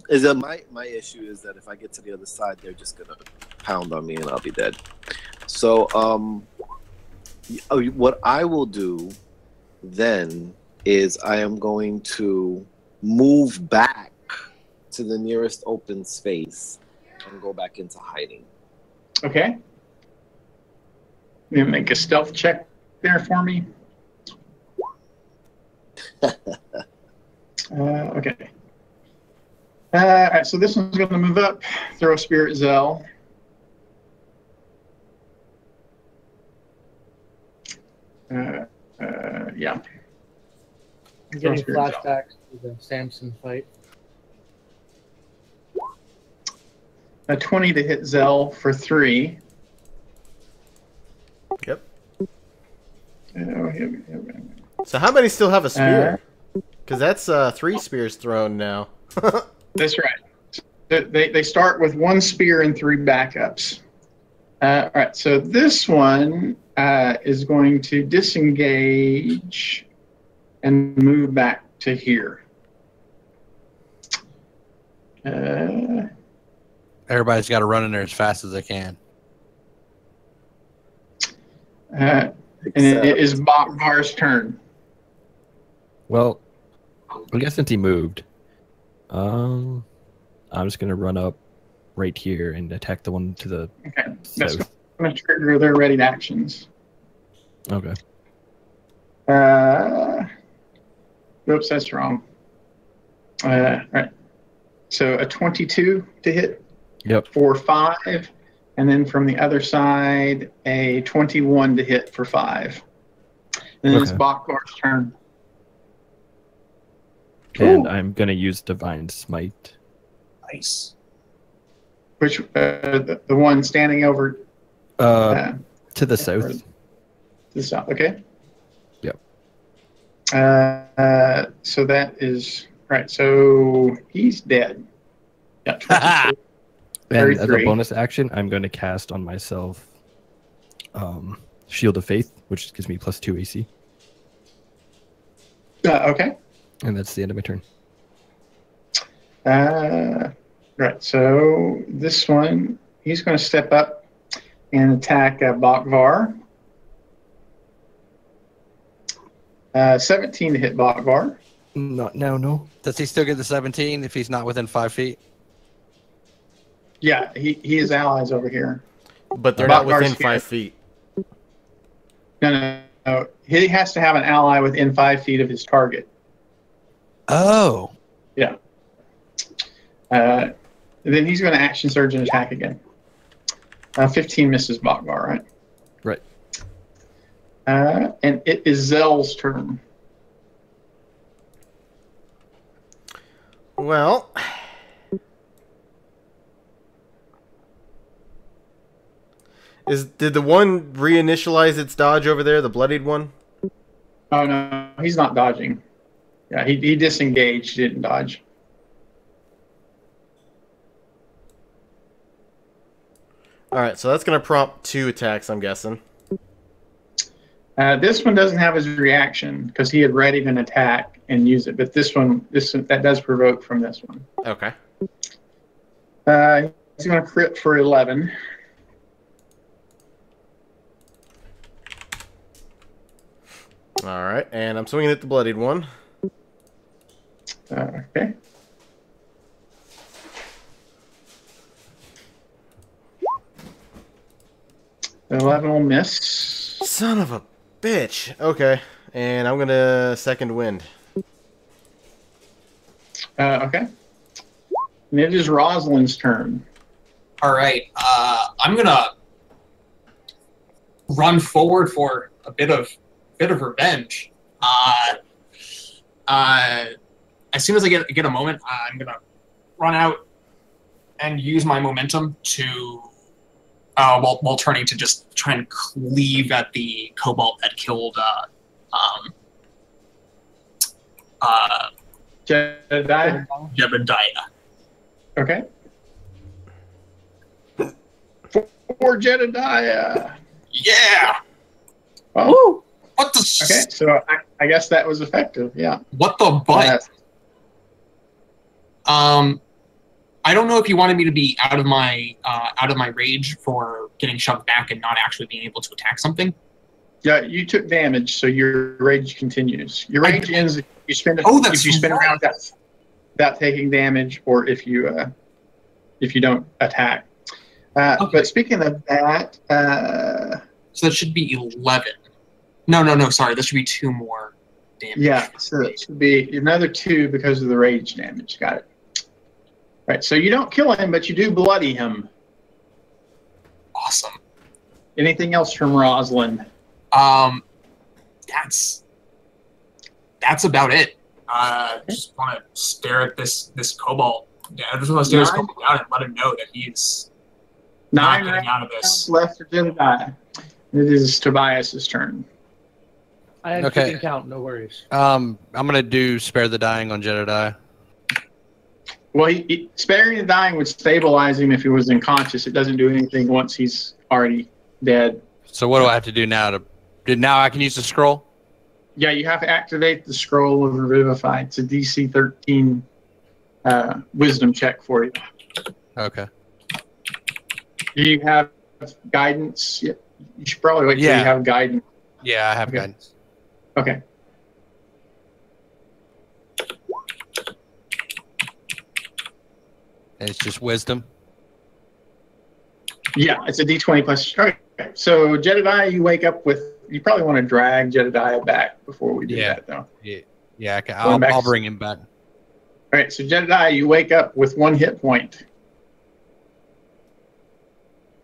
Is it my issue is that if I get to the other side, they're just gonna pound on me and I'll be dead. So what I will do then is I am going to move back to the nearest open space and go back into hiding. Okay. You make a stealth check there for me. Okay. All right, so this one's going to move up, throw a Spirit Zell. Yeah. I'm getting Spirit Zell. flashbacks to the Samson fight. A 20 to hit Zell for 3. Yep. Oh, So how many still have a spear? Because that's 3 spears thrown now. that's right. They start with 1 spear and 3 backups. All right, so this one is going to disengage and move back to here. Everybody's got to run in there as fast as they can. And it is Bakvar's turn. Well, I guess since he moved, I'm just gonna run up right here and attack the one to the Okay, that's south. going to trigger their readied actions. Okay. Oops, that's wrong. All right. So a 22 to hit Yep. for 5, and then from the other side, a 21 to hit for 5. And then it's Okay. Bakvar's turn. And Ooh. I'm gonna use Divine Smite. Nice. Which the one standing over To the or south. to the south. Okay. Yep. So that is right. So he's dead. Yeah. 22. And as a 33. bonus action, I'm going to cast on myself Shield of Faith, which gives me +2 AC. Okay. And that's the end of my turn. Right. So this one, he's going to step up and attack Bakvar. 17 to hit Bakvar. Not now, no. Does he still get the 17 if he's not within 5 feet? Yeah, he has allies over here. But they're not Bakvar's within here. 5 feet. No. He has to have an ally within 5 feet of his target. Oh. Yeah. Then he's going to action surge and attack again. 15 misses Bakvar, right? Right. And it is Zell's turn. Well, did the one reinitialize its dodge over there, the bloodied one? Oh, no, he's not dodging. Yeah, he disengaged, didn't dodge. All right, so that's going to prompt 2 attacks, I'm guessing. This one doesn't have his reaction because he had readied an attack and used it. But this one, that does provoke from this one. Okay. He's going to crit for 11. All right, and I'm swinging at the bloodied one. Okay. The 11 will miss. Son of a bitch. Okay, and I'm going to second wind. Okay. And it is Rosalind's turn. All right. I'm gonna run forward for a bit of revenge. As soon as I get a moment, I'm gonna run out and use my momentum to while turning to just try and cleave at the kobold that killed Jebediah. Okay. For Jedediah. Yeah. Oh. What the? Okay, so I guess that was effective. Yeah. What the butt? I don't know if you wanted me to be out of my rage for getting shoved back and not actually being able to attack something. Yeah, you took damage, so your rage continues. Your rage ends if you spend that's if you spin around without taking damage, or if you don't attack. Okay. But speaking of that, So that should be 11. No. Sorry, that should be 2 more damage. yeah, so it should be another 2 because of the rage damage. Got it. Right, so you don't kill him, but you do bloody him. Awesome. Anything else from Rosalind? That's about it. Just want to stare at this cobalt. Yeah, I just want to stare this cobalt down and let him know that he's 9 not getting out of this. left for Jedediah. It is Tobias's turn. I am Okay. keeping count, no worries. I'm gonna do spare the dying on Jedediah. Well, sparing the dying would stabilize him if he was unconscious. It doesn't do anything once he's already dead. So what do I have to do now now I can use the scroll? Yeah, you have to activate the scroll of Revivify. It's a DC 13 wisdom check for you. Okay. Do you have guidance? Yeah. You should probably wait till you have guidance. Yeah, I have Okay. guidance. Okay. And it's just wisdom. Yeah, it's a D20 plus. Okay. So Jedediah, you wake up with. You probably want to drag Jedediah back before we do that, though. Yeah, okay. Going back I'll to- bring him back. All right. So Jedediah, you wake up with 1 hit point,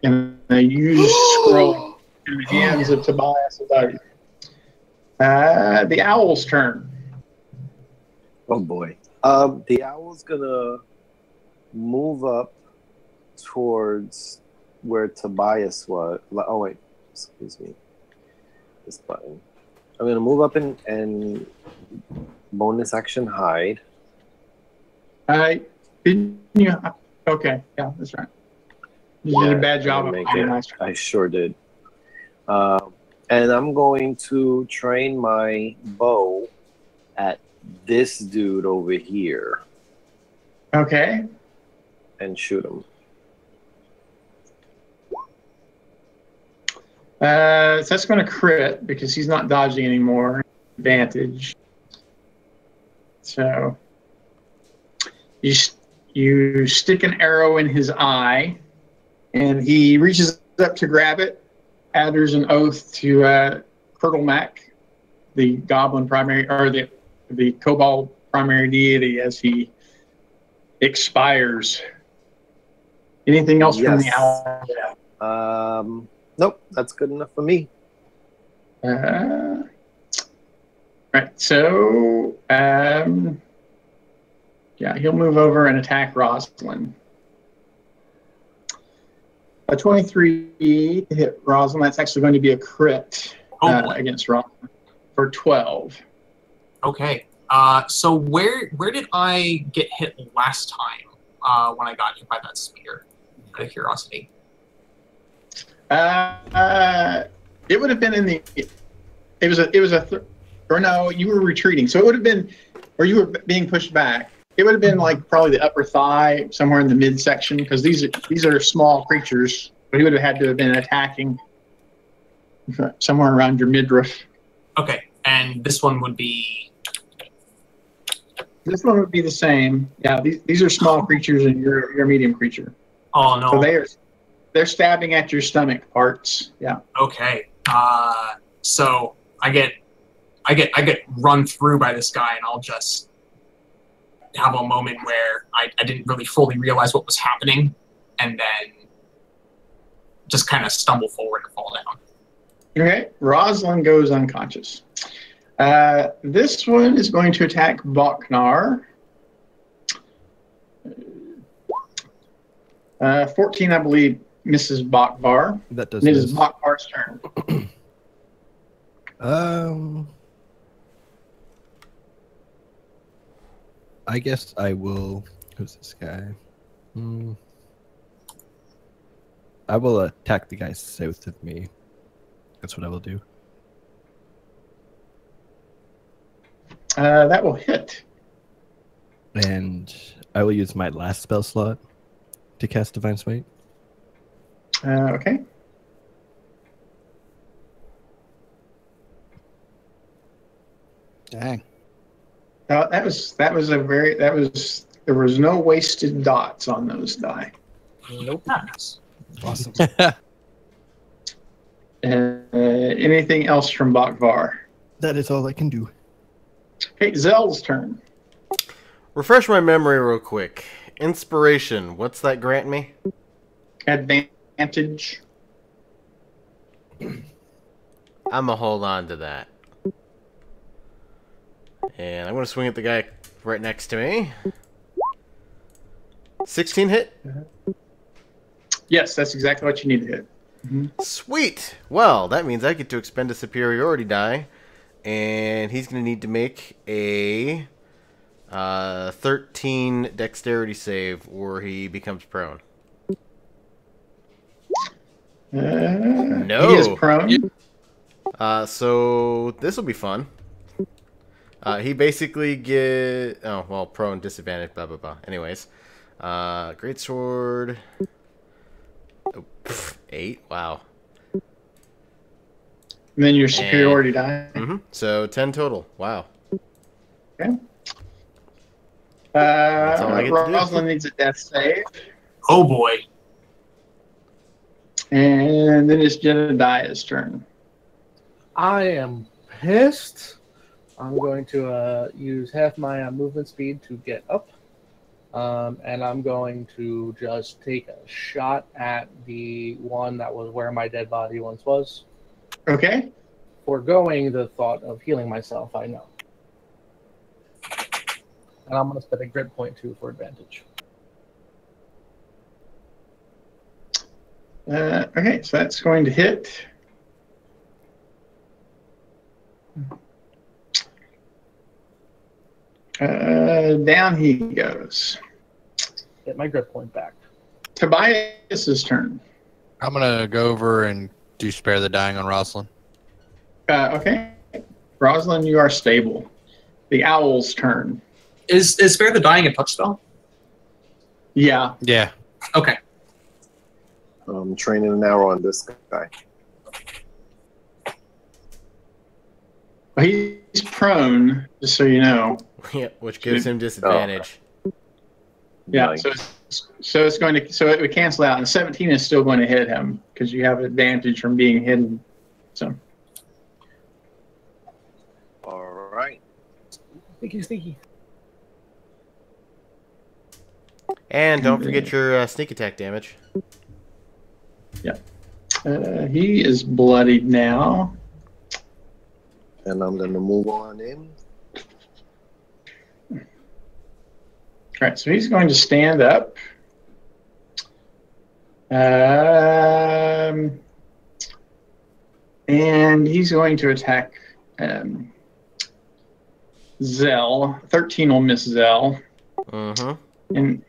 and they use scroll in the hands of Tobias above you. The owl's turn. Oh boy. The owl's gonna move up towards where Tobias was. Oh wait, excuse me. This button. I'm gonna move up and bonus action hide. Didn't you? Okay, yeah, that's right. You did a bad job of make hiding. it. Nice. I sure did. And I'm going to train my bow at this dude over here Okay. and shoot him. So that's going to crit because he's not dodging anymore. Advantage. So you stick an arrow in his eye, and he reaches up to grab it, utters an oath to Kurtlemak, the goblin primary, or the kobold primary deity, as he expires. Anything else from the owl? Nope, that's good enough for me. Right. So, yeah, he'll move over and attack Rosalind. A 23 to hit Rosalind. That's actually going to be a crit against Rosalind for 12. Okay. So where did I get hit last time when I got hit by that spear? Out of curiosity. It would have been in the. Or no, you were retreating, so it would have been, or you were being pushed back. It would have been like probably the upper thigh, somewhere in the midsection, because these are small creatures. But he would have had to have been attacking somewhere around your midriff. Okay, and this one would be. This one would be the same. Yeah, these are small creatures, and you're a medium creature. Oh no! So they're stabbing at your stomach parts. Yeah. Okay. So I get run through by this guy, and I'll just have a moment where I didn't really fully realize what was happening, and then just kind of stumble forward and fall down. Okay. Rosalind goes unconscious. This one is going to attack Boknar. 14, I believe, Mrs. Bokvar. That does Mrs. Bokvar's turn. I guess I will. Who's this guy? I will attack the guy south of me. That's what I will do. That will hit. And I will use my last spell slot to cast Divine Smite. Okay. Dang. There was no wasted dots on those die. Nope. Nice. Awesome. Anything else from Bokvar? That is all I can do. Okay, Zell's turn. Refresh my memory real quick. Inspiration. What's that grant me? Advantage. I'm gonna hold on to that. And I'm gonna swing at the guy right next to me. 16 hit? Yes, that's exactly what you need to hit. Sweet! Well, that means I get to expend a superiority die. And he's going to need to make a 13 dexterity save or he becomes prone. No. He is prone. So this will be fun. He basically get prone, disadvantage, blah blah blah. Anyways, greatsword. 8. Wow. And then your superiority die. So 10 total. Wow. Okay. That's all I get to do. Rosalind needs a death save. Oh boy. And then it's Jedediah's turn. I am pissed. I'm going to use half my movement speed to get up. And I'm going to just take a shot at the one that was where my dead body once was. Okay. Foregoing the thought of healing myself, I know. And I'm going to spend a grit point too for advantage. Okay, so that's going to hit. Down he goes. Get my grit point back. Tobias's turn. I'm gonna go over and do spare the dying on Rosalind. Okay. Rosalind, you are stable. The owl's turn. Is Spare the Dying a touch spell? Yeah. Yeah. Okay. I'm training an arrow on this guy. He's prone, just so you know. Yeah, which gives him disadvantage. Yeah, Nice. so it would cancel out, and 17 is still going to hit him because you have advantage from being hidden. So All right. Sneaky. And don't forget your sneak attack damage. he is bloodied now. And I'm gonna move on in. All right, so he's going to stand up. And he's going to attack Zell. 13 will miss Zell. Mm-hmm. And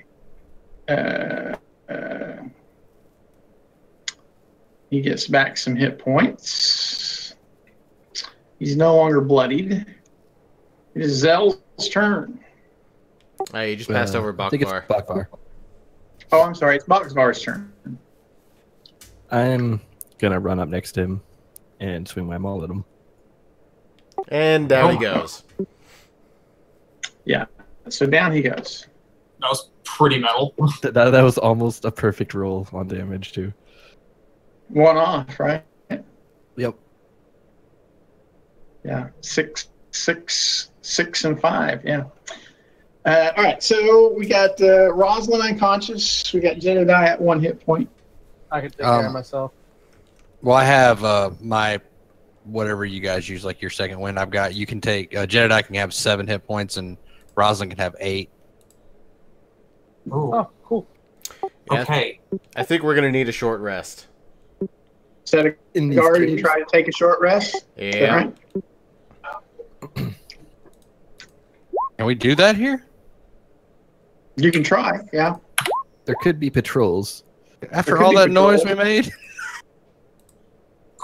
he gets back some hit points. He's no longer bloodied. It is Zell's turn. Oh, you just passed over I think it's Bakbar. Bakbar. Oh, I'm sorry. It's Boxbar's turn. I'm gonna run up next to him and swing my maul at him. And down he goes. Yeah. So down he goes. That was pretty metal. That was almost a perfect roll on damage too. One off, right? Yep. Yeah. Six, and 5. Yeah. All right. So we got Rosalind unconscious. We got Jedediah at 1 hit point. I can take care of myself. Well, I have my whatever you guys use, like your second wind. I've got you can take Jedediah can have 7 hit points and Rosalind can have 8. Ooh. Oh, cool. Yeah, Okay. I think we're gonna need a short rest. Set a In these guard and caves. try to take a short rest. Is that Yeah. right? Can we do that here? You can try. Yeah. There could be patrols. After There could all be that noise we patrol. made?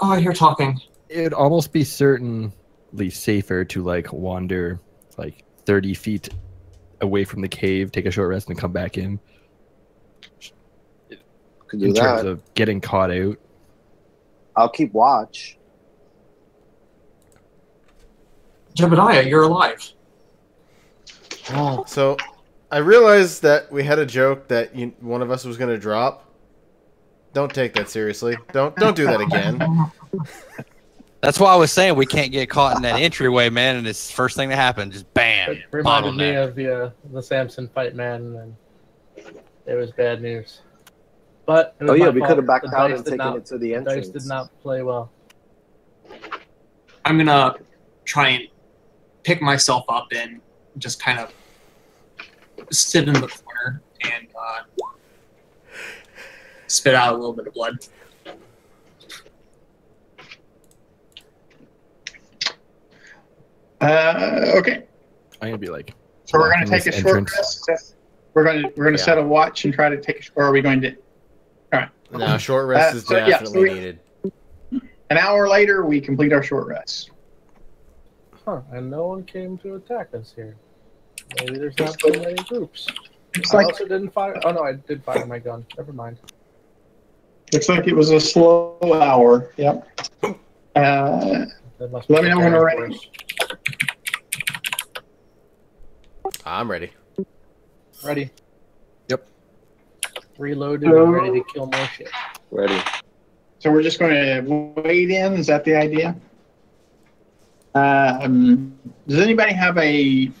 Oh, you're talking. It would almost be certainly safer to like wander like 30 feet away from the cave, take a short rest, and come back in. Could do In terms that. of getting caught out. I'll keep watch. Jebediah, you're alive. So, I realized that we had a joke that one of us was gonna drop. Don't take that seriously. Don't do that again. That's why I was saying we can't get caught in that entryway, man, and it's the first thing that happened. Just bam. It reminded me bottleneck. of the Samson fight, man, and it was bad news. But it was Oh yeah, my we fault. could have backed The out dice and did taken not- it to the The dice entrance. did not play well. I'm gonna try and pick myself up and just kind of sit in the corner and spit out a little bit of blood. Okay. I'm gonna be like, So we're going to blocking take a this short entrance. rest. We're going to set a watch and try to take a. Or are we going to? All right. No, short rest is so, yeah, definitely so we- needed. An hour later, we complete our short rest. Huh, and no one came to attack us here. Maybe there's not so many groups. Looks I like also didn't fire. Oh no, I did fire my gun. Never mind. it was a slow hour. Yep. That must be Let me know when we're ready. preparing I'm ready. for us. Ready. Yep. Reloaded and ready to kill more shit. Ready. So we're just going to wade in. Is that the idea? Does anybody have a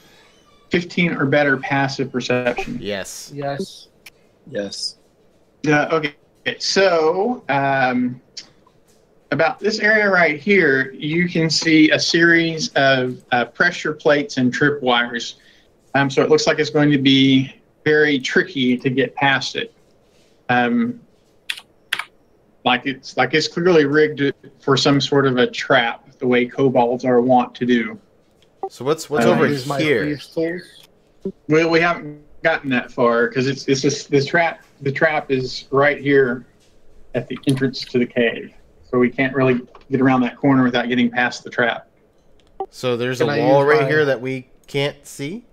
15 or better passive perception? Yes. Yes. Yes. Okay. So about this area right here, you can see a series of pressure plates and tripwires. So it looks like it's going to be very tricky to get past it. Like it's clearly rigged for some sort of a trap, the way kobolds are wont to do. So what's over Use my here? thieves' tools. Well, we haven't gotten that far because it's just the trap. The trap is right here at the entrance to the cave. so we can't really get around that corner without getting past the trap. So there's Can a I wall use right my- here that we can't see?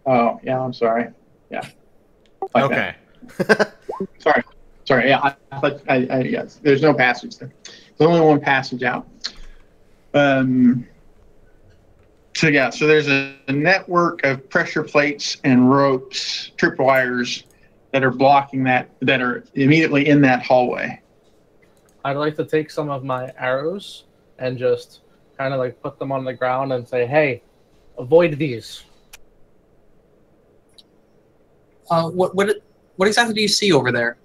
Oh, yeah, I'm sorry. Yeah. Like Okay. that. Sorry. Yeah, I thought yes. There's no passage there. There's only one passage out. So yeah, so there's a network of pressure plates and ropes, tripwires that are blocking that are immediately in that hallway. I'd like to take some of my arrows and just kind of like put them on the ground and say, "Hey, avoid these." What exactly do you see over there?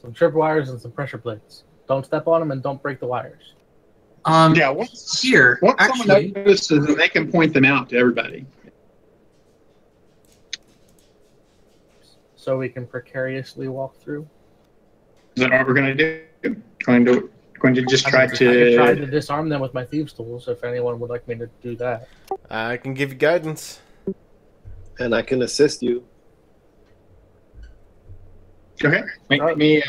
Some tripwires and some pressure plates. Don't step on them and don't break the wires. Yeah, once Here, someone actually, notices, they can point them out to everybody. So we can precariously walk through. Is that what we're going to do? Going to just I try could try to to. disarm them with my thieves' tools if anyone would like me to do that. I can give you guidance. And I can assist you. Okay, make me.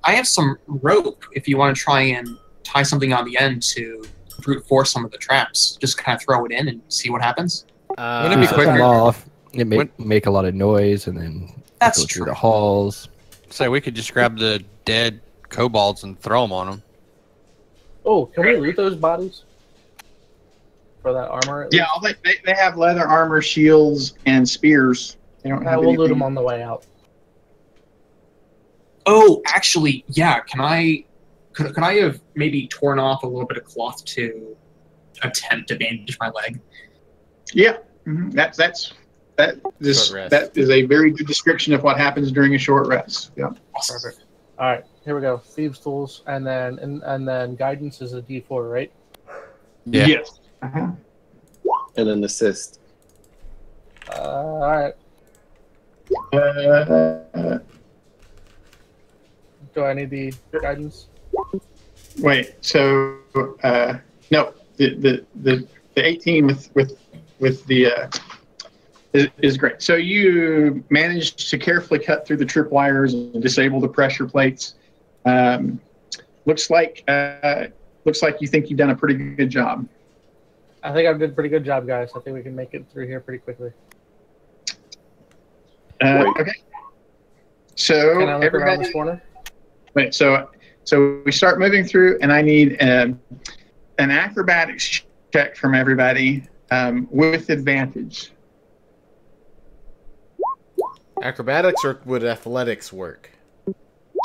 I have some rope if you want to try and tie something on the end to brute force some of the traps. Just kind of throw it in and see what happens. Wouldn't it We be set quicker? them off. It make a lot of noise, and then That's go through true. the halls. So we could just grab the dead kobolds and throw them on them. Oh, can we loot those bodies? For that armor? at Yeah, they have leather armor, shields, and spears. They don't least? have We'll loot anything. them on the way out. Oh, actually, yeah. Could I have maybe torn off a little bit of cloth to attempt to bandage my leg? Yeah, that is a very good description of what happens during a short rest. Yeah. Perfect. All right, here we go. Thieves' tools, and then guidance is a D4, right? Yeah. Yes. Uh-huh. And an assist. All right. Do I need the guidance? Wait. So no, the 18 with the is great. So you managed to carefully cut through the tripwires and disable the pressure plates. Looks like you think you've done a pretty good job. I think I did a pretty good job, guys. I think we can make it through here pretty quickly. Okay. So Can I look around everybody, this corner? wait. So we start moving through, and I need an acrobatics check from everybody with advantage. Acrobatics, or would athletics work?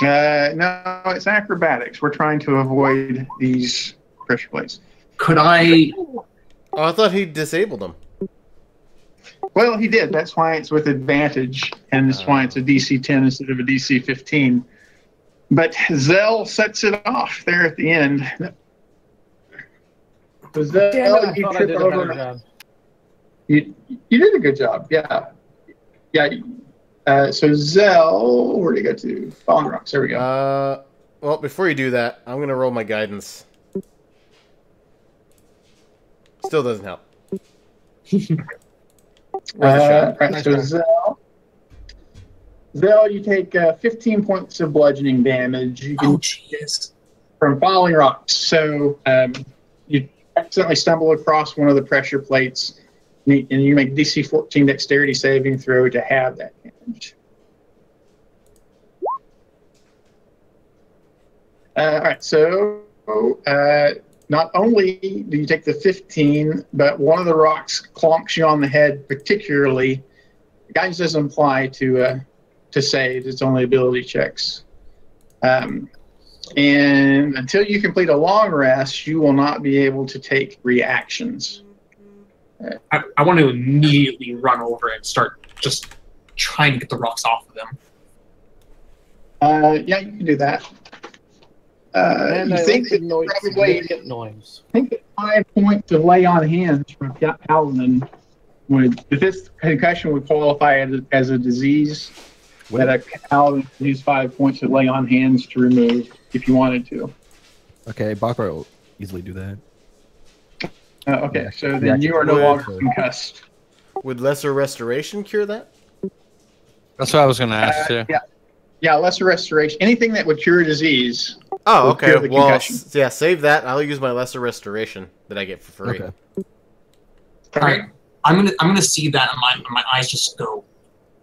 No, it's acrobatics. We're trying to avoid these pressure plates. Could I? Oh, I thought he disabled them. Well, he did. That's why it's with advantage, and that's why it's a DC 10 instead of a DC 15. But Zell sets it off there at the end. Zell, Damn it, I you thought I trip did a over. better job. You did a good job. Yeah. So Zell, where'd he go to? Falling Rocks. There we go. Well, before you do that, I'm gonna roll my guidance. Still doesn't help. Right, so Zell, you take 15 points of bludgeoning damage. You can Oh, jeez. from falling rocks. So you accidentally stumble across one of the pressure plates, and you make DC 14 dexterity saving throw to have that damage. All right, so not only do you take the 15, but one of the rocks clonks you on the head particularly. Guidance doesn't apply to saves, it's only ability checks. And until you complete a long rest, you will not be able to take reactions. I want to immediately run over and start just trying to get the rocks off of them. Yeah, you can do that. And You I think like that the probably significant noise. think that 5 points of lay on hands from Paladin would, if this concussion would qualify as a disease, that a Paladin could use 5 points of lay on hands to remove if you wanted to. Okay, Bakra will easily do that. Okay, so then you are no longer concussed. Would lesser restoration cure that? That's what I was going to ask too. Yeah, lesser restoration. Anything that would cure a disease. Oh, will okay. cure the Well, concussion. yeah, save that. I'll use my lesser restoration that I get for free. Okay. All right, I'm gonna see that, and my eyes just go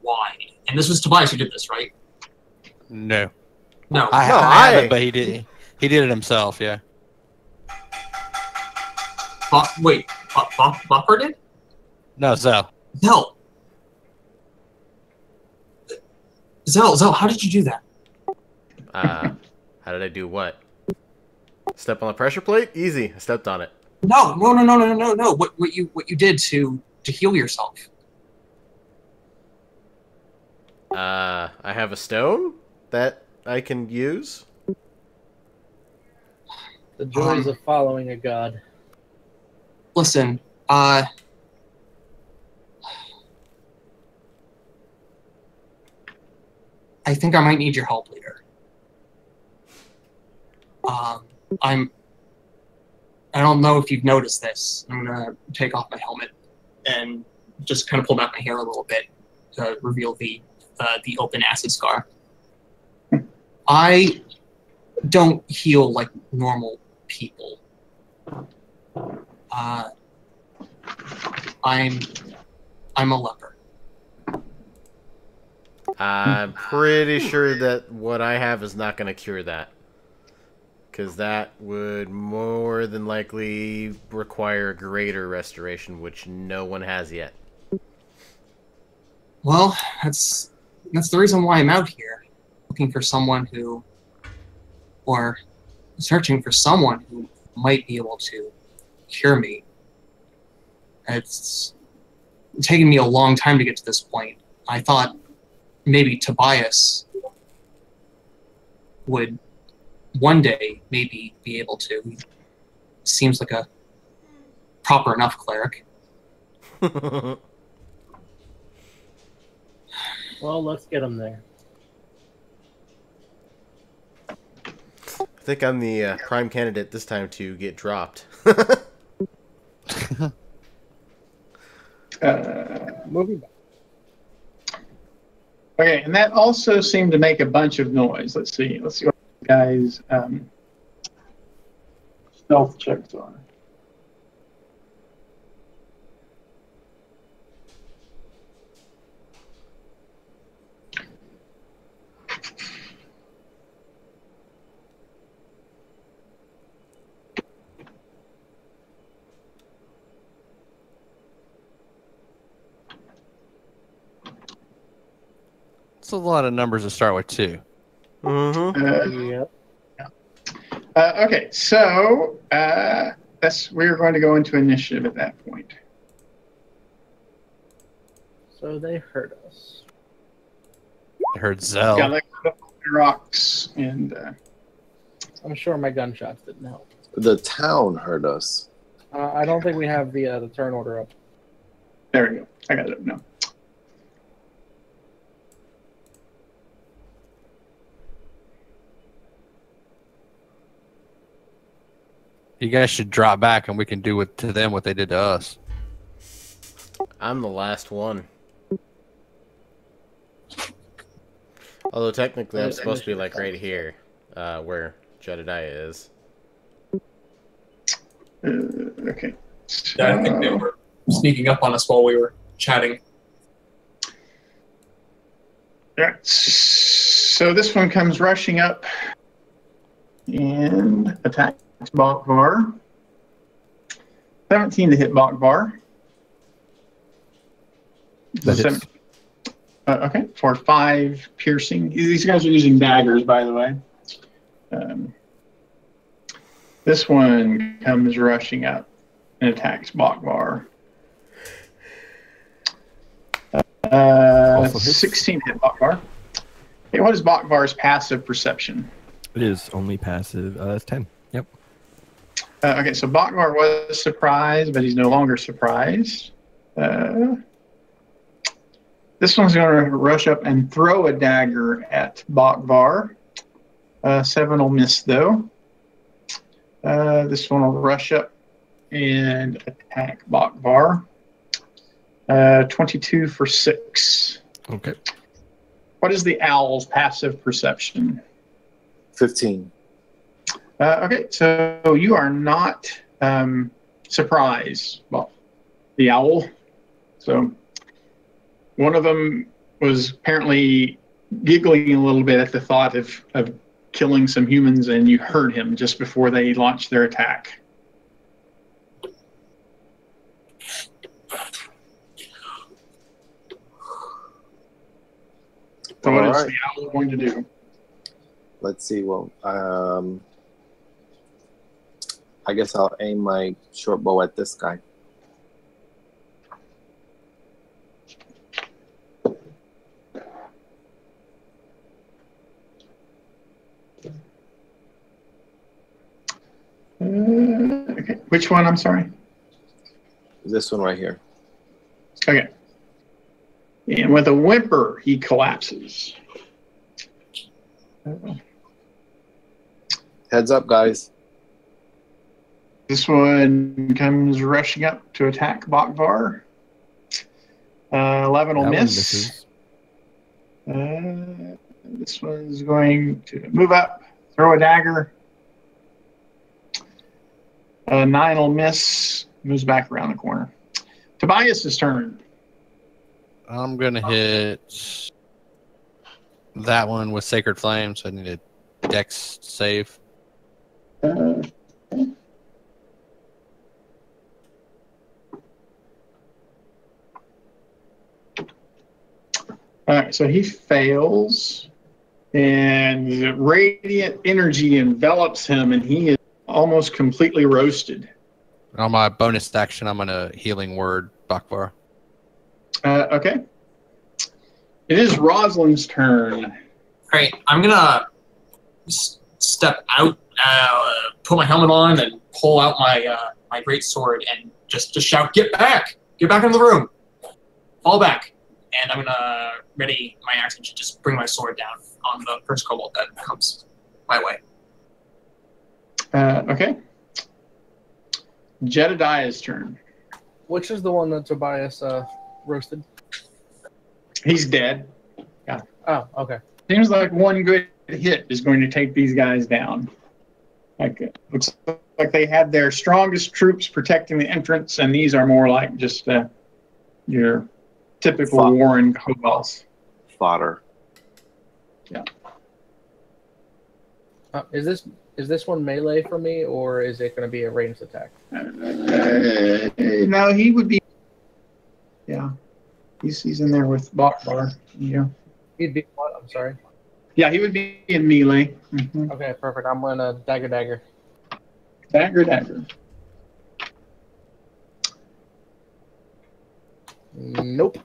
wide. And this was Tobias who did this, right? No. No. I have it, but he did it himself. Yeah. Wait, Buffer did? No, Zell. Zell, how did you do that? How did I do what? Step on the pressure plate? Easy. I stepped on it. No. What you did to heal yourself? I have a stone that I can use. The joys of following a god. Listen, I think I might need your help later. I don't know if you've noticed this. I'm gonna take off my helmet and just kind of pull back my hair a little bit to reveal the open acid scar. I don't heal like normal people. I'm a leper. I'm pretty sure that what I have is not going to cure that. Because that would more than likely require greater restoration, which no one has yet. Well, that's the reason why I'm out here. Looking for someone who... or searching for someone who might be able to cure me. It's taken me a long time to get to this point. I thought maybe Tobias would one day maybe be able to. He seems like a proper enough cleric. Well, let's get him there. I think I'm the prime candidate this time to get dropped. Moving back. Okay, and that also seemed to make a bunch of noise. Let's see what the guys' stealth checks are. It's a lot of numbers to start with, too. Mm-hmm. Yep. Okay, so we're going to go into initiative at that point. So they heard us. I heard Zell. Got like rocks and I'm sure my gunshots didn't help. The town heard us. I don't think we have the turn order up. there we go. I got it up now. You guys should drop back and we can do to them what they did to us. I'm the last one. Although technically I'm supposed to be like right here, where Jedediah is. Okay. Yeah, I think they were sneaking up on us while we were chatting. All right. So this one comes rushing up and attacks Bokvar. 17 to hit Bokvar. That hits. Okay, for 5 piercing. These guys are using daggers, by the way. This one comes rushing up and attacks Bokvar. 16 hit Bokvar. Okay, what is Bokvar's passive perception? It is only passive. It's 10. Yep. Okay, so Bokvar was surprised, but he's no longer surprised. This one's going to rush up and throw a dagger at Bokvar. 7 will miss, though. This one will rush up and attack Bokvar. 22 for 6. Okay. What is the owl's passive perception? 15. Okay, so you are not surprised. Well, the owl. So one of them was apparently giggling a little bit at the thought of killing some humans, and you heard him just before they launched their attack. So what is the owl going to do? Let's see. Well, I guess I'll aim my short bow at this guy. Okay. Which one? I'm sorry. This one right here. Okay. And with a whimper, he collapses. Heads up, guys. This one comes rushing up to attack Bakvar. 11 will That one miss. misses. This one's going to move up, throw a dagger. 9 will miss, moves back around the corner. Tobias's turn. I'm going to hit that one with Sacred Flame, so I need a Dex save. Uh, All right, so he fails, and radiant energy envelops him, and he is almost completely roasted. On my bonus action, I'm going to Healing Word Bakvar. Okay. It is Rosalind's turn. Great. I'm gonna step out, put my helmet on, and pull out my great sword and just shout, "Get back! Get back in the room! Fall back!" And I'm gonna ready my action to just bring my sword down on the first kobold that comes my way. Okay. Jedediah's turn. Which is the one that Tobias roasted? He's dead. Oh, okay. Seems like one good hit is going to take these guys down. Looks like they had their strongest troops protecting the entrance, and these are more like just your typical Warren kobolds. Fodder. Yeah. Is this one melee for me, or is it going to be a ranged attack? No, he would be. Yeah, he's in there with Bakbar. Yeah. He'd be what? I'm sorry. Yeah, he would be in melee. Mm-hmm. Okay, perfect. I'm going to dagger. Dagger. Nope.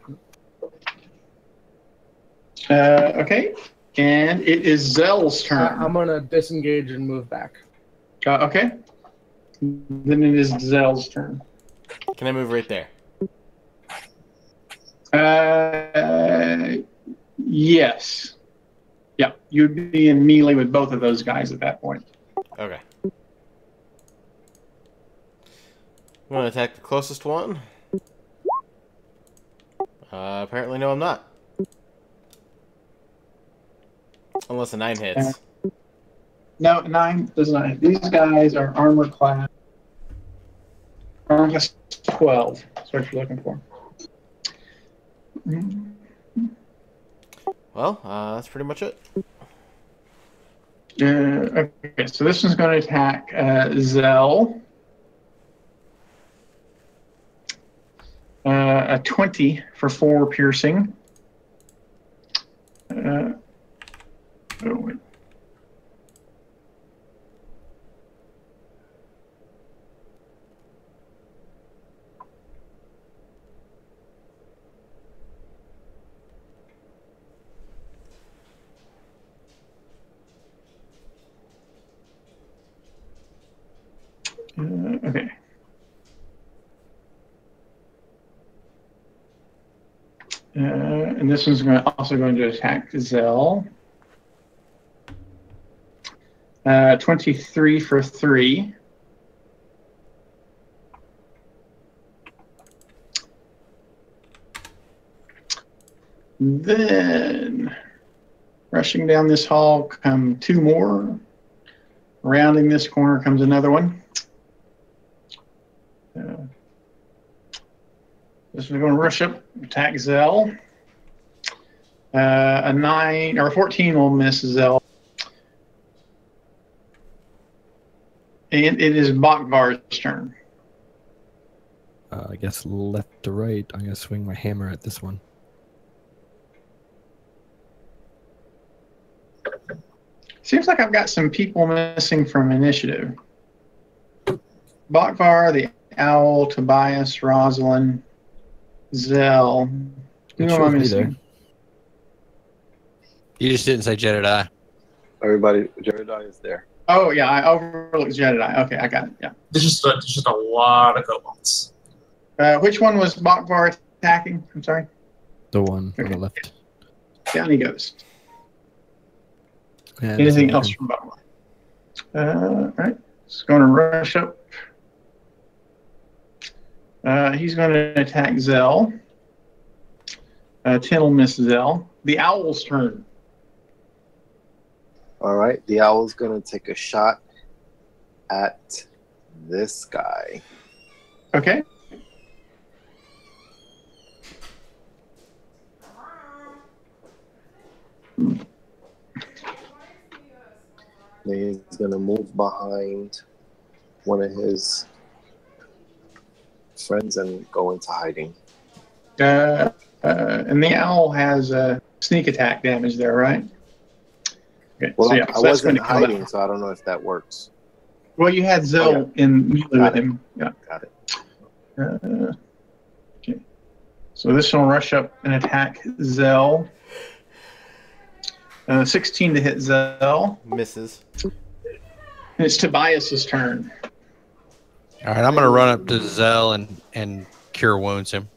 Okay, and it is Zell's turn. I'm going to disengage and move back. Okay. Then it is Zell's turn. Can I move right there? Yes. Yeah, you'd be in melee with both of those guys at that point. Okay. I'm going to attack the closest one. Apparently, no, I'm not. Unless a 9 hits. No, 9 does not hit. These guys are armor class. Armor class 12. That's what you're looking for. Well, that's pretty much it. Okay, so this one's going to attack Zell. A 20 for 4 piercing. Oh, wait. Okay. And this one's also going to attack Zell. 23 for 3. Then Rushing down this hall come two more. Rounding this corner comes another one. This is going to rush up, attack Zell. A 9 or 14 will miss Zell. And it is Bakvar's turn. I guess left to right. I'm going to swing my hammer at this one. Seems like I've got some people missing from initiative. Bakvar, the Owl, Tobias, Rosalind, Zell. Who am I missing? You just didn't say Jedediah. Everybody, Jedediah is there. Oh, yeah, I overlooked Jedediah. Okay, I got it, yeah. There's just a lot of kobolds. Which one was Bakvar attacking? I'm sorry? The one on the left. Down he goes. Yeah, Anything else from Bakvar? All right, it's going to rush up. He's going to attack Zell. 10 will miss Zell. The Owl's turn. All right, the Owl's going to take a shot at this guy. Okay. Then he's going to move behind one of his friends and go into hiding. And the Owl has sneak attack damage there, right? Okay. Well, so, yeah, I so that's wasn't going to come hiding, out. so I don't know if that works. Well, you had Zell in melee with him. Yeah. Got it. Okay. So this will rush up and attack Zell. 16 to hit Zell. Misses. It's Tobias's turn. All right, I'm going to run up to Zell and cure wounds him.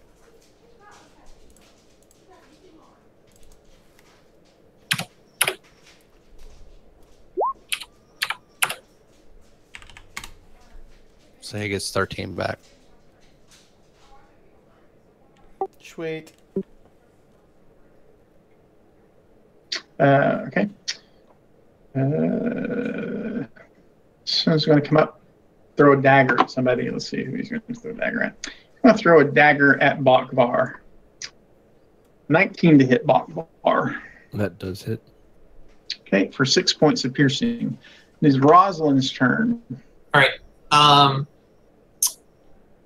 So he gets 13 back. Sweet. Okay. Someone's going to come up, throw a dagger at somebody. Let's see who he's going to throw a dagger at. I'm going to throw a dagger at Bakvar. 19 to hit Bakvar. That does hit. Okay, for 6 points of piercing. It is Rosalind's turn. All right.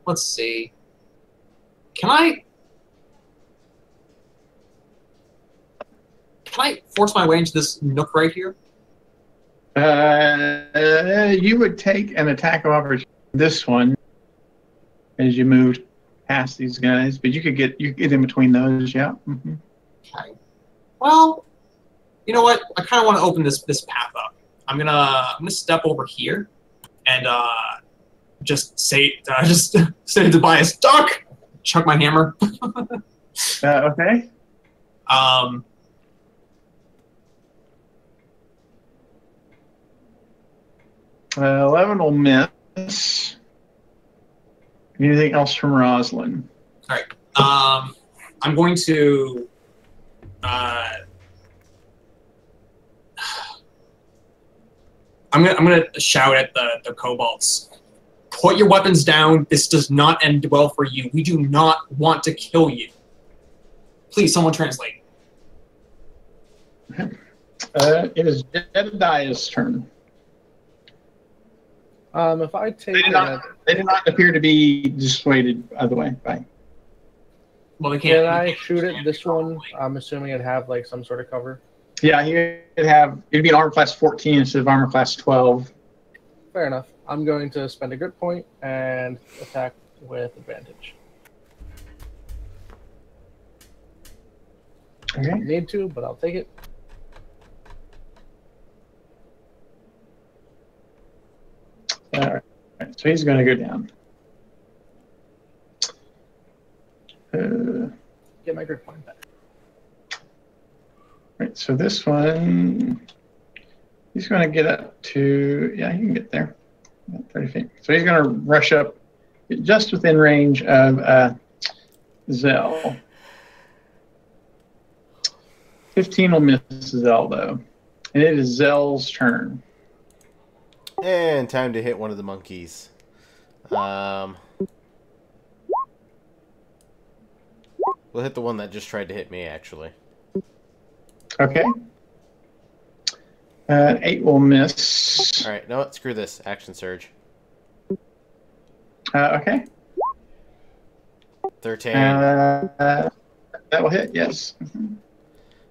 Let's see. Can I force my way into this nook right here? You would take an attack of opportunity. This one, as you moved past these guys, but you could get in between those. Yeah. Mm-hmm. Okay. Well, you know what? I kind of want to open this path up. I'm gonna step over here, and just say to Tobias, duck. Chuck my hammer. Okay. 11 will miss. Anything else from Rosalind? All right. I'm going to. I'm gonna shout at the kobolds. Put your weapons down. This does not end well for you. We do not want to kill you. Please, someone translate. It is Jedediah's turn. If I take They did not appear to be dissuaded, by the way. Right. Well, they can't. Can I shoot at this one? I'm assuming it'd have like some sort of cover. Yeah, it'd be an armor class 14 instead of armor class 12. Fair enough. I'm going to spend a good point and attack with advantage. Okay. Need to, but I'll take it. All right. So he's going to go down. Get my grid point back. Right, so this one, he's going to get up to, yeah, he can get there, about 30 feet. So he's going to rush up just within range of Zell. 15 will miss Zell, though. And it is Zell's turn. And time to hit one of the monkeys. We'll hit the one that just tried to hit me, actually. Okay. 8 will miss. Alright, no, screw this. Action surge. Okay. 13. That will hit, yes.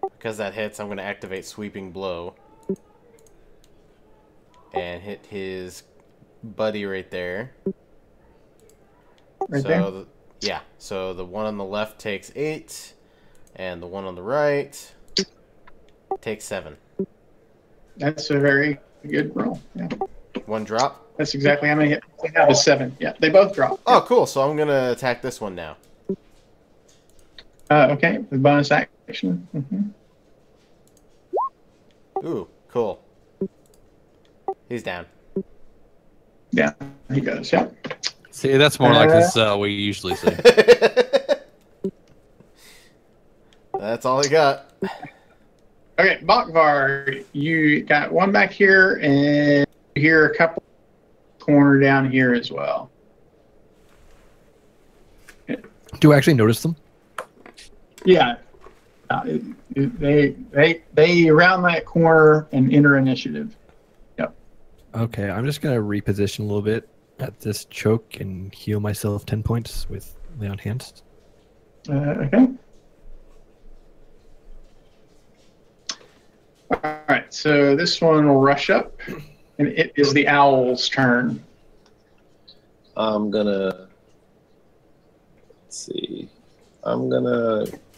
Because that hits, I'm going to activate Sweeping Blow. And hit his buddy right there. Right there? Yeah, so the one on the left takes 8, and the one on the right takes 7. That's a very good roll. Yeah. One drop. That's exactly how many hit. They have a 7. Yeah, they both drop. Oh, cool. So I'm going to attack this one now. Okay, with bonus action. Ooh, cool. He's down. Yeah, he goes, yeah. See, that's more like the we usually see. That's all he got. Okay, Bakvar, you got one back here, and you hear a couple corner down here as well. Do I actually notice them? Yeah. They round that corner and enter initiative. Yep. Okay, I'm just gonna reposition a little bit at this choke and heal myself 10 points with Lay on Hands. Okay. All right, so this one will rush up, and it is the owl's turn. I'm gonna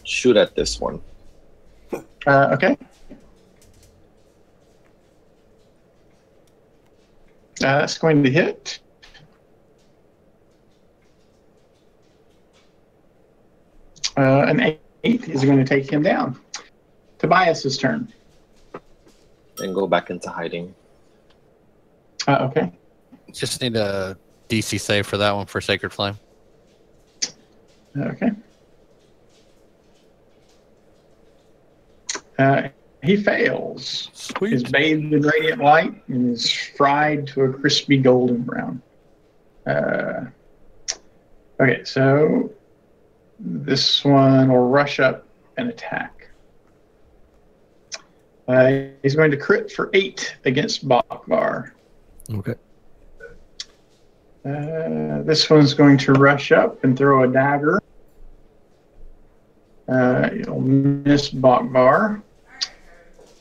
shoot at this one. Okay. That's going to hit. An 8 is going to take him down. Tobias's turn. And go back into hiding. Okay. Just need a DC save for that one for Sacred Flame. Okay. He fails. Sweet. Is bathed in radiant light and is fried to a crispy golden brown. Okay, so this one will rush up and attack. He's going to crit for 8 against Bakvar. Okay. This one's going to rush up and throw a dagger. It'll miss Bakvar.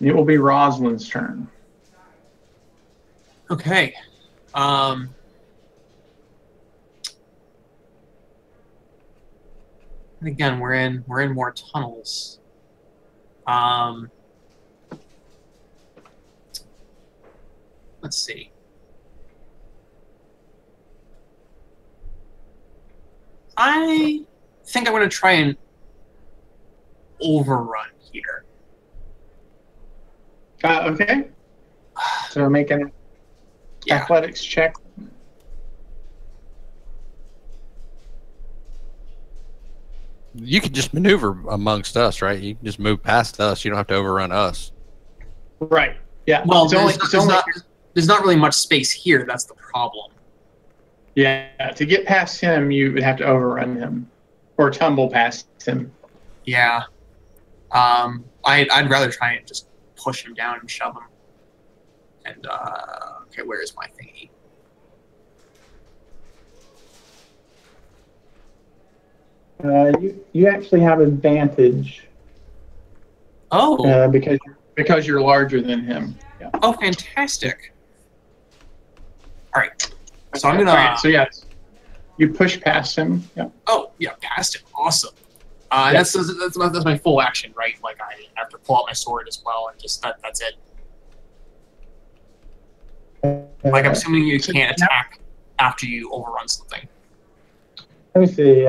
It will be Rosalind's turn. Okay. And again, we're in more tunnels. Let's see. I think I'm going to try and overrun here. Okay. So make an athletics check. You can just maneuver amongst us, right? You can just move past us. You don't have to overrun us. Right. Yeah. Well, there's not really much space here. That's the problem. Yeah. To get past him, you would have to overrun him or tumble past him. Yeah. I'd rather try and just push him down and shove him. And okay, where is my thingy? You actually have advantage. Oh. Because you're larger than him. Yeah. Oh, fantastic. All right. So I'm gonna. Right, so yes, you push past him. Yeah. Oh yeah, past him. Awesome. That's my full action, right? Like I have to pull out my sword as well, and just that's it. Like I'm assuming you can't attack after you overrun something. Let me see.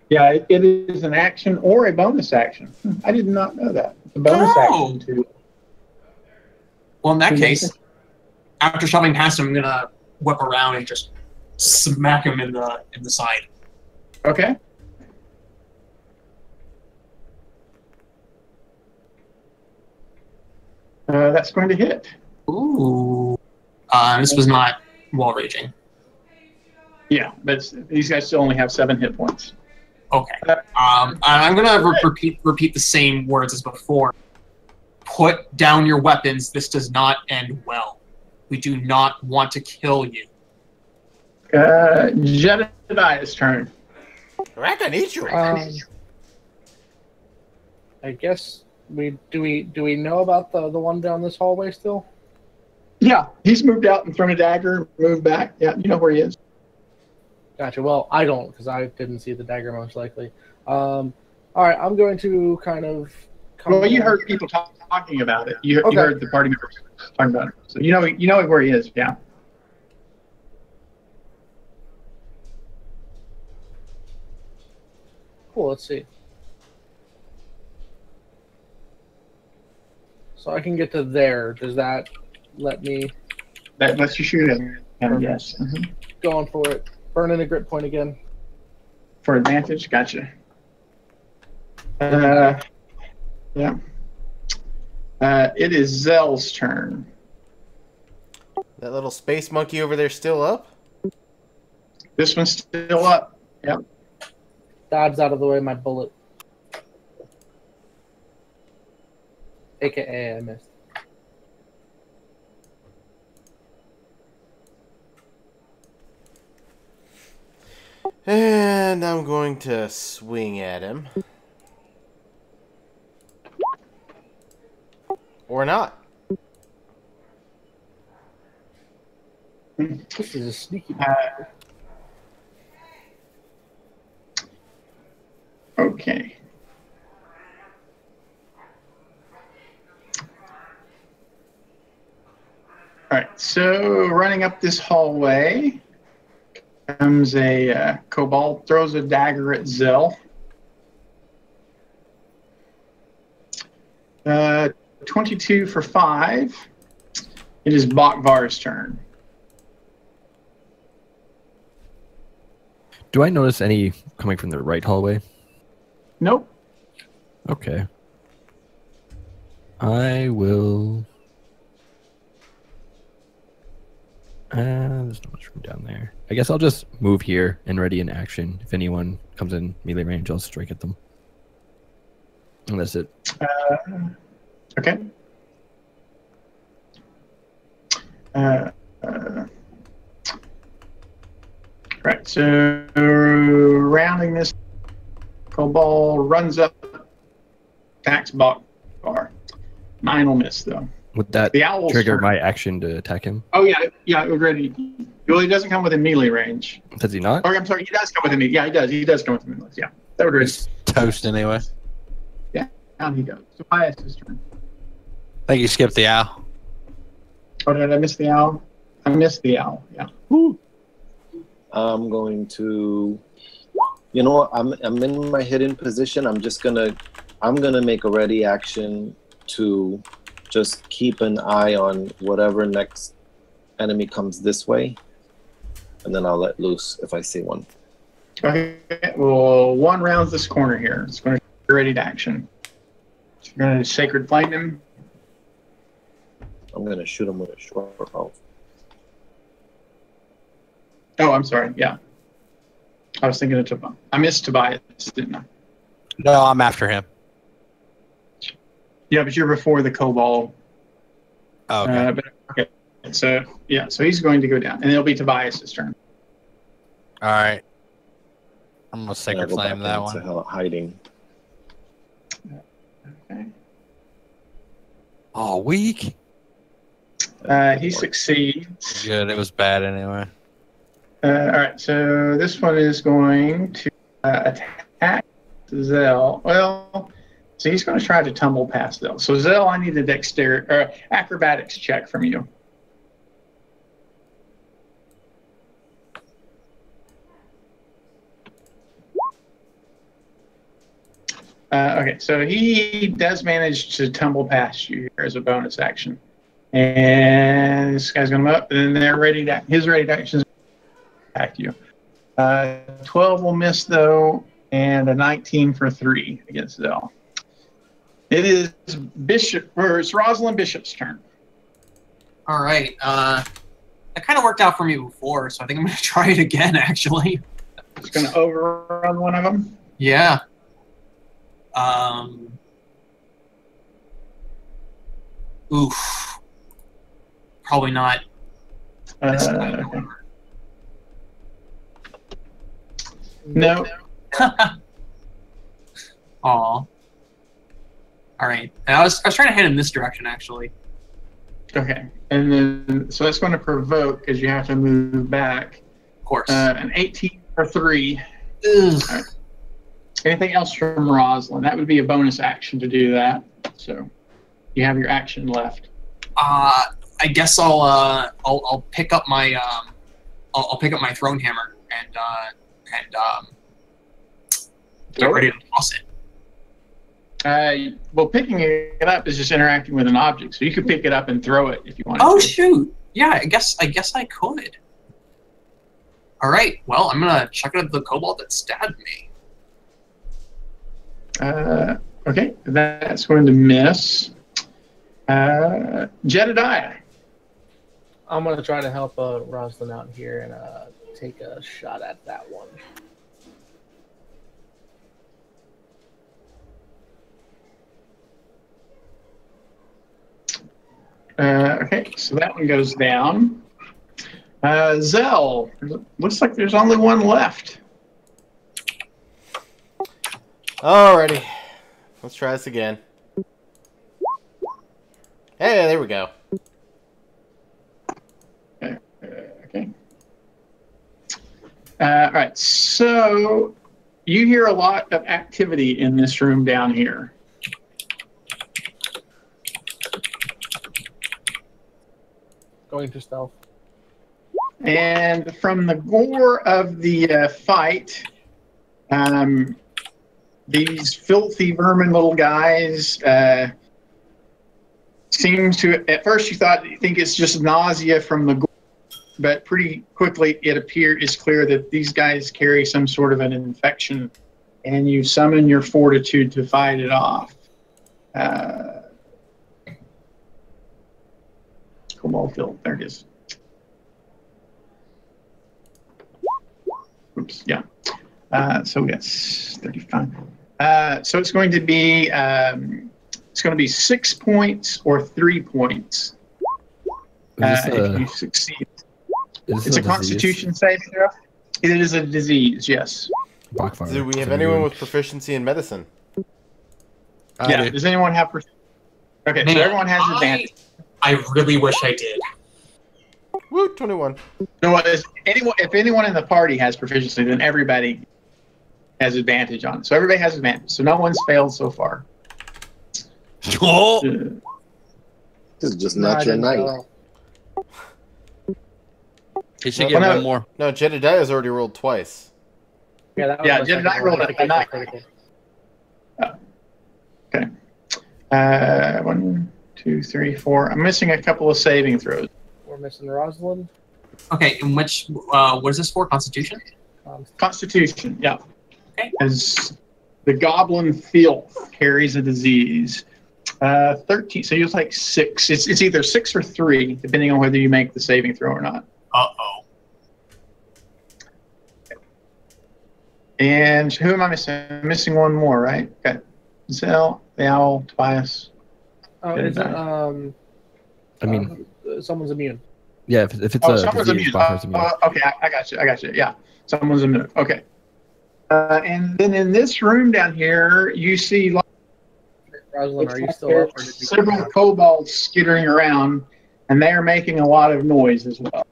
Yeah, it is an action or a bonus action. I did not know that. It's a bonus action too. Well, in that case, after shoving past him, I'm gonna whip around and just smack him in the side. Okay. That's going to hit. Ooh. This was not wall raging. Yeah, but these guys still only have 7 hit points. Okay. I'm gonna repeat the same words as before. Put down your weapons. This does not end well. We do not want to kill you. Jedediah's turn. I guess do we know about the one down this hallway still? Yeah, he's moved out and thrown a dagger, moved back. Yeah, you know where he is. Gotcha. Well, I don't, because I didn't see the dagger most likely. All right, I'm going to kind of. Well, you heard people talking about it. You heard the party members talking about it, so you know where he is. Yeah. Cool. Let's see. So I can get to there. Does that let me? That lets you shoot him. Yes. Mm-hmm. Going for it. Burning a grit point again. For advantage, gotcha. Yeah. It is Zell's turn. That little space monkey over there still up? This one's still up. Yep. Dodged out of the way of my bullet. AKA I missed. And I'm going to swing at him. Or not. This is a sneaky. Okay. All right, so running up this hallway comes a kobold, throws a dagger at Zell. 22 for 5. It is Bakvar's turn. Do I notice any coming from the right hallway? Nope. Okay. I will. There's not much room down there. I guess I'll just move here and ready in action. If anyone comes in melee range, I'll strike at them. And that's it. Okay. Right, so rounding this, kobold runs up, attacks Bakvar. 9 will miss, though. Would that The owl's trigger turn. my action to attack him? Oh, yeah, it was ready. Well, he doesn't come within melee range. Does he not? Or, I'm sorry, he does come within melee. Yeah, he does. He does come within melee. Yeah, that would ready. Toast anyway. Down he goes. So Pius' turn. I think you skipped the owl. Oh, did I miss the owl? I missed the owl, yeah. I'm going to, you know what? I'm in my hidden position. I'm gonna make a ready action to just keep an eye on whatever next enemy comes this way, and then I'll let loose if I see one. Okay, well, one rounds this corner here. It's going to be ready to action. So you're going to Sacred Flame him. I'm gonna shoot him with a short bow. Oh, I'm sorry. Yeah. I was thinking of Tobias. I missed Tobias, didn't I? No, I'm after him. Yeah, but you're before the kobold. Oh, okay. Okay. So, yeah, so he's going to go down. And it'll be Tobias' turn. All right. I'm going to And I Sacred go Flame back that into one. hiding. Okay. Oh, weak. He succeeds. Good. It was bad anyway. All right, so this one is going to attack Zell. Well, so he's going to try to tumble past Zell. So Zell, I need a dexterity or acrobatics check from you. Okay, so he does manage to tumble past you here as a bonus action. And this guy's going to up, and then they're ready to, his ready to action is attack you. 12 will miss, though, and a 19 for 3 against Zell. It is Bishop, or it's Rosalind Bishop's turn. All right. That kind of worked out for me before, so I think I'm going to try it again, actually. It's going to overrun one of them. Yeah. Oof. Probably not. This time. No. Aw. All right. I was trying to head in this direction, actually. Okay. And then, so that's going to provoke because you have to move back. Of course. An 18 or 3. Ugh. Right. Anything else from Rosalind? That would be a bonus action to do that. So you have your action left. I guess I'll pick up my I'll pick up my throne hammer and get ready to toss it. Well, picking it up is just interacting with an object, so you could pick it up and throw it if you wanted Oh to. shoot! Yeah, I guess I could. All right. Well, I'm gonna chuck it at the kobold that stabbed me. Okay, that's going to miss. Jedediah. I'm gonna try to help Rosalind out here and take a shot at that one. Okay, so that one goes down. Zell, looks like there's only one left. Alrighty. Let's try this again. Hey, there we go. Okay. All right, so you hear a lot of activity in this room down here. Going to stealth. And from the gore of the fight, these filthy vermin little guys seem to, at first you think it's just nausea from the gore, but pretty quickly it's clear that these guys carry some sort of an infection, and you summon your fortitude to fight it off. Cobalt field, there it is. Oops, yeah. So yes, 35. So it's going to be 6 points or 3 points if you succeed. It's a Constitution saving throw. It is a disease, yes. Do we have anyone with proficiency in medicine? Yeah. Does anyone have? Okay, Man, so everyone has advantage. I really wish I did. Woo, 21. No, if anyone in the party has proficiency, then everybody has advantage on it. So everybody has advantage. So no one's failed so far. Oh. This is just not your night. He should get one more. No, Jedediah's already rolled twice. Yeah, that was Jedediah rolled a 9. Okay. 1, 2, 3, 4. I'm missing a couple of saving throws. We're missing Rosalind. Okay, and what is this for? Constitution? Constitution, yeah. Okay. As the goblin filth carries a disease. 13, so you take 6. It's either 6 or 3, depending on whether you make the saving throw or not. Uh-oh. And who am I missing? I'm missing one more, right? Okay. Zell, the owl, Tobias. Oh, is it, I mean, someone's immune. yeah, if it's someone's immune. Okay, I got you. Yeah, someone's immune. Okay. And then in this room down here, you see Rosalind, are you still up? Or did you several kobolds skittering around, and they are making a lot of noise as well.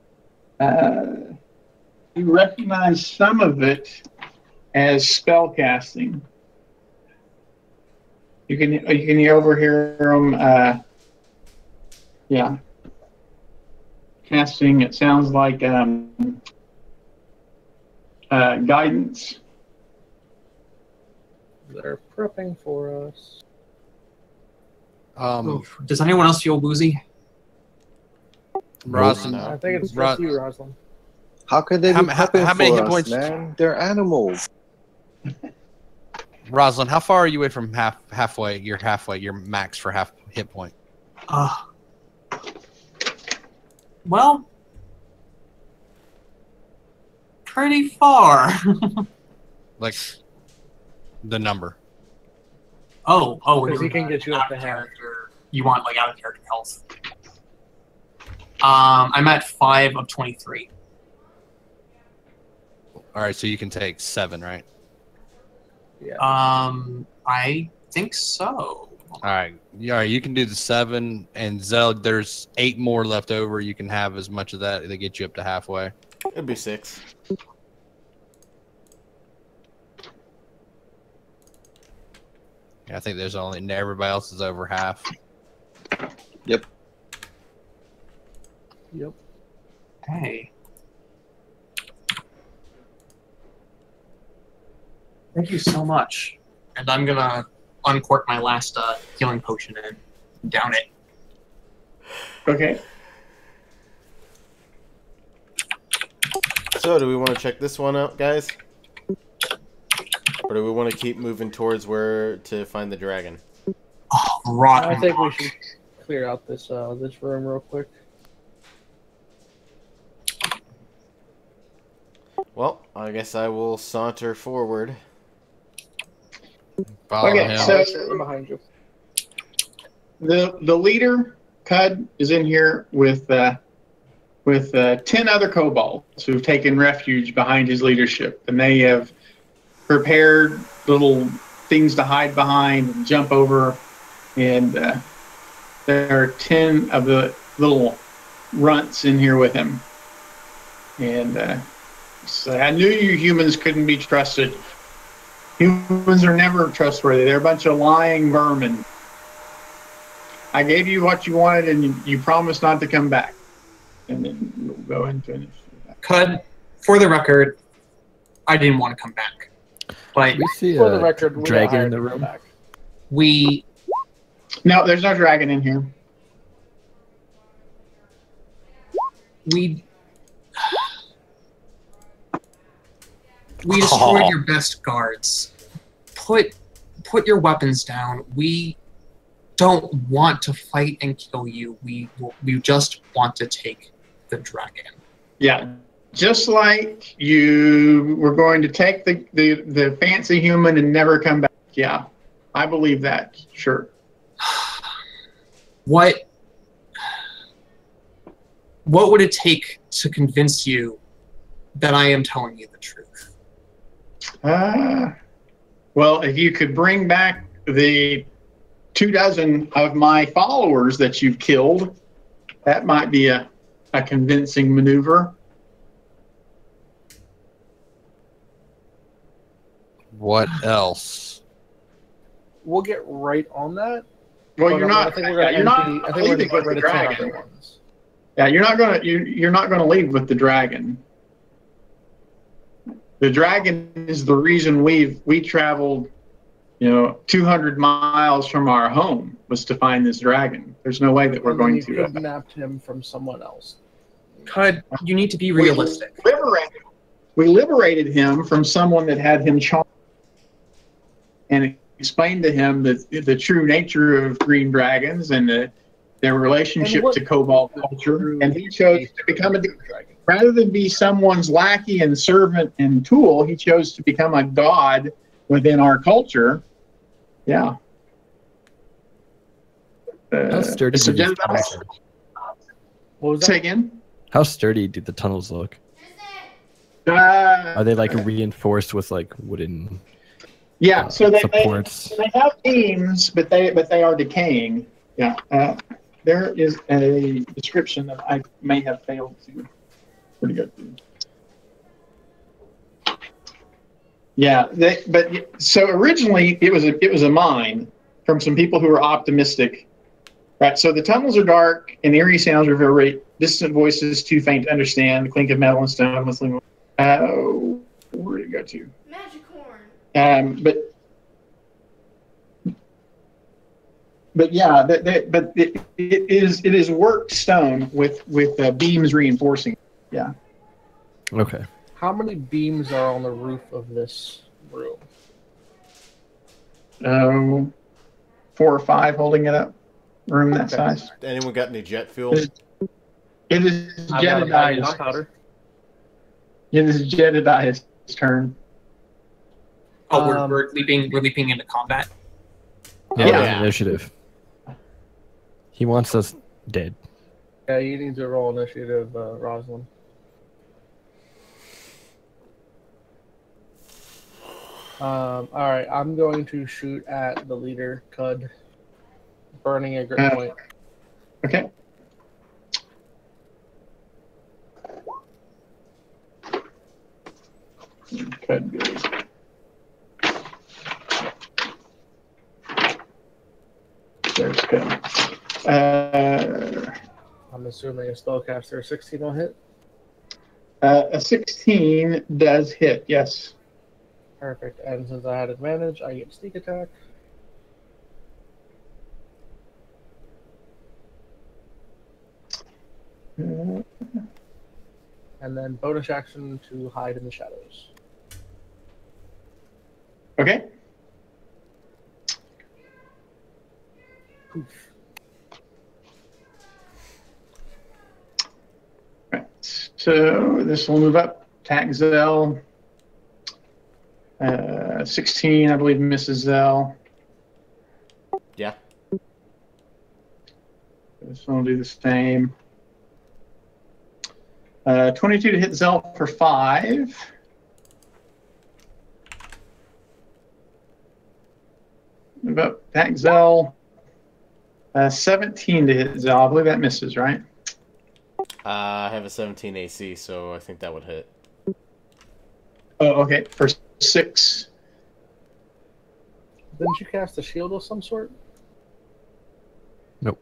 You recognize some of it as spell casting. You can overhear them. Yeah, casting. It sounds like guidance. They're prepping for us. Oof. Does anyone else feel woozy? Rosalind. I think it's just you, Rosalind. How could they be prepping how many for hit us, points? man? They're animals. Rosalind, how far are you away from halfway? Your max for half hit point. Well, pretty far. Like the number. Oh, we're Because he doing can get you up to half. character. You want like out of character health. I'm at 5 of 23. All right, so you can take 7, right? Yeah. I think so. All right, you can do the 7, and Zell, there's 8 more left over. You can have as much of that. They get you up to halfway. It'd be 6. Yeah, I think there's only everybody else is over half. Yep. Yep. Hey. Thank you so much. And I'm gonna uncork my last healing potion and down it. Okay. So, do we want to check this one out, guys? Or do we want to keep moving towards where to find the dragon? Oh, rotten. I think we should clear out this this room real quick. Well, I guess I will saunter forward. Follow Okay, him. so I'm behind you. the leader, Cud, is in here with 10 other kobolds who've taken refuge behind his leadership, and they have prepared little things to hide behind and jump over, and there are 10 of the little runts in here with him. And so I knew you humans couldn't be trusted. Humans are never trustworthy. They're a bunch of lying vermin. I gave you what you wanted, and you promised not to come back. And then we'll go and finish. Cud, for the record, I didn't want to come back. But We see For a the record, we dragon got in the hired to come room. back. we No, there's no dragon in here. we destroyed your best guards. Put your weapons down. We don't want to fight and kill you. We just want to take the dragon. Yeah. Just like you were going to take the fancy human and never come back. Yeah. I believe that. Sure. What would it take to convince you that I am telling you the truth? Well, if you could bring back the 24 of my followers that you've killed, that might be a convincing maneuver. What else? We'll get right on that. Well, but you're I not. think we're gonna You're not empty. I think we're gonna leaving get with rid the of 10 dragon. other ones. Yeah, you're not gonna. You're not gonna leave with the dragon. The dragon is the reason we traveled, 200 miles from our home was to find this dragon. There's no way that we're And then going you to kidnapped him from someone else. Cud, you need to be realistic. We liberated him from someone that had him charmed and explained to him the true nature of green dragons and their relationship to kobold culture. And he chose to become a dragon. Rather than be someone's lackey and servant and tool, he chose to become a god within our culture. Yeah. How sturdy so do these just- tunnels look? What was Say that? again? How sturdy do the tunnels look? Are they like reinforced with like wooden Yeah, so supports? they have beams, but they are decaying. Yeah. There is a description that I may have failed to. Pretty good. Yeah, so originally it was a mine from some people who were optimistic. Right, so the tunnels are dark and eerie sounds reverberate, distant voices too faint to understand, the clink of metal and stone, whistling. Where did it go to? Magic horn. But yeah, but it is worked stone with beams reinforcing. Yeah. Okay. How many beams are on the roof of this room? So 4 or 5 holding it up. Room that size. Anyone got any jet fuel? It is I've got a bag of Jedediah's. gunpowder. It is Jedediah's turn. Oh, we're leaping into combat. Yeah, Yeah. there's initiative. He wants us dead. Yeah, you need to roll initiative, Rosalind. Alright, I'm going to shoot at the leader, Cud. Burning a grit point. Okay. Could be. There's good. I'm assuming a spellcaster 16 will hit. A 16 does hit, yes. Perfect. And since I had advantage, I get sneak attack. And then bonus action to hide in the shadows. Okay. Poof. Right. So this will move up. Attack Zell. 16, I believe, misses Zell. Yeah. This one will do the same. 22 to hit Zell for 5. Move up. Attack Zell. 17 to hit Zell. I believe that misses, right? I have a 17 AC, so I think that would hit. Oh, okay. For 6. Didn't you cast a shield of some sort? Nope.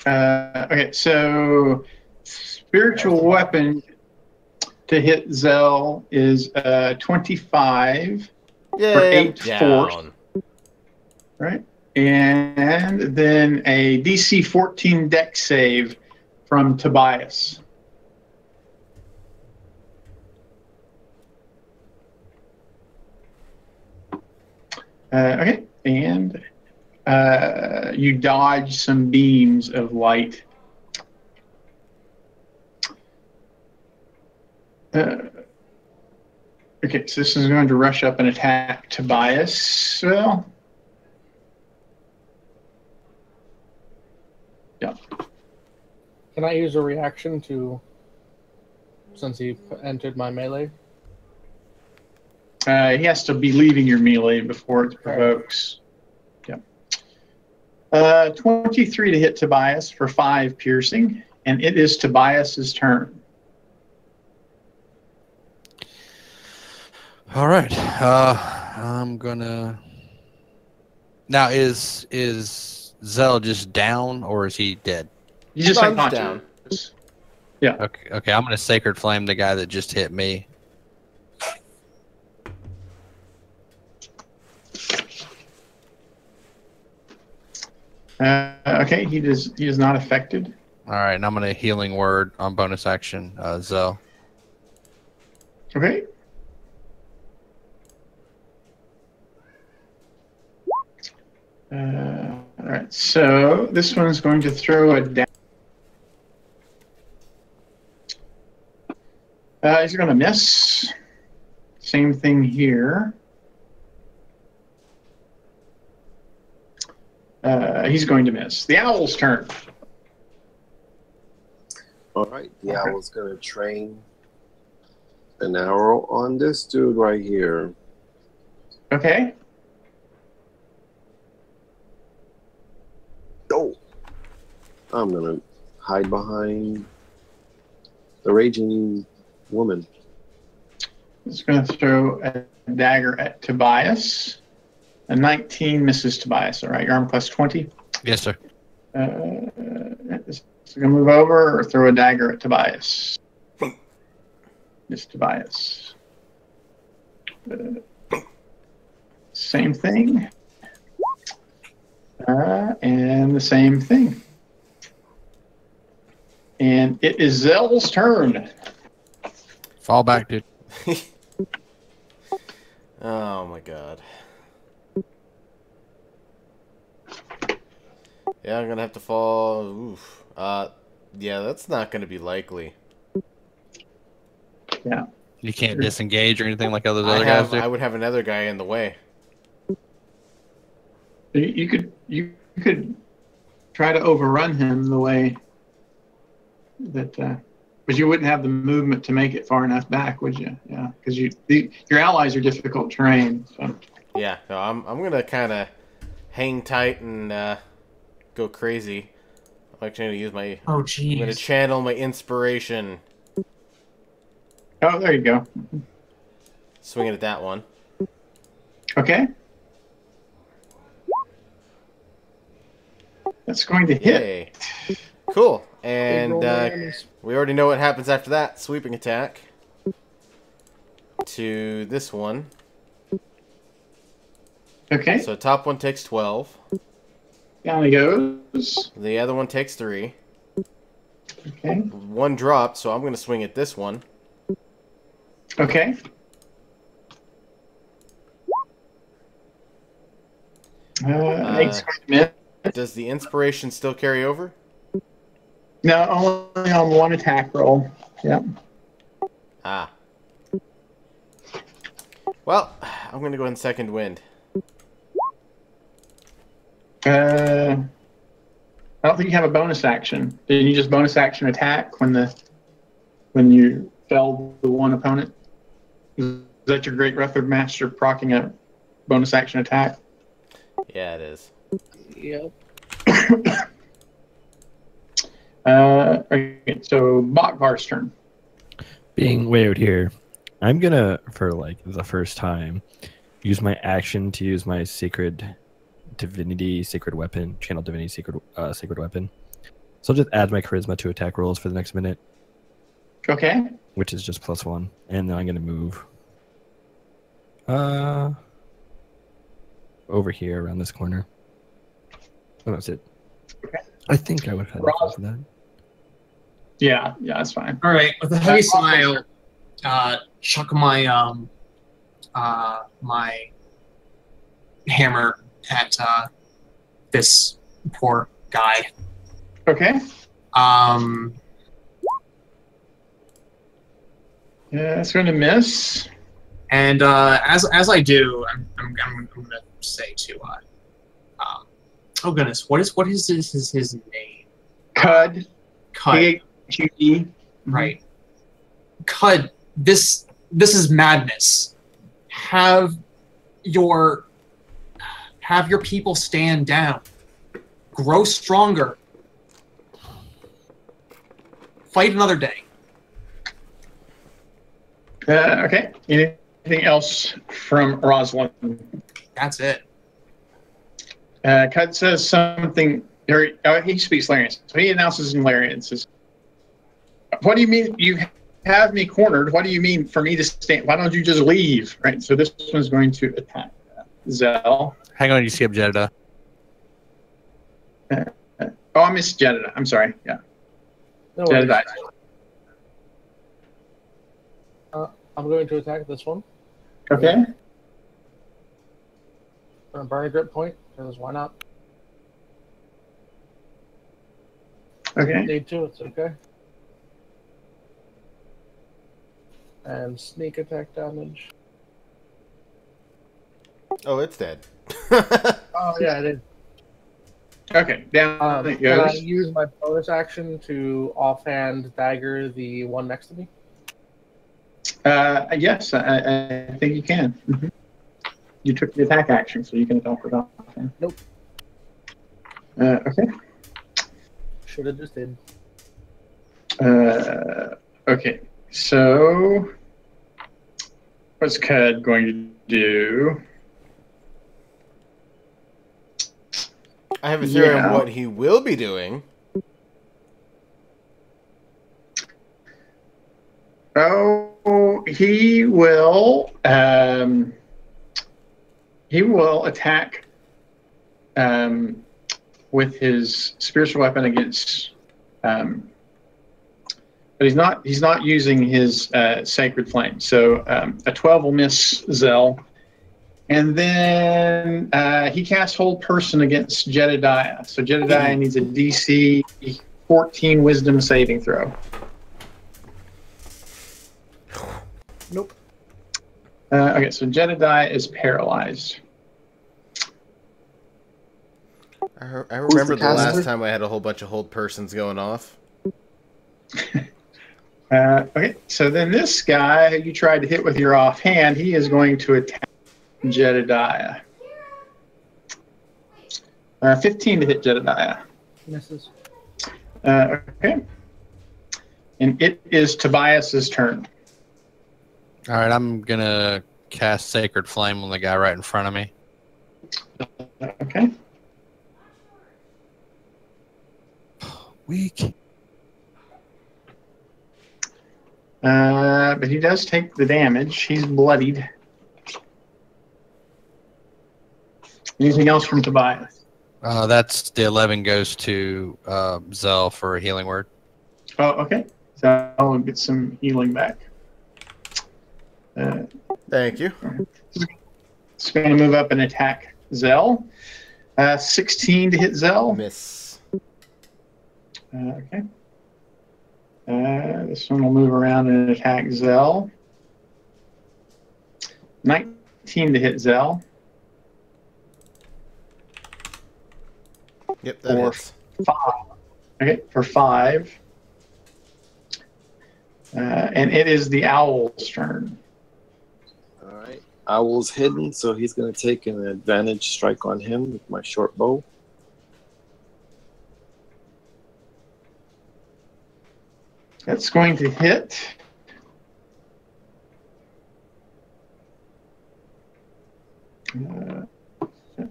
Okay, so spiritual weapon to hit Zell is 25 for 8 force. Right? And then a DC 14 deck save from Tobias. Okay, and you dodge some beams of light. Okay, so this is going to rush up and attack Tobias. Well, yeah. Can I use a reaction to, since he entered my melee? He has to be leaving your melee before it provokes. Yeah. 23 to hit Tobias for 5 piercing, and it is Tobias's turn. All right. I'm gonna. Now, is Zell just down or is he dead? You just Stunned unconscious. Yeah. Okay. Okay. I'm gonna sacred flame the guy that just hit me. Okay, he is not affected. All right, and I'm gonna healing word on bonus action, Zell. Okay. All right, so this one's going to throw a down. He's going to miss. Same thing here. He's going to miss. The owl's turn. All right, the owl's gonna train an arrow on this dude right here. Okay. Oh, I'm gonna hide behind the raging woman. He's going to throw a dagger at Tobias. A 19 misses Tobias. All right, your arm class 20. Yes, sir. Is he going to move over or throw a dagger at Tobias? It's Tobias. Same thing. And the same thing. And it is Zell's turn. Fall back, dude. Oh my god. Yeah, I'm gonna have to fall. Oof. Yeah, that's not gonna be likely. Yeah. You can't disengage or anything like those I other guys do. I would have another guy in the way. You could try to overrun him the way that, but you wouldn't have the movement to make it far enough back, would you? Yeah, because your allies are difficult terrain. So. Yeah, no, I'm gonna kind of hang tight and go crazy. I'm actually gonna use my. Oh, I'm gonna jeez. channel my inspiration. Oh, there you go. Swing it at that one. Okay. That's going to hit. Yay. Cool. Big And roll enemies. we already know what happens after that. Sweeping attack. To this one. Okay. So top one takes 12. Down he goes. The other one takes 3. Okay. One dropped, so I'm going to swing at this one. Okay. Eight's going to miss. Does the inspiration still carry over? No, only on one attack roll. Yep. Ah. Well, I'm going to go in second wind. I don't think you have a bonus action. Did you just bonus action attack when you fell the one opponent? Is that your Great Rutherford Master procking a bonus action attack? Yeah, it is. Yep. Okay, so Bokvar's turn. Being way out here, I'm gonna, for like the first time, use my action to use my sacred divinity, sacred weapon, channel divinity, sacred weapon. So I'll just add my charisma to attack rolls for the next minute, Okay. which is just +1, and then I'm gonna move over here around this corner. Oh, that's it. Okay. I think I would have had enough for that. Yeah, that's fine. All right, with a heavy smile, chuck my my hammer at this poor guy. Okay. Yeah, it's going to miss. And as I do, I'm gonna say to oh goodness, what is his name? Cud. Cud. Cud. Right. Cud, this is madness. Have your people stand down. Grow stronger. Fight another day. Okay. Anything else from Rosalind? That's it. Cud says something. He speaks Larian. So he announces in Larian. Says, "What do you mean you have me cornered? What do you mean for me to stand? Why don't you just leave?" Right. So this one's going to attack Zell. Hang on, you skip Jeddah. Oh, I missed Jeddah. I'm sorry. Yeah. No worries. Jeddah. I'm going to attack this one. Okay. Gonna burn a grip point, because why not? Okay. Need to, it's okay. And sneak attack damage. Oh, it's dead. Oh yeah, I did. Okay. Down it Can I goes. use my bonus action to offhand dagger the one next to me? Yes, I think you can. Mm-hmm. You took the attack action, so you can attack with offhand. Nope. Okay. Should have just did. Okay. So, what's Cud going to do? I have a theory Yeah. on what he will be doing. Oh, he will attack with his spiritual weapon against, but he's not using his sacred flame. So a 12 will miss Zell, And then he casts Hold Person against Jedediah. So Jedediah needs a DC 14 Wisdom saving throw. Nope. Okay, so Jedediah is paralyzed. I remember the last caster? time I had a whole bunch of hold persons going off. Okay, so then this guy who you tried to hit with your offhand, he is going to attack Jedediah. 15 to hit Jedediah. Misses. Okay. And it is Tobias's turn. All right, I'm gonna cast Sacred Flame on the guy right in front of me. Okay. Weak. But he does take the damage. He's bloodied. Anything else from Tobias? That's the 11 goes to Zell for a healing word. Oh, okay. So I'll get some healing back. Thank you. Just going to move up and attack Zell. 16 to hit Zell. Miss. Okay. This one will move around and attack Zell. 19 to hit Zell. Yep, that For hits. 5. Okay, for 5. And it is the owl's turn. All right. Owl's hidden, so he's going to take an advantage strike on him with my short bow. That's going to hit.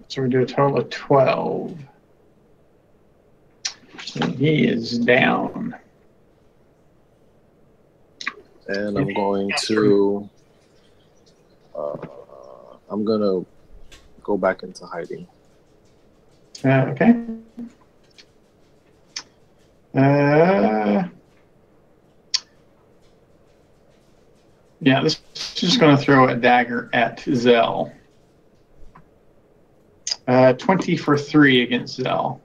So we do a total of 12. So he is down. And I'm going to go back into hiding. Okay. Yeah, this is just going to throw a dagger at Zell. 20 for 3 against Zell.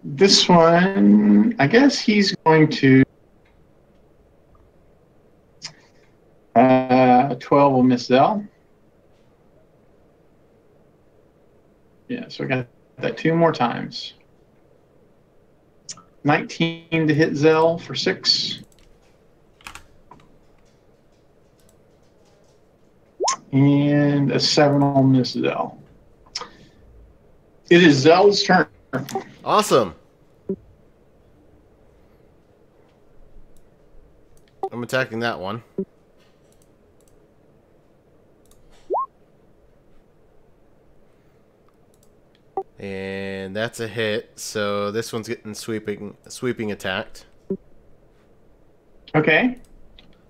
This one, I guess he's going to 12 will miss Zell. Yeah, so I got that 2 more times. 19 to hit Zell for 6. And a 7 will miss Zell. It is Zell's turn. Awesome. I'm attacking that one. And that's a hit, so this one's getting sweeping attacked. Okay.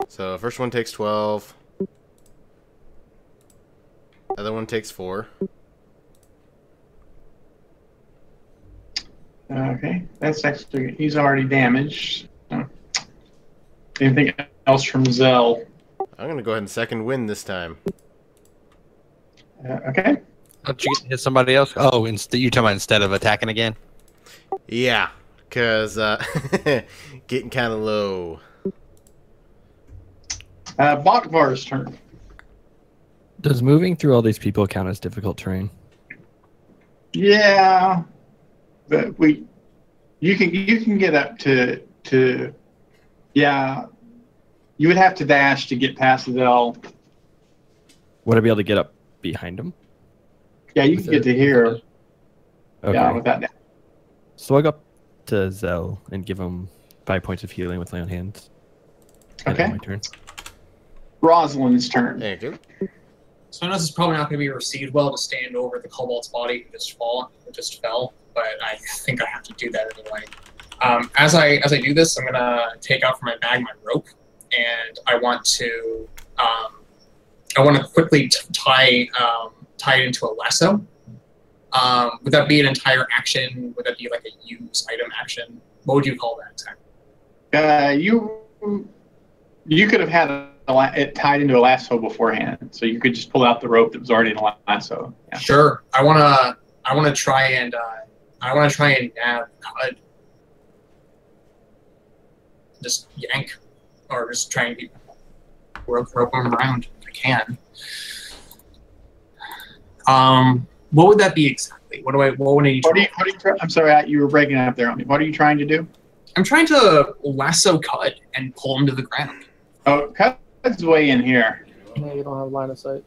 So first one takes 12. Other one takes 4. Okay. That's actually, he's already damaged. So. Anything else from Zell? I'm going to go ahead and second win this time. Okay. Don't you get to hit somebody else? Oh, you're talking about instead of attacking again? Yeah, because getting kind of low. Bokvar's turn. Does moving through all these people count as difficult terrain? Yeah, but you can get up to yeah. You would have to dash to get past Zell. Would I be able to get up behind him? Yeah, you can get to here. Okay. Yeah, without that. So I go up to Zell and give him 5 points of healing with lay on hands. And Okay. my turn. Rosalind's turn. Thank you. So I know this is probably not going to be received well to stand over the kobold's body who just fell, but I think I have to do that anyway. As I do this, I'm going to take out from my bag my rope, and I want to quickly tie it into a lasso. Would that be an entire action? Would that be like a use item action? What would you call that exactly? You could have had it tied into a lasso beforehand, so you could just pull out the rope that was already in a lasso. Yeah. Sure. I wanna try and nab Cud. Just yank, or just try and keep rope him around if I can. What would that be exactly? What would I need to I'm sorry, you were breaking up there on me. What are you trying to do? I'm trying to lasso Cud and pull him to the ground. Oh, Cud's way in here. No, you don't have line of sight.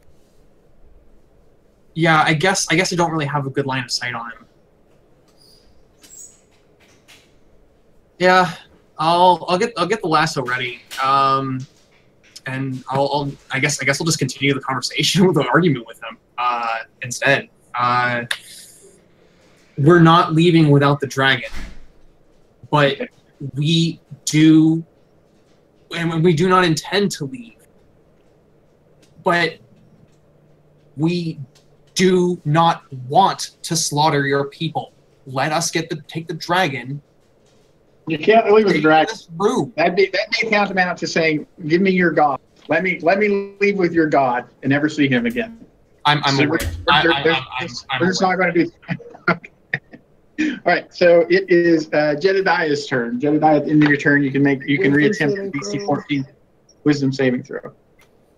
Yeah, I guess I don't really have a good line of sight on him. Yeah, I'll get the lasso ready. And I guess I'll just continue the conversation with the argument with him instead. We're not leaving without the dragon, but we do, and we do not intend to leave. But we do not want to slaughter your people. Let us take the dragon. You can't leave with the dragon. Room. That may tantamount to saying, "Give me your god. Let me leave with your god and never see him again." I'm We're just not going to do that. All right, so it is Jedediah's turn. Jedediah, at the end of your turn, you can reattempt the DC 14 Wisdom saving throw.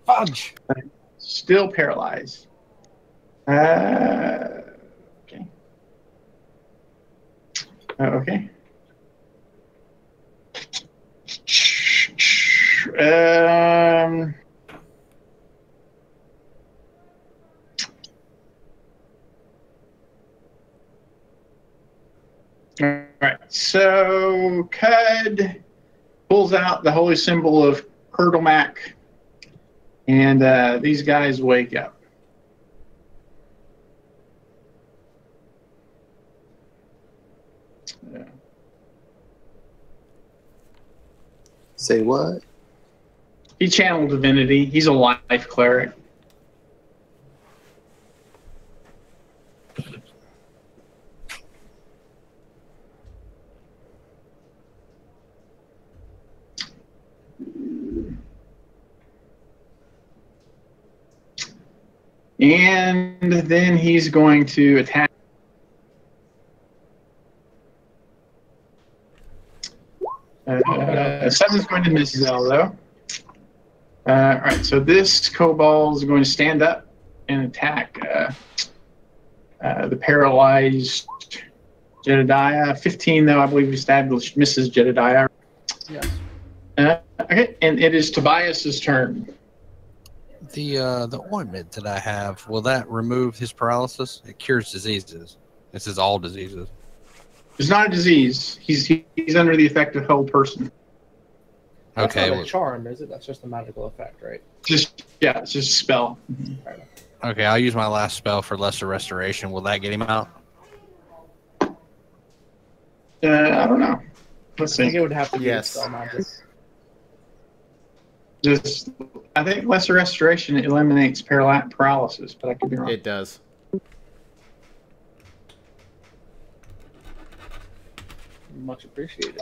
Fudge. Still paralyzed. Okay. Okay. All right, so Cud pulls out the holy symbol of Curdlemac, and these guys wake up. Say what? He channeled divinity. He's a life cleric. And then he's going to attack. Seven's going to miss Zell, though. All right, so this kobold is going to stand up and attack the paralyzed Jedediah. 15, though, I believe we established misses Jedediah. Yes. Okay, and it is Tobias's turn. The ointment that I have, will that remove his paralysis? It cures diseases. This is all diseases. It's not a disease. He's under the effect of held person. That's Okay. not a charm, is it? That's just a magical effect, right? It's just a spell. Okay, I'll use my last spell for lesser restoration. Will that get him out? I don't know. Let's I think see. it would have to be Yes. spell magic. I think lesser restoration eliminates paralysis, but I could be wrong. It does. Much appreciated.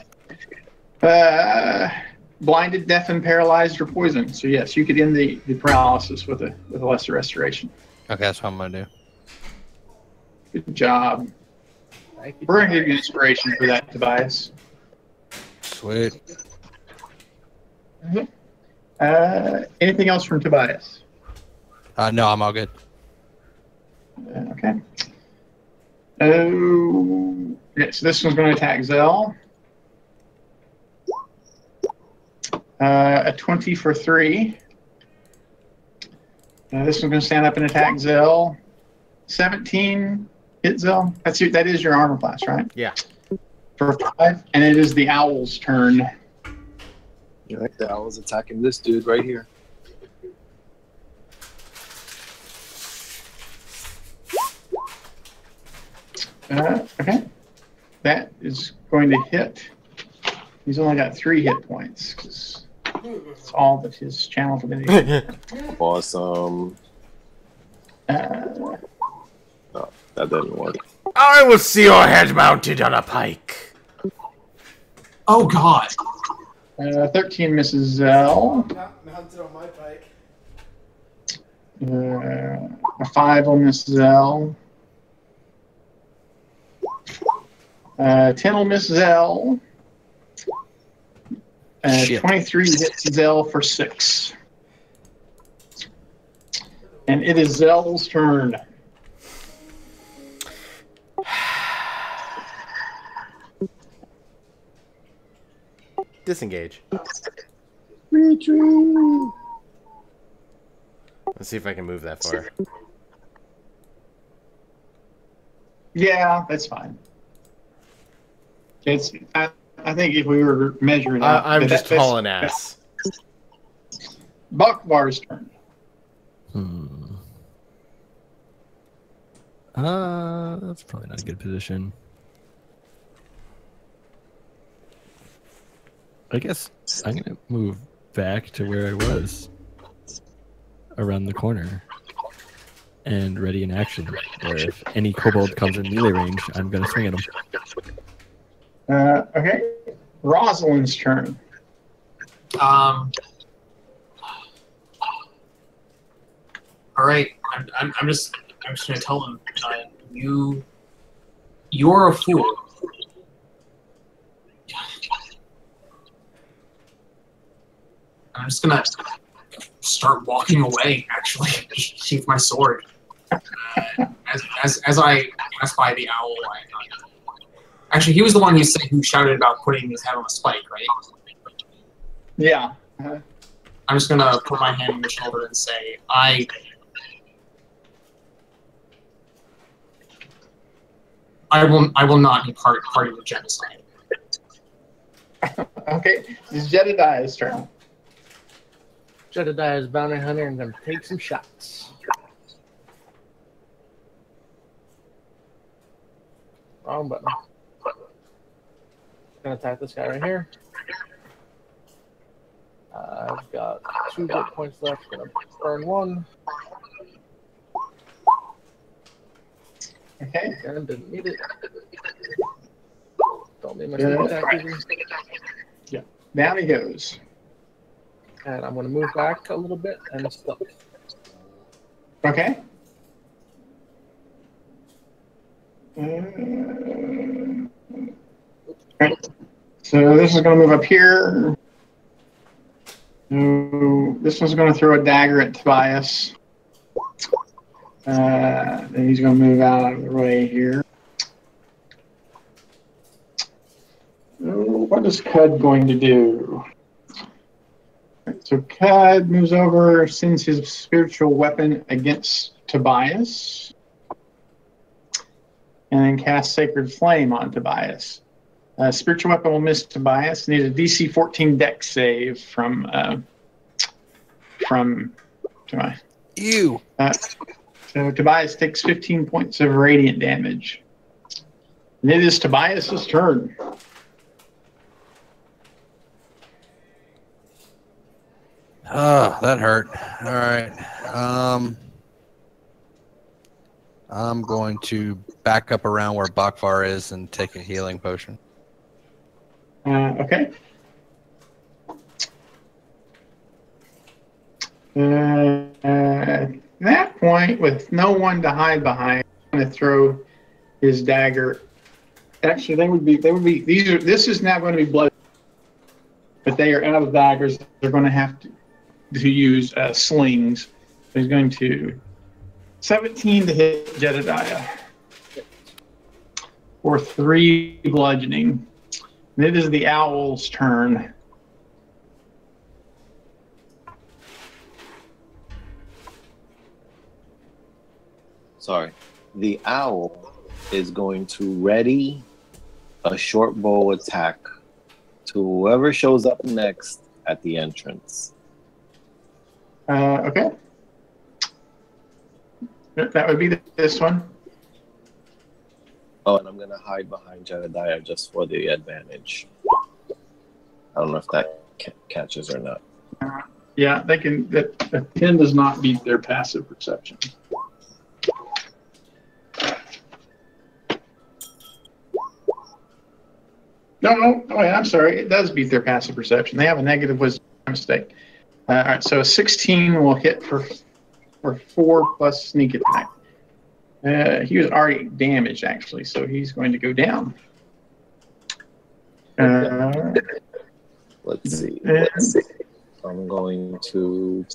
Blinded, deafened, paralyzed, or poisoned. So yes, you could end the paralysis with a lesser restoration. Okay, that's what I'm going to do. Good job. Thank you. We're going to give you inspiration for that, Tobias. Sweet. Anything else from Tobias? No, I'm all good. Okay. Oh, yes, this one's going to attack Zell. A 20 for 3. This one's going to stand up and attack Zell. 17 hit Zell. That is your armor class, right? Yeah. For 5, and it is the owl's turn. You like the owl's attacking this dude right here. Okay. That is going to hit. He's only got 3 hit points because that's all that his channel divinity is. Awesome. Uh, No, that didn't work. I will see your head mounted on a pike. Oh God! 13 misses Zell. Not mounted on my pike. A 5 will miss Zell. 10 will miss Zell. 23 hits Zell for 6. And it is Zell's turn. Disengage. Retreat. Let's see if I can move that far. Yeah, that's fine. It's. I think if we were measuring out, I'm just hauling ass. Bakvar's turn. That's probably not a good position. I guess I'm gonna move back to where I was, around the corner, and ready in action. Where if any kobold comes in melee range, I'm gonna swing at him. Okay, Rosalind's turn. All right, I'm just gonna tell him you're a fool. I'm just gonna start walking away. Actually, sheath my sword. As I pass by the owl, actually, he was the one who shouted about putting his head on a spike, right? Yeah. I'm just gonna put my hand on his shoulder and say, I will not be part of the genocide. Okay, it's Jedediah's turn. Jedediah's bounty hunter and gonna take some shots. Wrong button. Gonna attack this guy right here. I've got 2 good points left. Gonna burn 1. Okay. And didn't need it. Don't need my sneak attack either. Yeah. Down he goes. And I'm gonna move back a little bit and stealth. Okay. Okay. So this is going to move up here. This one's going to throw a dagger at Tobias. Then he's going to move out of the way here. What is Cud going to do? So Cud moves over, sends his spiritual weapon against Tobias, and then casts Sacred Flame on Tobias. Spiritual weapon will miss Tobias. Needs a DC 14 Dex save from Tobias. Ew. So Tobias takes 15 points of radiant damage. And it is Tobias's turn. Oh, that hurt. All right. I'm going to back up around where Bakvar is and take a healing potion. Okay. At that point, with no one to hide behind, I'm going to throw his dagger. Actually, they would be. This is not going to be blood, but they are out of daggers. They're going to have to use slings. So he's going to 17 to hit Jedediah for 3 bludgeoning. And it is the owl's turn. Sorry. The owl is going to ready a short bow attack to whoever shows up next at the entrance. Okay. That would be this one. Oh, and I'm going to hide behind Jedediah just for the advantage. I don't know if that catches or not. Yeah, they can. That 10 does not beat their passive perception. No. Oh, yeah, I'm sorry. It does beat their passive perception. They have a negative wisdom mistake. All right, so a 16 will hit for 4 plus sneak attack. He was already damaged, actually, so he's going to go down. Let's see. I'm going to.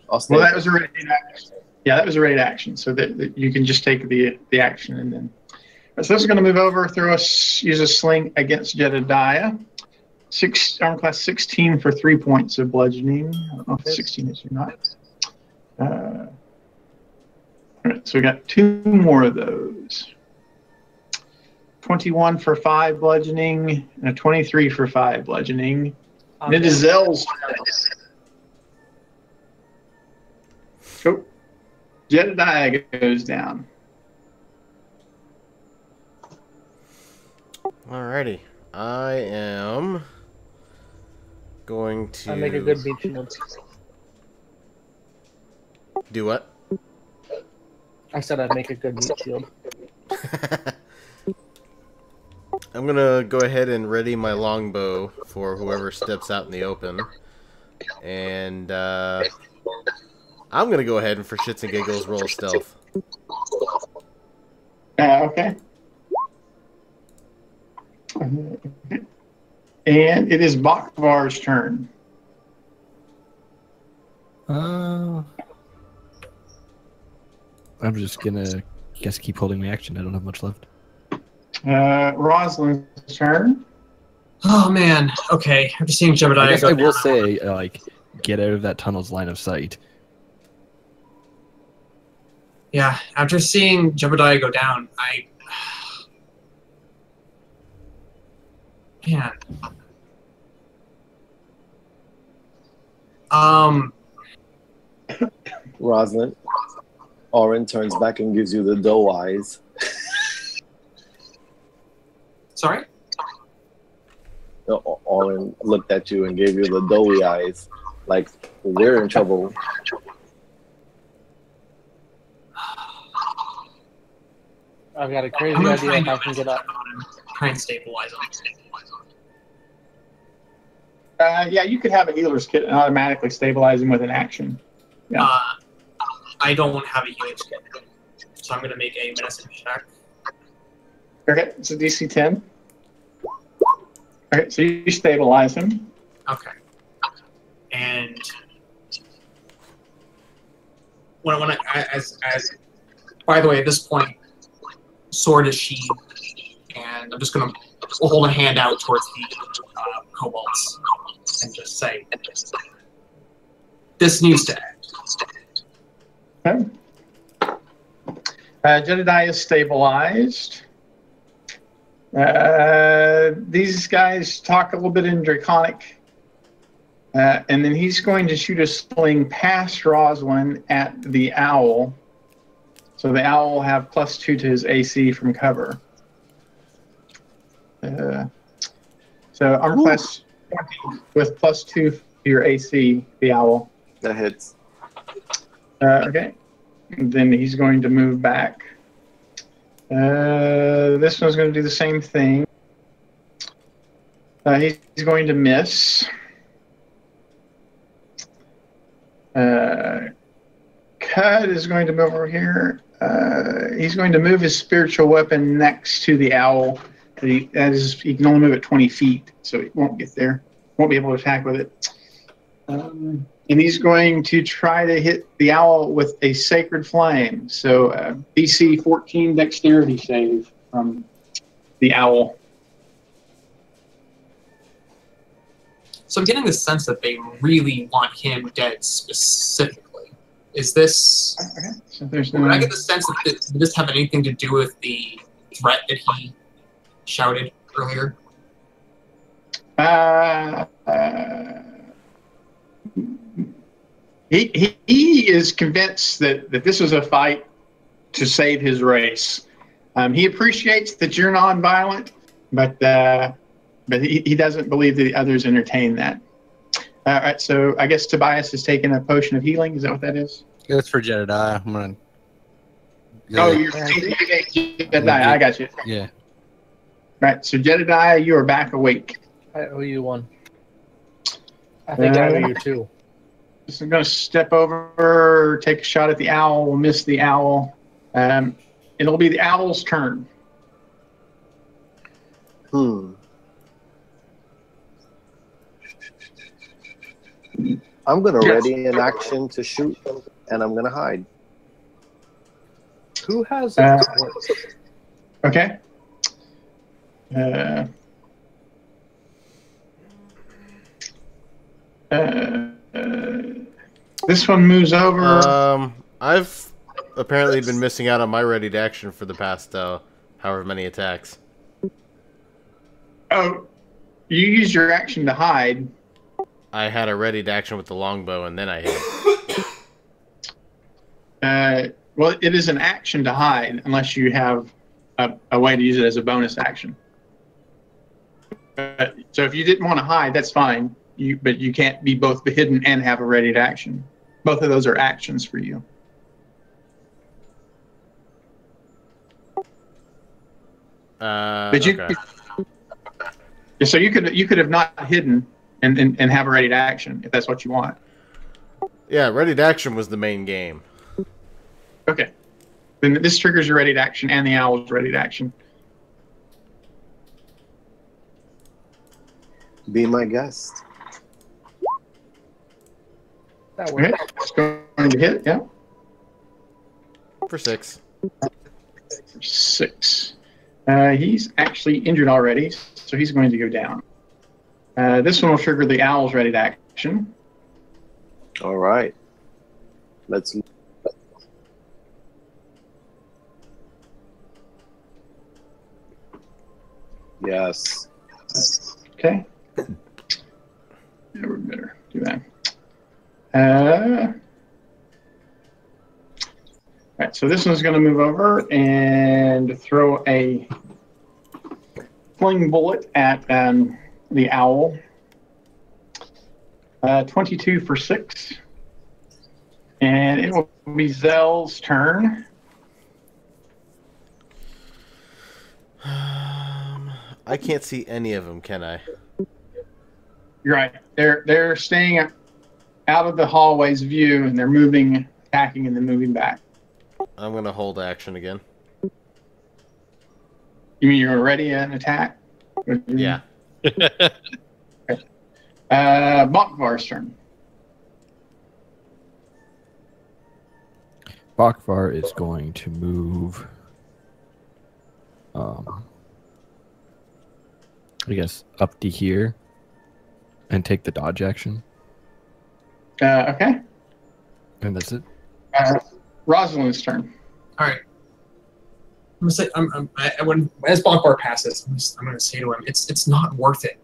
Well, that was a raid action. Yeah, that was a raid action, so that you can just take the action and then. So this is going to move over, use a sling against Jedediah. Armor class 16 for 3 points of bludgeoning. I don't know if 16 is or not. All right, so we got 2 more of those. 21 for 5 bludgeoning and a 23 for 5 bludgeoning. And it is Zell's turn. Oh, Jedediah goes down. Alrighty. I am going to... I make a good beach shield. Do what? I said I'd make a good meat shield. I'm going to go ahead and ready my longbow for whoever steps out in the open. And I'm going to go ahead and, for shits and giggles, roll stealth. Okay. And it is Bakvar's turn. I'm just gonna keep holding my action. I don't have much left. Rosalind's turn. Oh man. Okay. After seeing Jebediah I guess go I will down, say, get out of that tunnel's line of sight. yeah. After seeing Jebediah go down, man. Rosalind. Orin turns back and gives you the doe eyes. Sorry? Orin looked at you and gave you the doughy eyes. Like, we're in trouble. I've got a crazy idea if I can get up. Try and stabilize him. Yeah, you could have a healer's kit and automatically stabilize him with an action. Yeah. I don't have a healer's kit, so I'm going to make a medicine check. Okay, it's a DC 10. Okay, so you stabilize him. Okay. And by the way, at this point, sword is sheathed, and I'm just going to hold a hand out towards the kobolds and just say, this needs to end. Okay. Jedediah is stabilized. These guys talk a little bit in Draconic. And then he's going to shoot a sling past Rosalind at the owl. So the owl will have +2 to his AC from cover. So armor class 20 with +2 to your AC, the owl. That hits. Okay. And then he's going to move back. This one's going to do the same thing. He's going to miss. Cud is going to move over here. He's going to move his spiritual weapon next to the owl. He can only move it 20 feet, so he won't get there. Won't be able to attack with it. And he's going to try to hit the owl with a sacred flame. So DC 14 dexterity save from the owl. So I'm getting the sense that they really want him dead specifically. Is this... Okay. So there's Would I get the sense that did this have anything to do with the threat that he shouted earlier? He is convinced that this was a fight to save his race. He appreciates that you're nonviolent, but he doesn't believe that the others entertain that. All right, so I guess Tobias has taken a potion of healing. Is that what that is? Yeah, that's for Jedediah. I'm gonna. Oh, you're Jedediah. I got you. Yeah. Right. So Jedediah, you are back awake. I owe you one. I think I owe you two. So I'm going to step over, take a shot at the owl. We'll miss the owl. It'll be the owl's turn. I'm going to ready an action to shoot, and I'm going to hide. Who has a Okay. This one moves over. I've apparently been missing out on my ready to action for the past however many attacks. Oh, you used your action to hide. I had a ready to action with the longbow, and then I hit. Well, it is an action to hide unless you have a way to use it as a bonus action. So if you didn't want to hide, that's fine. But you can't be both hidden and have a ready to action. Both of those are actions for you. But you, okay. so you could have not hidden and have a ready to action if that's what you want. Yeah, ready to action was the main game. Okay. Then this triggers your ready to action and the owl's ready to action. Be my guest. That Okay. works. It's going to hit, yeah. For 6. 6. He's actually injured already, so he's going to go down. This one will trigger the owl's ready to action. All right. Let's. Yes. Okay. Yeah, we better do that. All right, so this one's going to move over and throw a fling bullet at the owl. 22 for 6. And it will be Zell's turn. I can't see any of them, can I? You're right. They're staying out of the hallway's view, and they're moving, attacking, and then moving back. I'm going to hold action again. You mean you're ready an attack? Yeah. Bokvar's turn. Bokvar is going to move. I guess up to here and take the dodge action. Okay. And that's it. Rosalind's turn. All right. I'm gonna say, when as Bokvar passes, I'm gonna say to him, it's not worth it.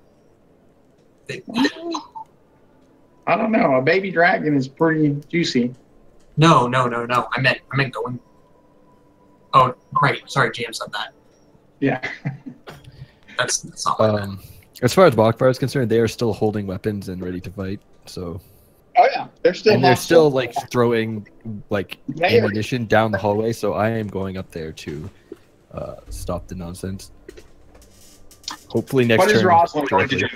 I don't know. A baby dragon is pretty juicy. No. I meant going. Oh, right. Sorry, GM said that. Yeah. That's not like that. As far as Bokvar is concerned, they are still holding weapons and ready to fight. So. Oh yeah, they're still. And they're still like throwing like They are. ammunition down the hallway. So I am going up there to stop the nonsense. Hopefully next What turn. is Rosalind going to do?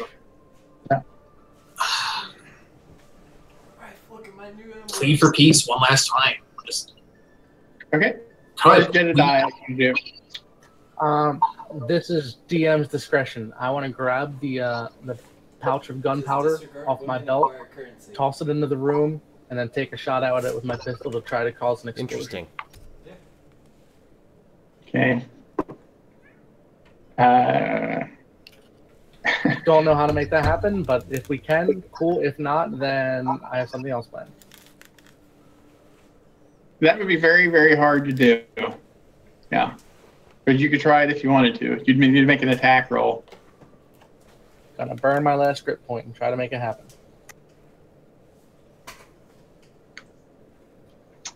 Plead for peace one last time. Just Okay. What is Jedediah going to do? This is DM's discretion. I want to grab the pouch of gunpowder off my belt, toss it into the room, and then take a shot at it with my pistol to try to cause an explosion. Interesting. Okay. Don't know how to make that happen, but if we can, cool. If not, then I have something else planned. That would be very, very hard to do. Yeah. But you could try it if you wanted to. You'd need to make an attack roll. Gonna burn my last grip point and try to make it happen.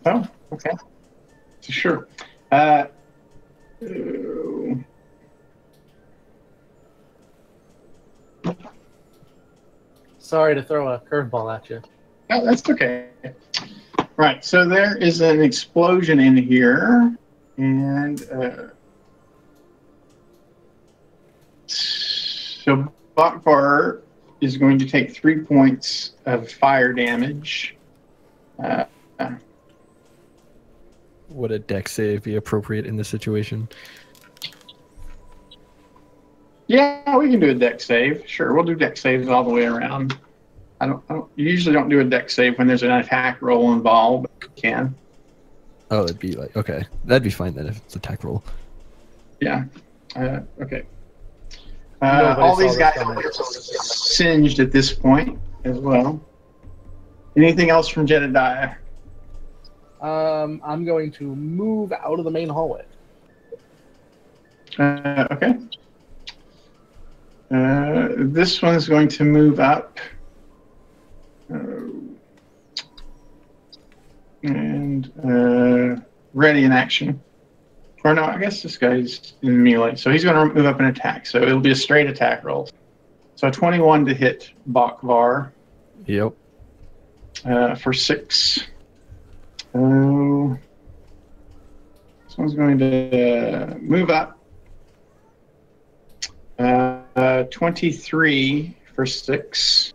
Oh, okay. Sure. Sorry to throw a curveball at you. No, that's okay. Right, so there is an explosion in here, and So Bakvar is going to take 3 points of fire damage. Would a dex save be appropriate in this situation? Yeah, we can do a dex save. Sure, we'll do dex saves all the way around. You usually don't do a dex save when there's an attack roll involved, but we can. Oh, it'd be like, okay. That'd be fine then if it's attack roll. Yeah. Okay. Nobody All saw these this guys coming. are singed at this point as well. Anything else from Jedediah? I'm going to move out of the main hallway. Okay. This one's going to move up. And ready in action. Or no, I guess this guy's in melee. So he's going to move up and attack. So it'll be a straight attack roll. So 21 to hit Bakvar. Yep. For 6. This one's going to move up. 23 for 6.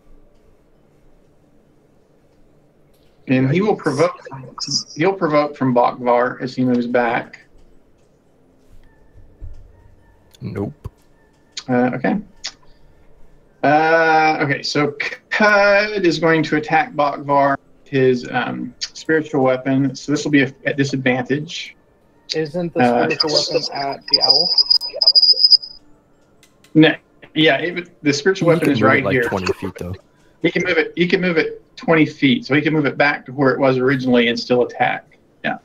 And he will provoke. He'll provoke from Bakvar as he moves back. Nope. Okay. Okay, so Cud is going to attack Bakvar with his spiritual weapon. So this will be at disadvantage. Isn't the spiritual weapon at the owl? No, yeah, the spiritual weapon is right like here. 20 feet though. He can move it. He can move it 20 feet, so he can move it back to where it was originally and still attack. Yeah.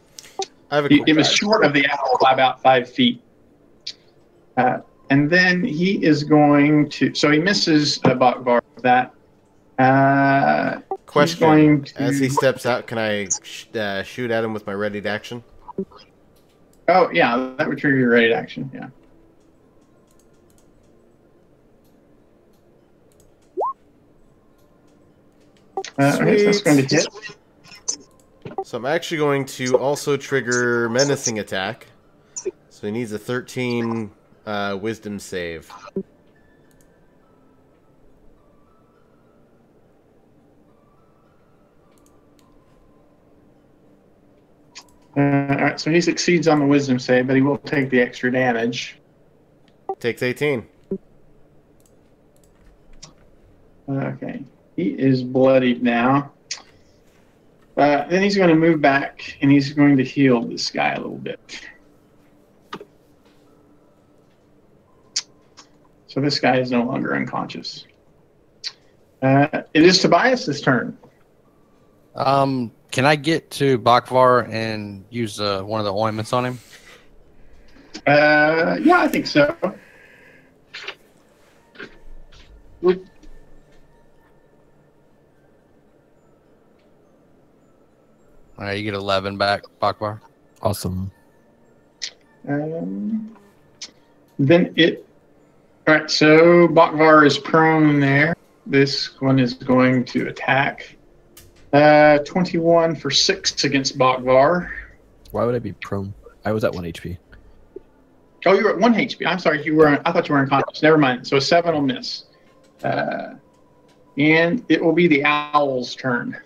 I have a It was short of the owl by about 5 feet. And then he is going to. So he misses Bakvar with that. question. Going to, As he steps out, can I shoot at him with my ready to action? Oh yeah, that would trigger your ready to action. Yeah. Okay, so that's going to hit. So I'm actually going to also trigger menacing attack. So he needs a 13 wisdom save. All right, so he succeeds on the wisdom save, but he will take the extra damage. Takes 18. Okay, he is bloodied now. Then he's going to move back, and he's going to heal this guy a little bit. So this guy is no longer unconscious. It is Tobias's turn. Can I get to Bakvar and use one of the ointments on him? Yeah, I think so. All right, you get 11 back, Bakvar. Awesome. Then it. All right, so Bakvar is prone there. This one is going to attack. 21 for 6 against Bakvar. Why would I be prone? I was at 1 HP. Oh, you were at 1 HP. I'm sorry, I thought you were unconscious. Never mind. So a 7 will miss. And it will be the owl's turn.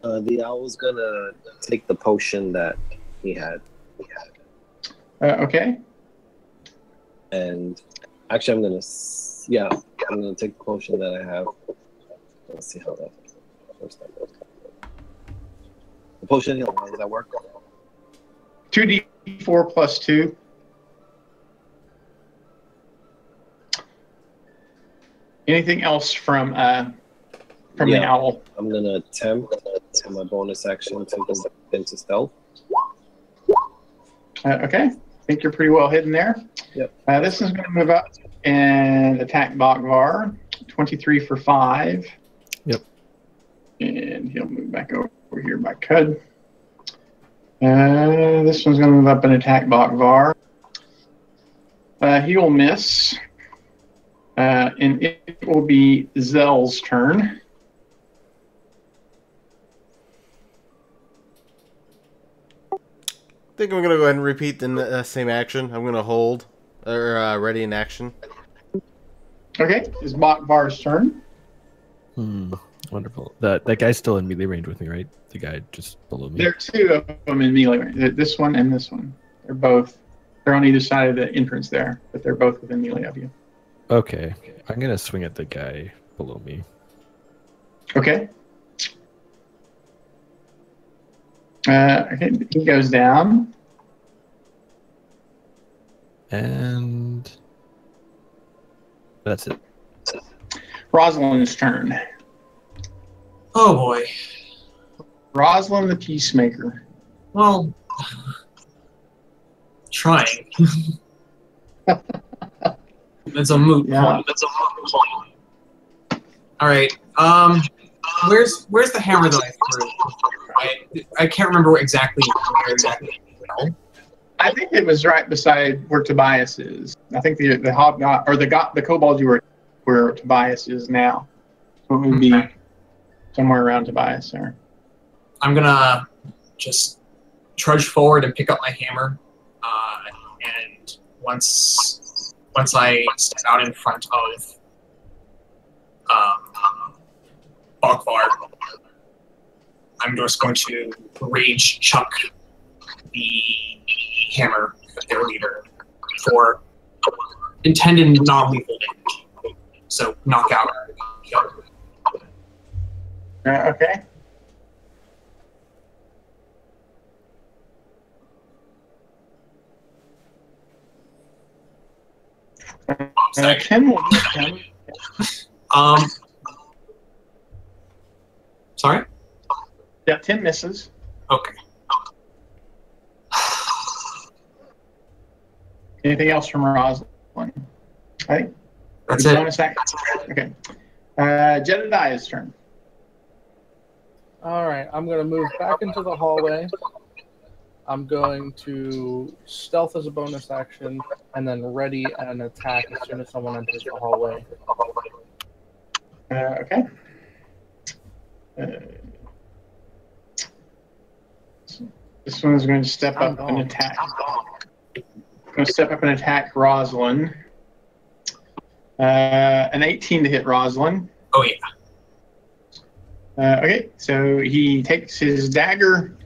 The owl's gonna take the potion that he had. Okay. And actually, I'm gonna take the potion that I have. Let's see how that goes. The potion heal, how does that work? 2d4 plus 2. Anything else from the owl? I'm gonna attempt my bonus action to go into stealth. Okay. I think you're pretty well hidden there. Yep. This is going to move up and attack Bakvar. 23 for 5. Yep. And he'll move back over here by Cud. This one's going to move up and attack Bakvar. He will miss. And it will be Zell's turn. I think I'm going to go ahead and repeat the same action. I'm going to hold, or ready in action. Okay, it's Bokvar's turn. Wonderful. That guy's still in melee range with me, right? The guy just below me. There are two of them in melee range. This one and this one. They're on either side of the entrance there, but they're both within melee of you. Okay. I'm gonna swing at the guy below me. Okay. Okay, he goes down. And that's it. Rosalind's turn. Oh boy. Rosalind the Peacemaker. Well, trying. That's a moot point. All right. Where's the hammer that I threw? I can't remember exactly where exactly. I think it was right beside where Tobias is. I think the hobgoblin or the kobold you were where Tobias is now. So it would be somewhere around Tobias there. I'm gonna just trudge forward and pick up my hammer, and once I step out in front of Bokvar, I'm just going to rage chuck the hammer at their leader for intended non-lethal damage. So knockout. Okay. Ken will hit him. Sorry? Yeah, 10 misses. Okay. Anything else from Rosalind? I think That's it. bonus action. Okay. Jedediah's turn. All right, I'm going to move back into the hallway. I'm going to stealth as a bonus action, and then ready an attack as soon as someone enters the hallway. Okay. This one's going to step up and attack. Going to step up and attack Rosalind. An 18 to hit Rosalind. Oh yeah. Okay, so he takes his dagger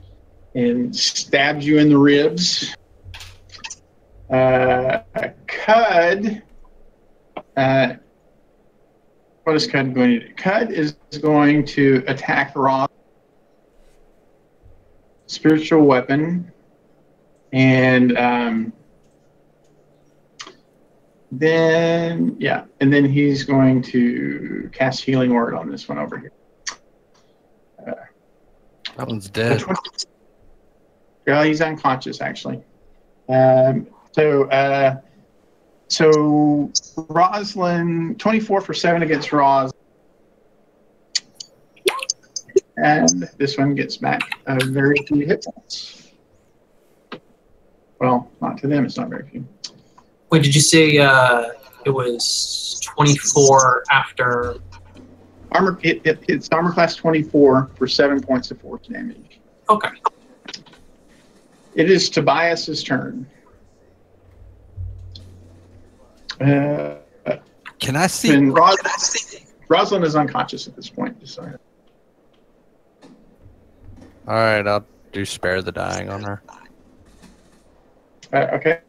and stabs you in the ribs. Cud. What is Cud going to do? Cud is going to attack Ross. Spiritual weapon. And then he's going to cast Healing Word on this one over here. That one's dead. Well, he's unconscious, actually. So Rosalind, 24 for 7 against Ros. And this one gets back a very few hit points. Well, not to them, it's not very few. Wait, did you say it was 24 after? It's armor class 24 for 7 points of force damage. Okay. It is Tobias's turn. Can I see? And Rosalind is unconscious at this point. Just so All right, I'll do spare the dying on her. okay.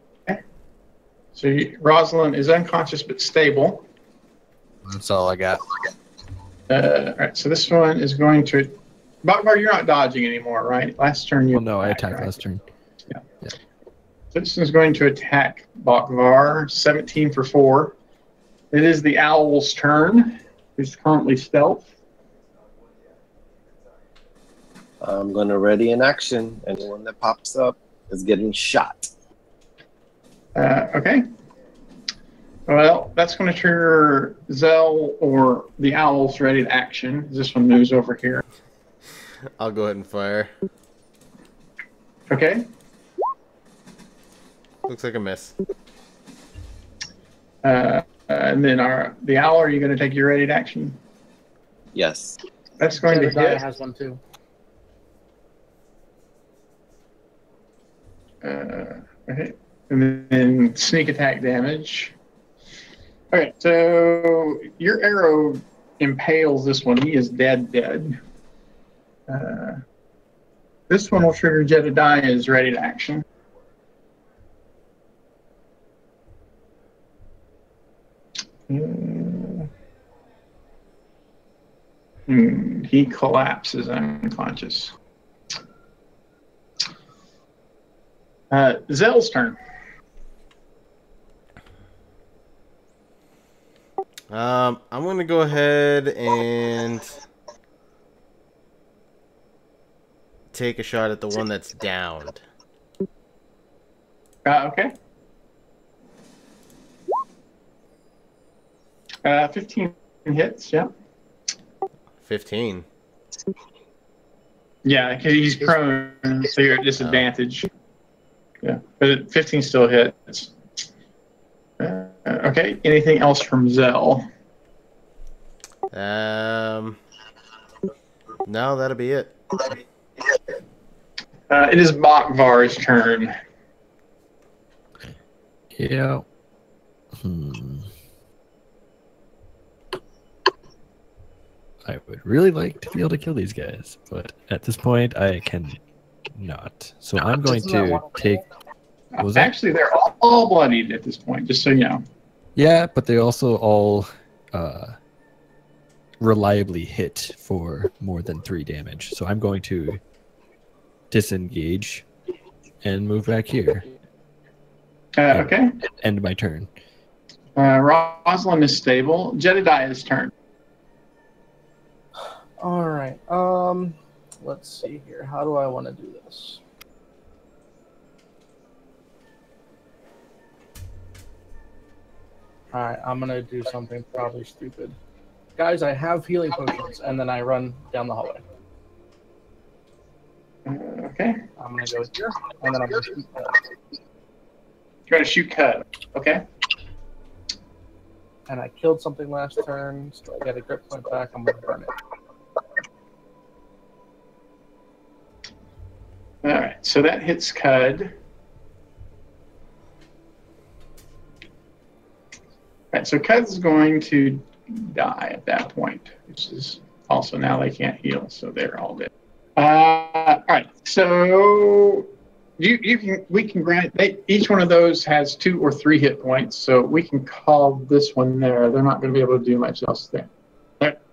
So Rosalind is unconscious but stable. That's all I got. All right, so this one is going to. Bokvar, you're not dodging anymore, right? Last turn you. Well, no, I attacked last turn. Yeah. So this is going to attack Bokvar, 17 for 4. It is the owl's turn, who's currently stealth. I'm going to ready in action. Anyone that pops up is getting shot. Okay. Well, that's going to trigger Zell or the owl's ready to action. This one moves over here. I'll go ahead and fire. Okay. Looks like a miss. And then the owl, are you going to take your ready to action? Yes. That's going to Jedediah hit. has one too. Okay. And then sneak attack damage. Okay, so your arrow impales this one. He is dead. This one will trigger Jedediah is ready to action. He collapses unconscious. Zell's turn. I'm going to go ahead and take a shot at the one that's downed. Okay. 15 hits, yeah. 15. Yeah, because he's prone, so you're at disadvantage. Yeah, but 15 still hits. Okay, anything else from Zell? No, that'll be it. It is Bakvar's turn. Yeah. I would really like to be able to kill these guys, but at this point I can not. So I'm going to take... What was that? Actually, they're all bloodied at this point, just so you know. Yeah, but they also all reliably hit for more than 3 damage. So I'm going to disengage and move back here. Okay. End my turn. Rosalind is stable. Jedediah's turn. All right. Let's see here. How do I want to do this? All right. I'm gonna do something probably stupid, guys. I have healing potions, and then I run down the hallway. Okay. I'm gonna go here, and then I'm gonna shoot. You're gonna shoot cut. Okay. And I killed something last turn, so I get a grip point back. I'm gonna burn it. All right, so that hits Cud. All right, so Cud's going to die at that point, which is also now they can't heal, so they're all dead. All right, so we can grant each one of those has 2 or 3 hit points, so we can call this one there. They're not going to be able to do much else there.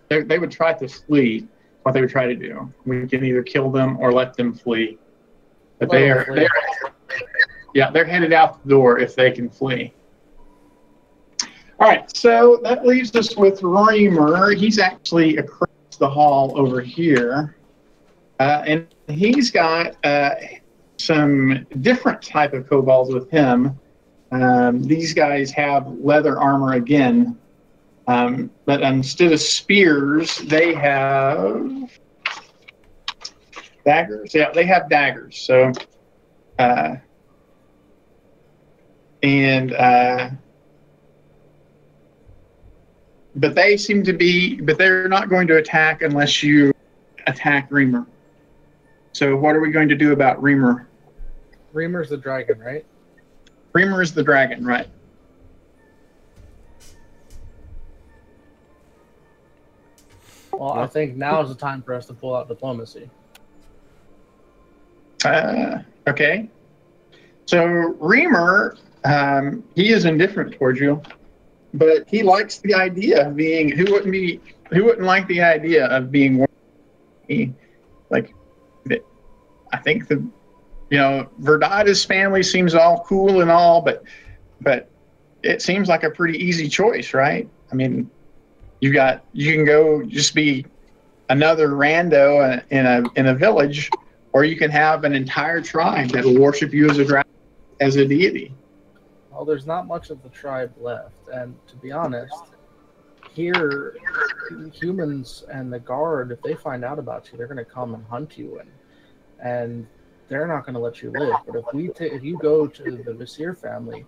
They would try to flee. What they would try to do, we can either kill them or let them flee. But they're headed out the door if they can flee. All right, so that leaves us with Reimer. He's actually across the hall over here, and he's got some different type of kobolds with him. These guys have leather armor again, but instead of spears, they have daggers. Yeah, they have daggers. So, but they seem to be, but they're not going to attack unless you attack Reimer. So, what are we going to do about Reimer? Reimer's the dragon, right? Reimer is the dragon, right? Well, I think now is the time for us to pull out diplomacy. Okay. So Reimer, he is indifferent towards you, but he likes the idea of being. Who wouldn't like the idea of being? Like, I think Verdada's family seems all cool and all, but it seems like a pretty easy choice, right? I mean, you can go just be another rando in a village, or you can have an entire tribe that will worship you as a deity. Well, there's not much of the tribe left, and to be honest, here, humans and the guard, if they find out about you, they're going to come and hunt you, and they're not going to let you live. But if you go to the Vizier family,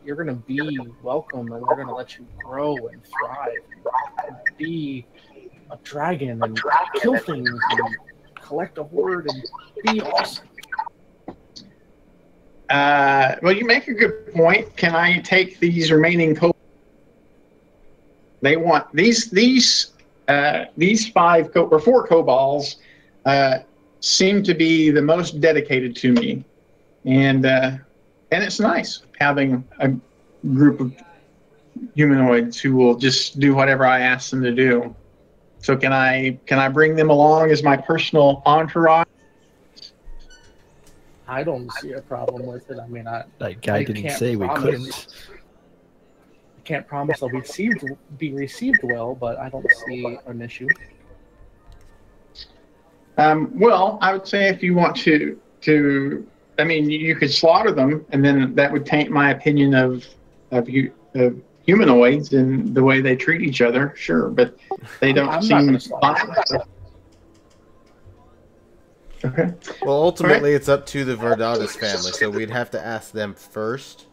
you're going to be welcome, and they're going to let you grow and thrive, and be a dragon and kill things and collect a horde and be awesome. Well, you make a good point. Can I take these remaining they want these 4 kobolds seem to be the most dedicated to me, and it's nice having a group of humanoids who will just do whatever I ask them to do. So can I bring them along as my personal entourage? I don't see a problem with it. I mean, That guy didn't say we couldn't. I can't promise they'll be received well, but I don't see an issue. Well, I would say if you want to, I mean, you could slaughter them, and then that would taint my opinion of humanoids and the way they treat each other. Sure, but they don't seem fine. Okay. Well, ultimately, it's up to the Verdatus family, so we'd have to ask them first.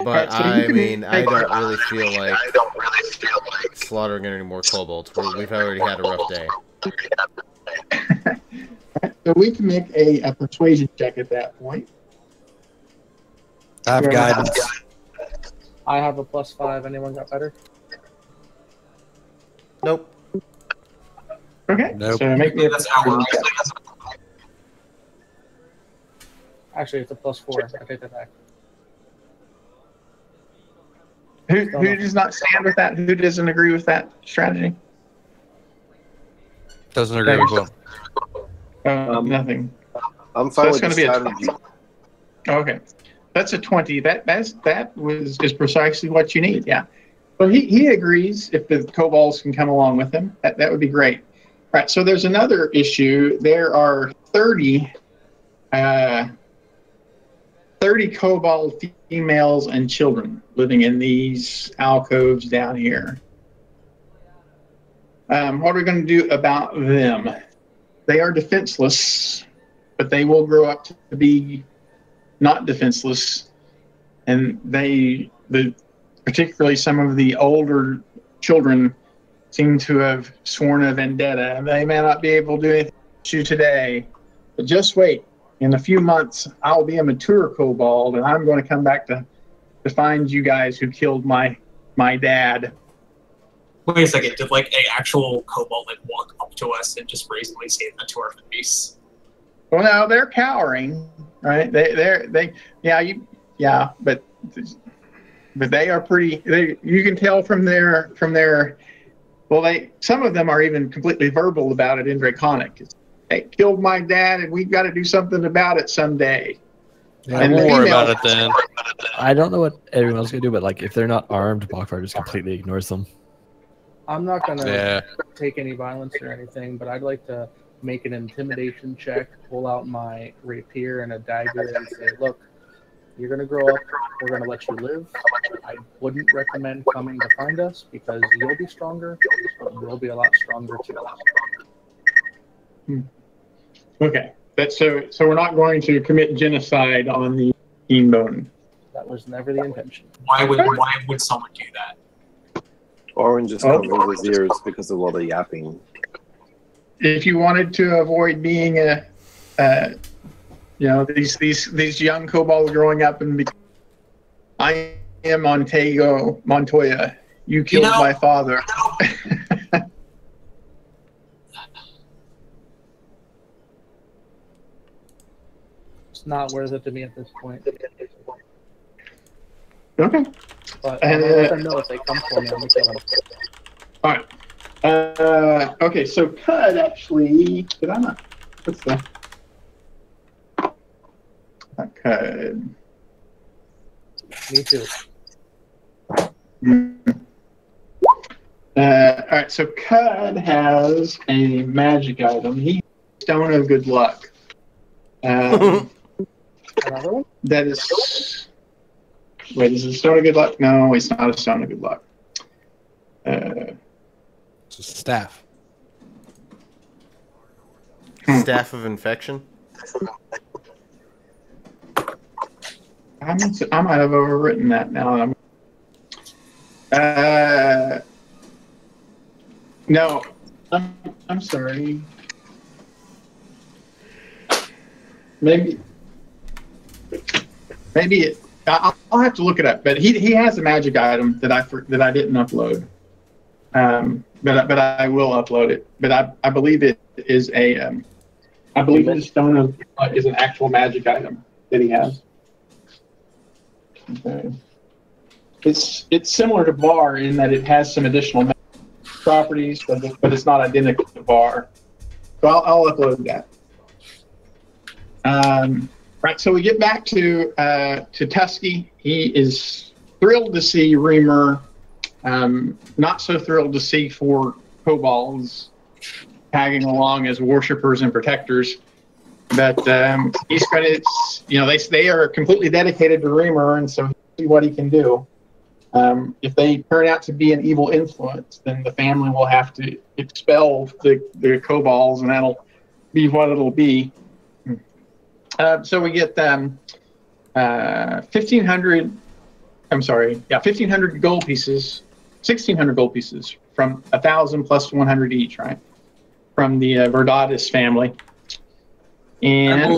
But I mean, I don't really feel like slaughtering any more kobolds. We've already had a rough day. So we can make a persuasion check at that point. I have guidance. I have a +5. Anyone got better? Nope. Okay. Nope. So make me a persuasion check. Actually, it's a +4. I take that back. Who does not stand with that? Who doesn't agree with that strategy? Doesn't agree with what? Nothing. I'm fine So with that's the going to be strategy. Okay. That's a 20. That is precisely what you need. Yeah. Well, he agrees if the kobolds can come along with him. That would be great. All right. So there's another issue. There are 30 kobold females and children living in these alcoves down here. What are we going to do about them? They are defenseless, but they will grow up to be not defenseless, and particularly some of the older children seem to have sworn a vendetta. They may not be able to do anything to you today, but just wait. In a few months, I'll be a mature kobold, and I'm going to come back to find you guys who killed my dad. Wait a second. Did like a actual kobold like walk up to us and just brazenly say that to our face? Well, no, they're cowering, right? But they are pretty. You can tell from their. Well, some of them are even completely verbal about it in Draconic. They killed my dad, and we've got to do something about it someday. Yeah, And we'll the worry females- about it then. I don't know what everyone else is gonna do, but like if they're not armed, Bokvar just completely ignores them. I'm not going to Yeah. take any violence or anything, but I'd like to make an intimidation check, pull out my rapier and a dagger, and say, look, you're going to grow up, we're going to let you live. I wouldn't recommend coming to find us because you'll be stronger, but we'll be a lot stronger too. Okay, so we're not going to commit genocide on the Keenbone. That was never the intention. Why would someone do that? Orange just covers his ears because of all the yapping. If you wanted to avoid being these young kobolds growing up and I am Montoya. You killed my father. It's not worth it to me at this point. Okay. But I'm gonna let them know if they come for me, I'm gonna kill them. All right. Okay, so Cud actually, did I not? What's that? Cud. Me too. All right, so Cud has a magic item. He Stone of Good Luck. Another one? That is. Wait, is it a Stone of Good Luck? No, it's not a Stone of Good Luck. It's a staff. Staff of infection. I might have overwritten that now. No, I'm sorry. Maybe I'll have to look it up. But he has a magic item that I didn't upload. But I will upload it. But I believe it is I believe the stone is an actual magic item that he has. Okay. It's similar to bar in that it has some additional properties, but it's not identical to bar. So I'll upload that. Right. So we get back to Tusky. He is thrilled to see Reamer. Not so thrilled to see 4 kobolds tagging along as worshippers and protectors. But he's going to, they are completely dedicated to Reamer, and so he'll see what he can do. If they turn out to be an evil influence, then the family will have to expel the kobolds, and that'll be what it'll be. So we get 1,500. I'm sorry, 1,500 gold pieces, 1,600 gold pieces from 1,000 plus 100 each, right? From the Verdatis family. And I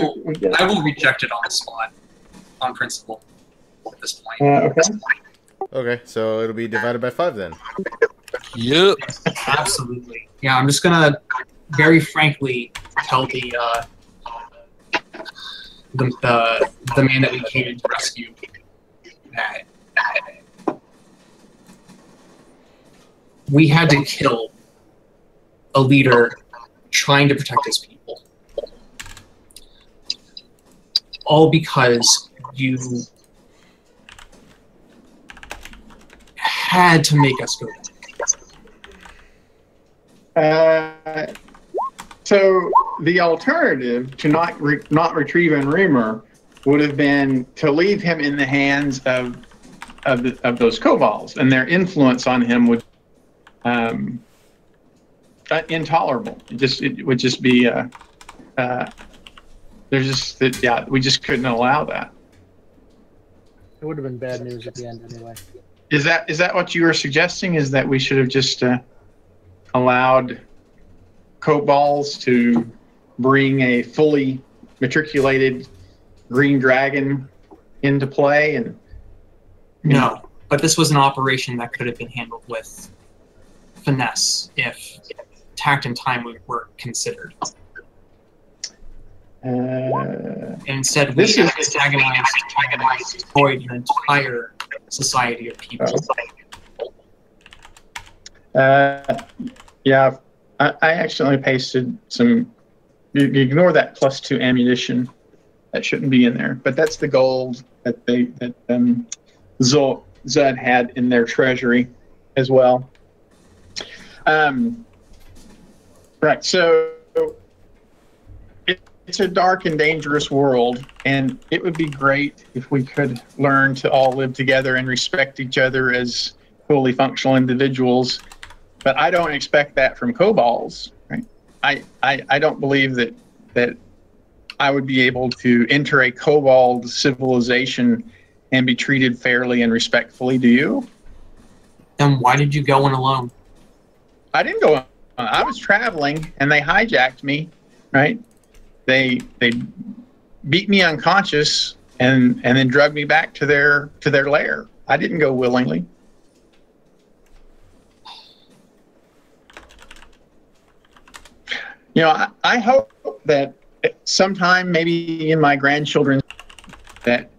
will reject it on the spot, on principle, at this point. Okay. Okay, so it'll be divided by 5 then. Yep. Absolutely. Yeah, I'm just gonna very frankly tell the man that we came in to rescue that we had to kill a leader trying to protect his people. All because you had to make us go there. So the alternative to not retrieving Reamer would have been to leave him in the hands of those kobolds, and their influence on him would intolerable. It would just be we just couldn't allow that. It would have been bad news at the end anyway. Is that what you were suggesting? Is that we should have just allowed kobolds to bring a fully matriculated green dragon into play? And no, but this was an operation that could have been handled with finesse if tact and time were considered. Instead, we antagonized, destroyed an entire society of people. Yeah, I accidentally pasted some. You ignore that +2 ammunition. That shouldn't be in there, but that's the gold that Zud had in their treasury as well. Right, so it's a dark and dangerous world, and it would be great if we could learn to all live together and respect each other as fully functional individuals. But I don't expect that from kobolds, right? I don't believe that I would be able to enter a kobold civilization and be treated fairly and respectfully. Do you? Then why did you go in alone? I didn't go in. I was traveling, and they hijacked me, right? They beat me unconscious and then drug me back to their lair. I didn't go willingly. I hope that sometime, maybe in my grandchildren, that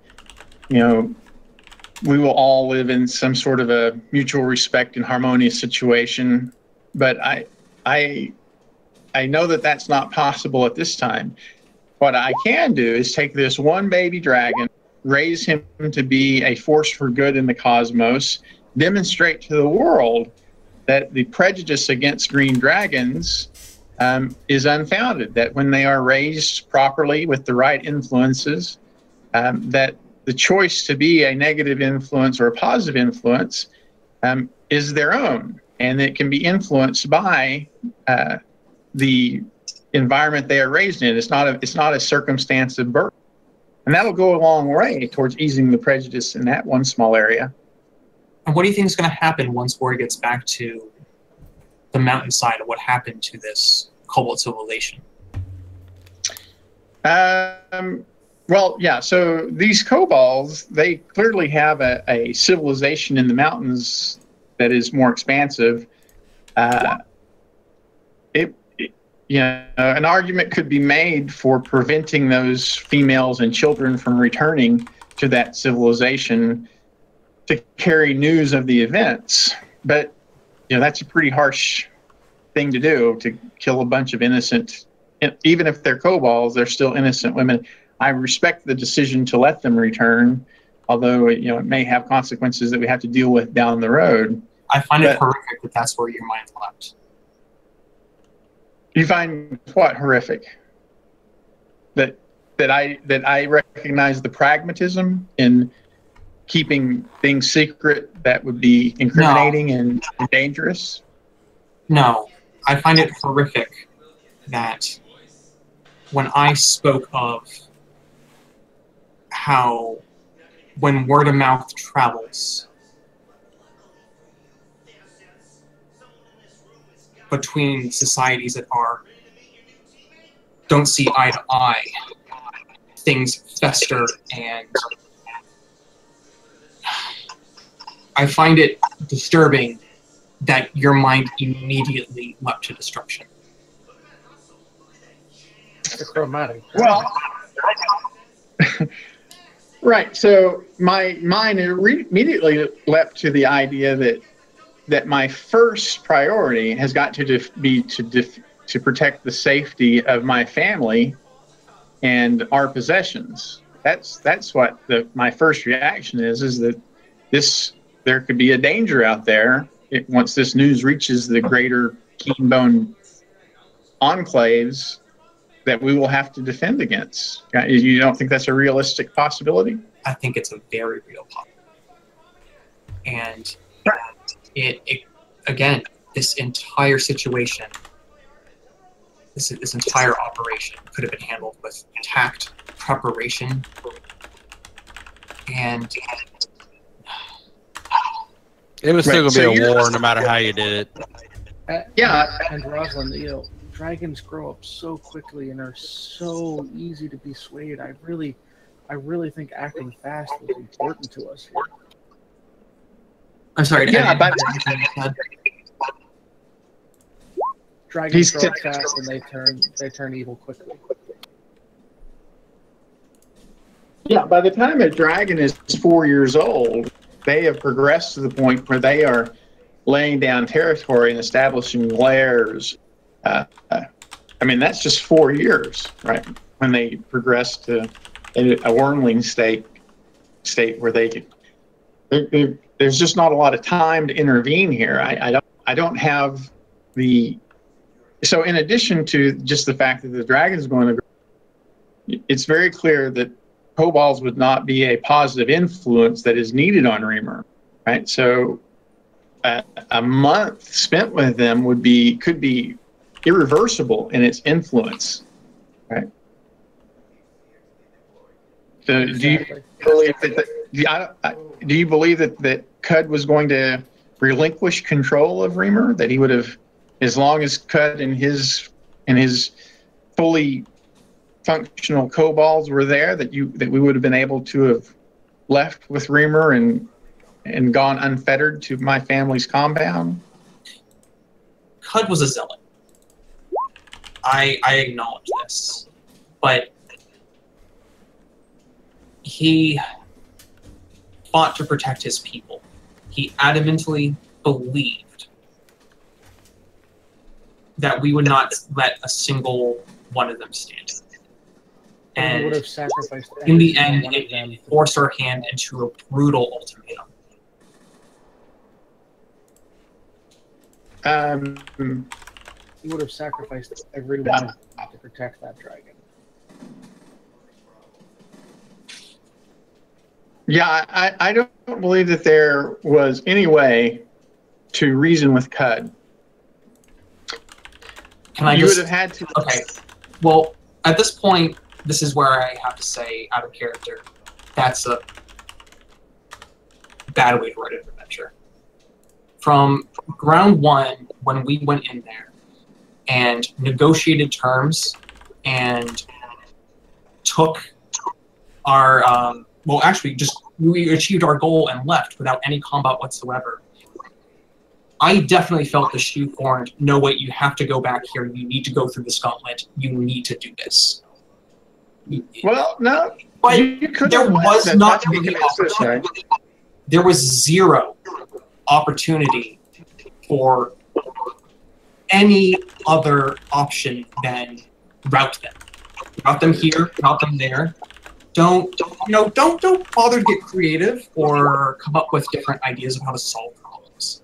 we will all live in some sort of a mutual respect and harmonious situation. But I know that that's not possible at this time. What I can do is take this one baby dragon, raise him to be a force for good in the cosmos, demonstrate to the world that the prejudice against green dragons is unfounded, that when they are raised properly with the right influences, that the choice to be a negative influence or a positive influence is their own, and it can be influenced by the environment they are raised in. It's not a circumstance of birth, and that'll go a long way towards easing the prejudice in that one small area. And what do you think is going to happen once Ori gets back to the mountainside of what happened to this kobold civilization? Well, yeah. So these kobolds, they clearly have a civilization in the mountains that is more expansive. An argument could be made for preventing those females and children from returning to that civilization to carry news of the events. But that's a pretty harsh thing to do, to kill a bunch of innocent, even if they're kobolds, they're still innocent women. I respect the decision to let them return, although it may have consequences that we have to deal with down the road. I find it horrific that that's where your mind leapt. You find what horrific? That I recognize the pragmatism in keeping things secret that would be incriminating and dangerous? No, I find it horrific that when I spoke of how when word of mouth travels between societies that don't see eye to eye, things fester, and I find it disturbing that your mind immediately leapt to destruction. It's chromatic. Well, right. So my mind immediately leapt to the idea that my first priority has got to be to protect the safety of my family and our possessions. That's what my first reaction is that there could be a danger out there once this news reaches the greater Keenbone enclaves that we will have to defend against. You don't think that's a realistic possibility? I think it's a very real possibility. And it again, this entire situation, this entire operation could have been handled with tact, preparation, and it was still going to be a war no matter how you did it. Yeah. And Rosalind, dragons grow up so quickly and are so easy to be swayed. I really think acting fast was important to us here. I'm sorry. Yeah, but dragons grow up fast and they turn evil quickly. Yeah, by the time a dragon is 4 years old, they have progressed to the point where they are laying down territory and establishing lairs. That's just 4 years, right? When they progress to a wormling state where there's just not a lot of time to intervene here. I don't have the. So in addition to just the fact that the dragon is going to grow, it's very clear that kobolds would not be a positive influence that is needed on Reamer, right? So a month spent with them could be irreversible in its influence, right? So do you believe that Cud was going to relinquish control of Reamer? That he would have, as long as Cud and his fully functional kobolds were there, that we would have been able to have left with Reamer and gone unfettered to my family's compound? Cud was a zealot. I acknowledge this, but he fought to protect his people. He adamantly believed that we would not let a single one of them stand. And would have sacrificed in the end, it forced our hand into a brutal ultimatum. He would have sacrificed every one of them to protect that dragon. Yeah, I don't believe that there was any way to reason with Cud. You would have had to. Okay. Well, at this point, this is where I have to say, out of character, that's a bad way to write an adventure. From round one, when we went in there and negotiated terms and took well, actually, we achieved our goal and left without any combat whatsoever. I definitely felt the shoehorned, no, wait, you have to go back here. You need to go through this gauntlet. You need to do this. Well, no. But you could there have was left not that really opportunity. There was zero opportunity for any other option than route them. Route them here, route them there. Don't bother to get creative or come up with different ideas of how to solve problems.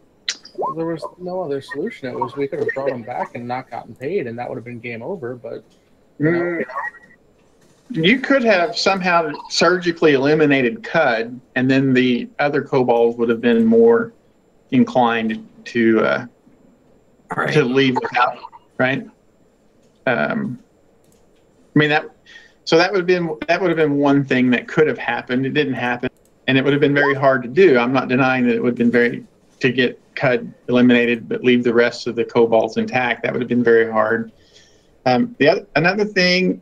Well, there was no other solution. It was we could have brought them back and not gotten paid, and that would have been game over. But you could have somehow surgically eliminated Cud, and then the other kobolds would have been more inclined to leave without, right? I mean that would have been one thing that could have happened. It didn't happen, and it would have been very hard to do. I'm not denying that it would have been to get Cud eliminated, but leave the rest of the kobolds intact. That would have been very hard. Another thing,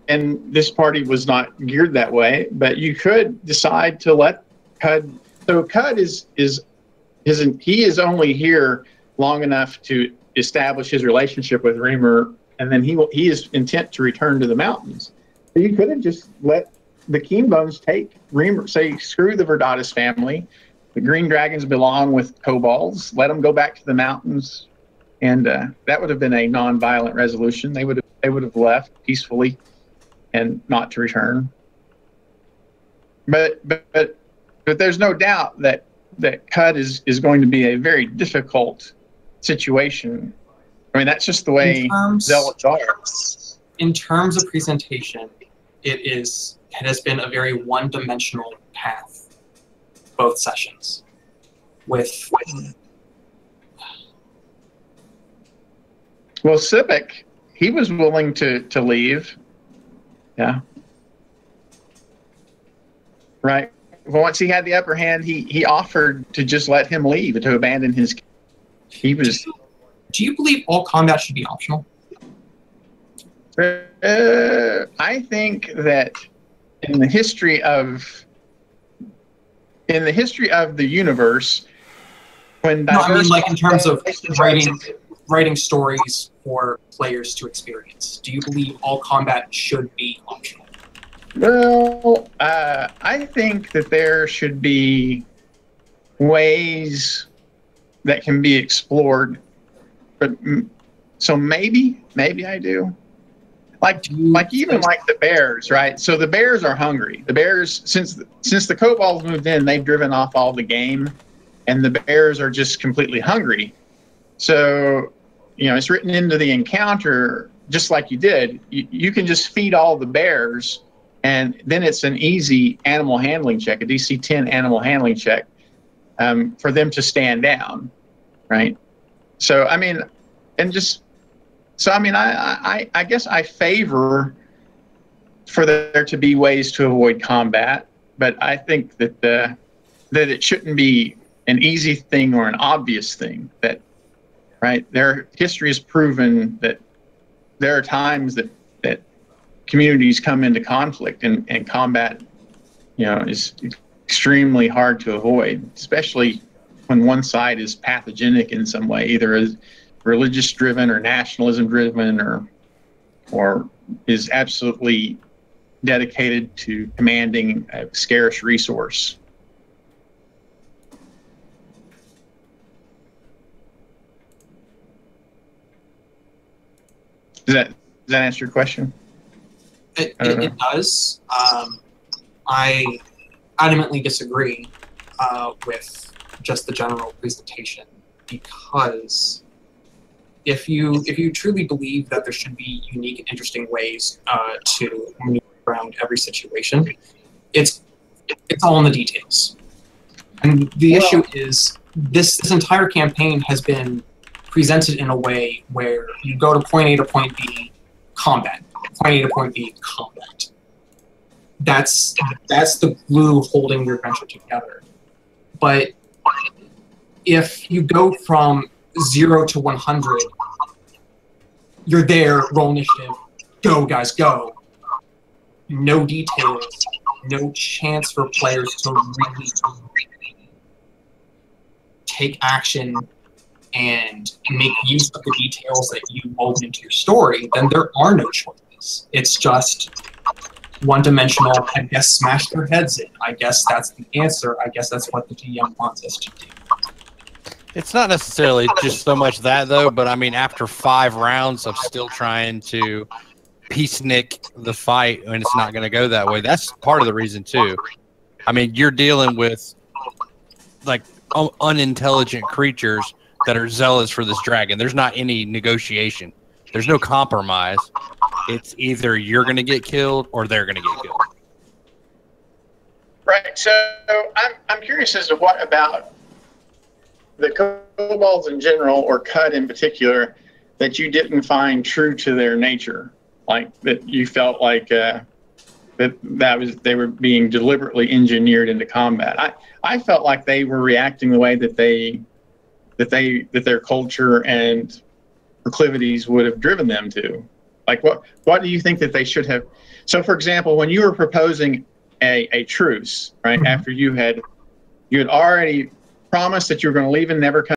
and this party was not geared that way, but you could decide to let Cud. So Cud he is only here long enough to establish his relationship with Reamer, and then he is intent to return to the mountains. So you could have just let the Keenbones take Reamer, say screw the Verdatus family. The Green Dragons belong with kobolds. Let them go back to the mountains, and that would have been a non-violent resolution. They would have left peacefully and not to return. But there's no doubt that Cud is going to be a very difficult situation. I mean, that's just the way zealots are. In terms of presentation, it has been a very one-dimensional path. Both sessions. Well, Sipek, he was willing to leave. Yeah. Right. Well, once he had the upper hand, he offered to just let him leave, to abandon his. He was. Do you believe all combat should be optional? I think that in the history of the universe, when like in terms of writing stories for players to experience, do you believe all combat should be optional? Well, I think that there should be ways that can be explored, but so maybe I do. Like the bears, right? So the bears are hungry. The bears, since the kobolds moved in, they've driven off all the game, and the bears are just completely hungry. So, it's written into the encounter, just like you did. You can just feed all the bears, and then it's an easy animal handling check, a DC 10 animal handling check, for them to stand down, right? So, I mean, I guess I favor for there to be ways to avoid combat, but I think that it shouldn't be an easy thing or an obvious thing. That, right? Their history has proven that there are times that communities come into conflict, and combat, is extremely hard to avoid, especially when one side is pathogenic in some way, either as religious driven or nationalism driven, or is absolutely dedicated to commanding a scarce resource. Does that answer your question? It does. I adamantly disagree with just the general presentation, because if you truly believe that there should be unique and interesting ways to move around every situation, it's all in the details. And the issue is this entire campaign has been presented in a way where you go to point A to point B, combat. Point A to point B, combat. That's the glue holding your adventure together. But if you go from 0 to 100, you're there, roll initiative, go guys, go. no details, no chance for players to really take action and make use of the details that you wove into your story, then there are no choices. It's just one-dimensional, I guess smash their heads in. I guess that's the answer. I guess that's what the DM wants us to do. It's not necessarily just so much that, though, but I mean, after 5 rounds of still trying to peacenik the fight and it's not going to go that way, that's part of the reason, too. I mean, you're dealing with, like, unintelligent creatures that are zealous for this dragon. There's not any negotiation. There's no compromise. It's either you're going to get killed or they're going to get killed. Right. So I'm curious as to what about the kobolds in general, or Cut in particular, that you didn't find true to their nature, like that you felt like that they were being deliberately engineered into combat. I felt like they were reacting the way that their culture and proclivities would have driven them to. Like, what do you think that they should have? So, for example, when you were proposing a truce, right, after you had already promised that you were going to leave and never come